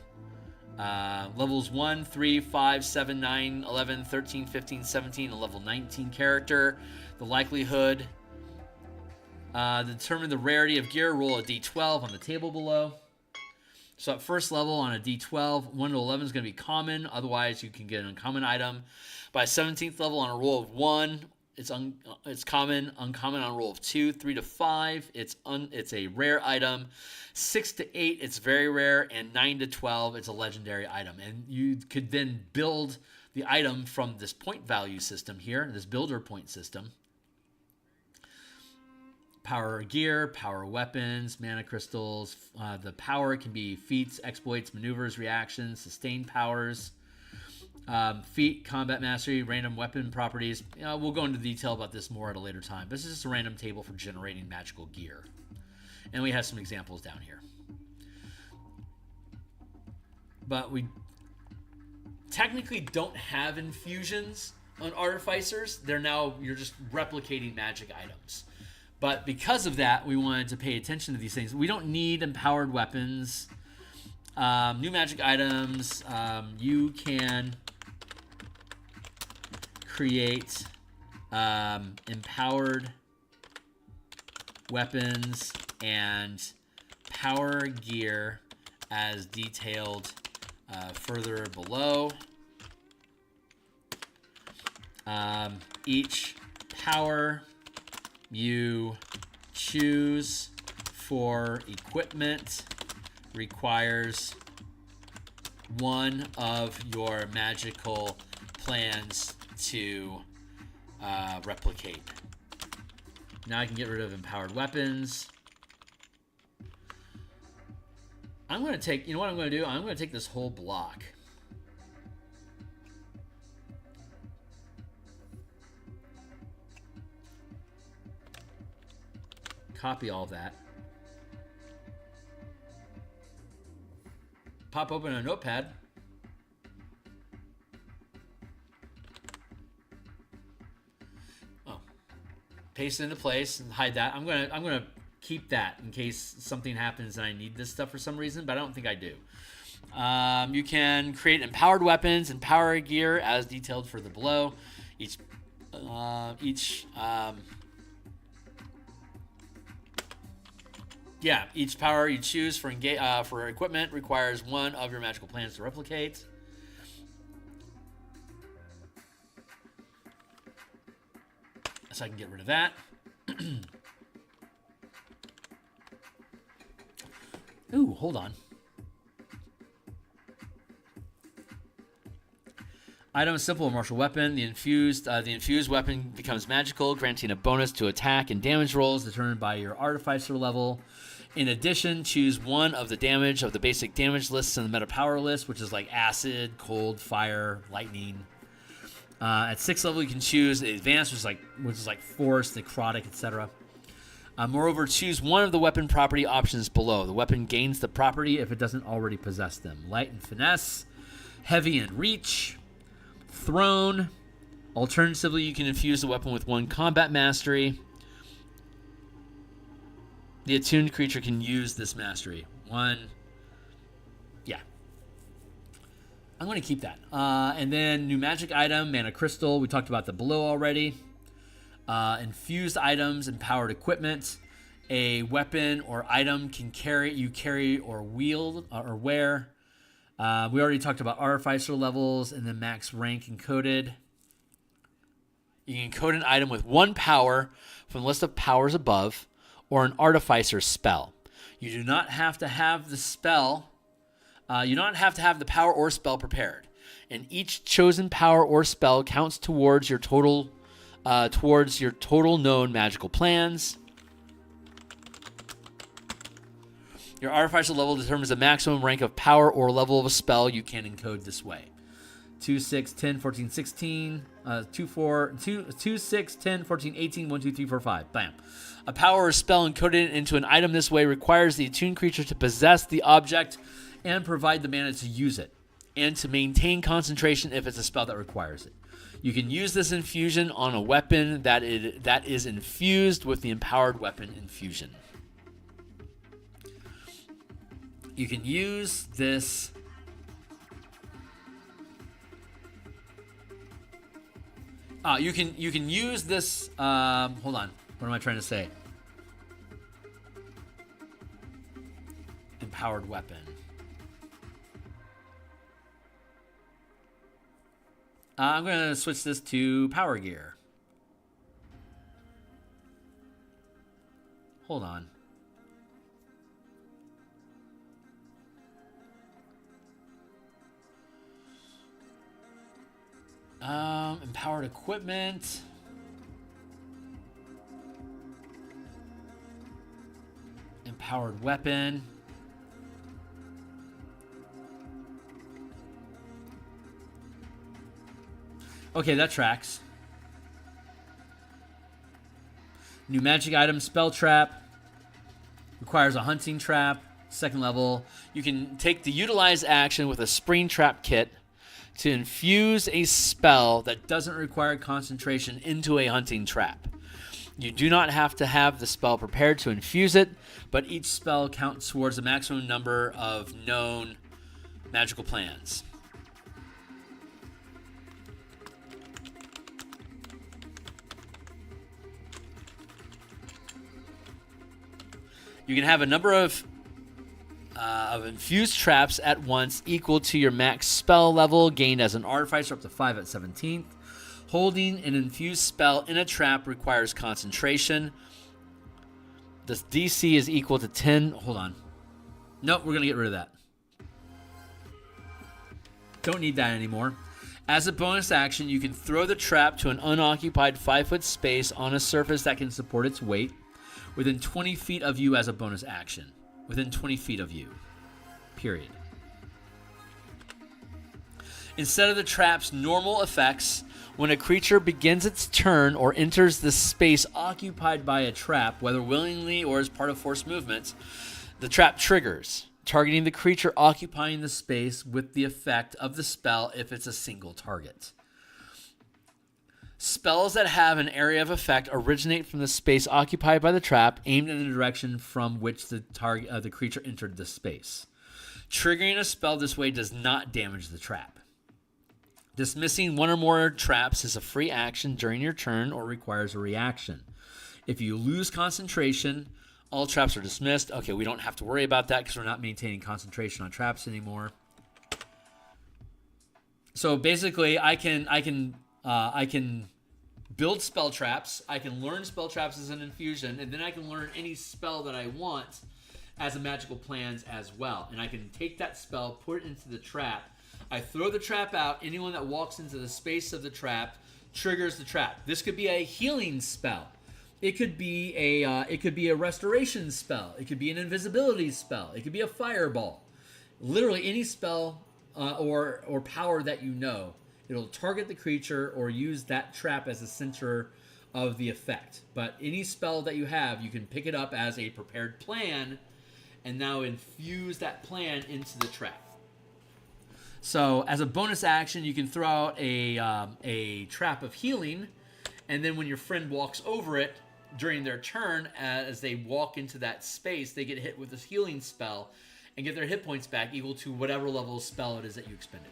levels 1, 3, 5, 7, 9, 11, 13, 15, 17, a level 19 character. The likelihood, determine the rarity of gear, roll a d12 on the table below. So at first level on a d12, 1 to 11 is going to be common. Otherwise, you can get an uncommon item. By 17th level on a roll of 1, it's common. Uncommon on a roll of 2. 3 to 5, it's a rare item. 6 to 8, it's very rare. And 9 to 12, it's a legendary item. And you could then build the item from this point value system here, this builder point system. power gear, power weapons, mana crystals. The power can be feats, exploits, maneuvers, reactions, sustained powers, feat, combat mastery, random weapon properties. We'll go into detail about this more at a later time. This is just a random table for generating magical gear. And we have some examples down here. But we technically don't have infusions on artificers. You're just replicating magic items. But because of that, we wanted to pay attention to these things. We don't need empowered weapons. New magic items. You can create empowered weapons and power gear as detailed further below. Each power you choose for equipment requires one of your magical plans to replicate. Now I can get rid of empowered weapons. I'm going to take, you know what I'm going to do? I'm going to take this whole block. Copy all of that. Pop open a notepad. Oh. Paste it into place and hide that. I'm gonna keep that in case something happens and I need this stuff for some reason, but I don't think I do. You can create empowered weapons and power gear as detailed further below. Each power you choose for equipment requires one of your magical plans to replicate. So I can get rid of that. Ooh, hold on. Item simple martial weapon. The infused weapon becomes magical, granting a bonus to attack and damage rolls determined by your artificer level. In addition, choose one of the damage of the basic damage lists in the meta power list, which is like acid, cold, fire, lightning. At 6th level, you can choose advanced, which is like force, necrotic, etc. Moreover, choose one of the weapon property options below. The weapon gains the property if it doesn't already possess them. Light and finesse, heavy and reach, thrown. Alternatively, you can infuse the weapon with one combat mastery. The attuned creature can use this mastery. I'm going to keep that. And then new magic item, mana crystal. We talked about the below already. Infused items, empowered equipment. A weapon or item can carry or wield or wear. We already talked about artificer levels and then max rank encoded. You can encode an item with one power from the list of powers above, or an artificer spell. You do not have to have the spell. You don't have to have the power or spell prepared, and each chosen power or spell counts towards your total known magical plans. Your artificer level determines the maximum rank of power or level of a spell you can encode this way. 2, 6, 10, 14, 16, 2, 6, 10, 14, 18, 1, 2, 3, 4, 5. Bam. A power or spell encoded into an item this way requires the attuned creature to possess the object and provide the mana to use it, and to maintain concentration if it's a spell that requires it. You can use this infusion on a weapon that is infused with the empowered weapon infusion. You can use this. You can use this. Hold on. What am I trying to say? Empowered weapon. I'm going to switch this to power gear. Hold on. Empowered equipment. powered weapon. Okay, that tracks. New magic item, spell trap. Requires a hunting trap, 2nd level. You can take the utilize action with a spring trap kit to infuse a spell that doesn't require concentration into a hunting trap. You do not have to have the spell prepared to infuse it, but each spell counts towards the maximum number of known magical plans. You can have a number of infused traps at once equal to your max spell level gained as an artificer up to 5 at 17th. Holding an infused spell in a trap requires concentration. The DC is equal to 10. Hold on. Nope, we're going to get rid of that. Don't need that anymore. As a bonus action, you can throw the trap to an unoccupied 5-foot space on a surface that can support its weight within 20 feet of you as a bonus action. Within 20 feet of you. Period. Instead of the trap's normal effects, when a creature begins its turn or enters the space occupied by a trap, whether willingly or as part of forced movement, the trap triggers, targeting the creature occupying the space with the effect of the spell if it's a single target. Spells that have an area of effect originate from the space occupied by the trap, aimed in the direction from which the target, the creature entered the space. Triggering a spell this way does not damage the trap. Dismissing one or more traps is a free action during your turn or requires a reaction. If you lose concentration, all traps are dismissed. Okay, we don't have to worry about that because we're not maintaining concentration on traps anymore. So basically, I can build spell traps. I can learn spell traps as an infusion, and then I can learn any spell that I want as a magical plans as well. And I can take that spell, put it into the trap. I throw the trap out. Anyone that walks into the space of the trap triggers the trap. This could be a healing spell. It could be a restoration spell. It could be an invisibility spell. It could be a fireball. Literally any spell or power that you know. It'll target the creature or use that trap as the center of the effect. But any spell that you have, you can pick it up as a prepared plan and now infuse that plan into the trap. So as a bonus action, you can throw out a trap of healing, and then when your friend walks over it during their turn, as they walk into that space, they get hit with this healing spell and get their hit points back equal to whatever level of spell it is that you expended.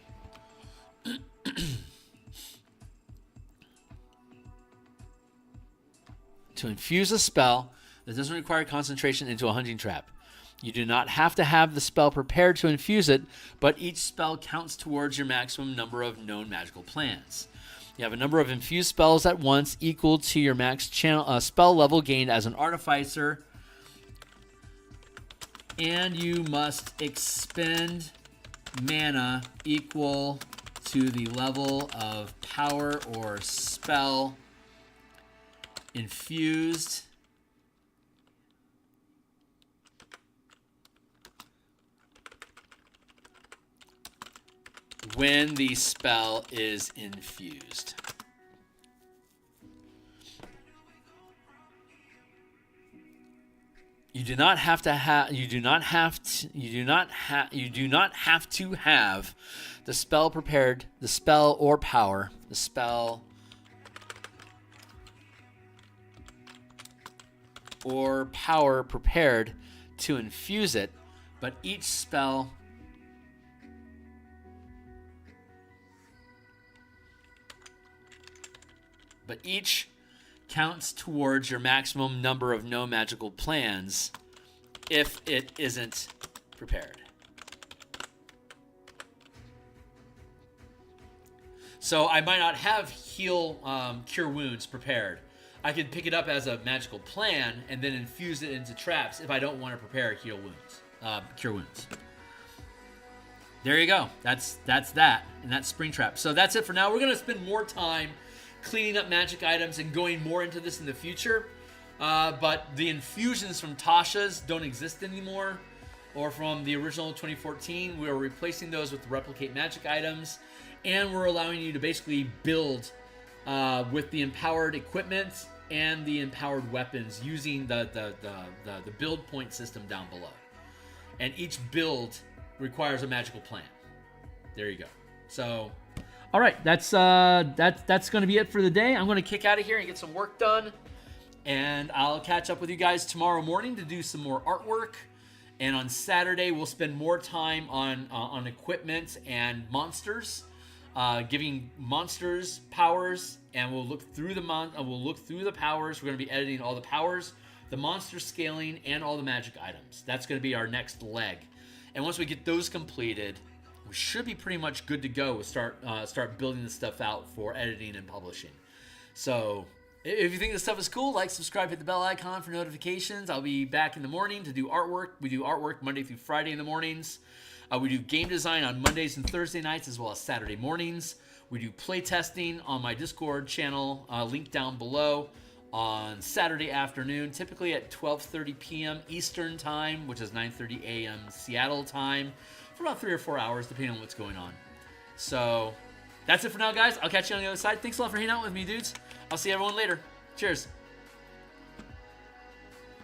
To infuse a spell that doesn't require concentration into a hunting trap. You do not have to have the spell prepared to infuse it, but each spell counts towards your maximum number of known magical plans. You have a number of infused spells at once equal to your max spell level gained as an artificer, and you must expend mana equal to the level of power or spell infused when the spell is infused. You do not have to have the spell prepared, the spell or power, the spell or power prepared to infuse it, but each spell each counts towards your maximum number of no magical plans if it isn't prepared. So I might not have heal cure wounds prepared. I could pick it up as a magical plan and then infuse it into traps if I don't want to prepare heal wounds, cure wounds. There you go. That's that, and that's spring trap. So that's it for now. We're gonna spend more time cleaning up magic items and going more into this in the future. But the infusions from Tasha's don't exist anymore, or from the original 2014. We are replacing those with replicate magic items, and we're allowing you to basically build with the empowered equipment and the empowered weapons using the build point system down below. And each build requires a magical plant. There you go. So, all right, that's going to be it for the day. I'm going to kick out of here and get some work done, and I'll catch up with you guys tomorrow morning to do some more artwork. And on Saturday, we'll spend more time on equipment and monsters, giving monsters powers, and we'll look through the powers. We're going to be editing all the powers, the monster scaling, and all the magic items. That's going to be our next leg. And once we get those completed, we should be pretty much good to go. We'll start building this stuff out for editing and publishing. So if you think this stuff is cool, like, subscribe, hit the bell icon for notifications. I'll be back in the morning to do artwork. We do artwork Monday through Friday in the mornings. We do game design on Mondays and Thursday nights, as well as Saturday mornings. We do play testing on my Discord channel, link down below, on Saturday afternoon, typically at 12:30 p.m. Eastern time, which is 9:30 a.m. Seattle time, for about 3 or 4 hours, depending on what's going on. So that's it for now, guys. I'll catch you on the other side. Thanks a lot for hanging out with me, dudes. I'll see everyone later. Cheers.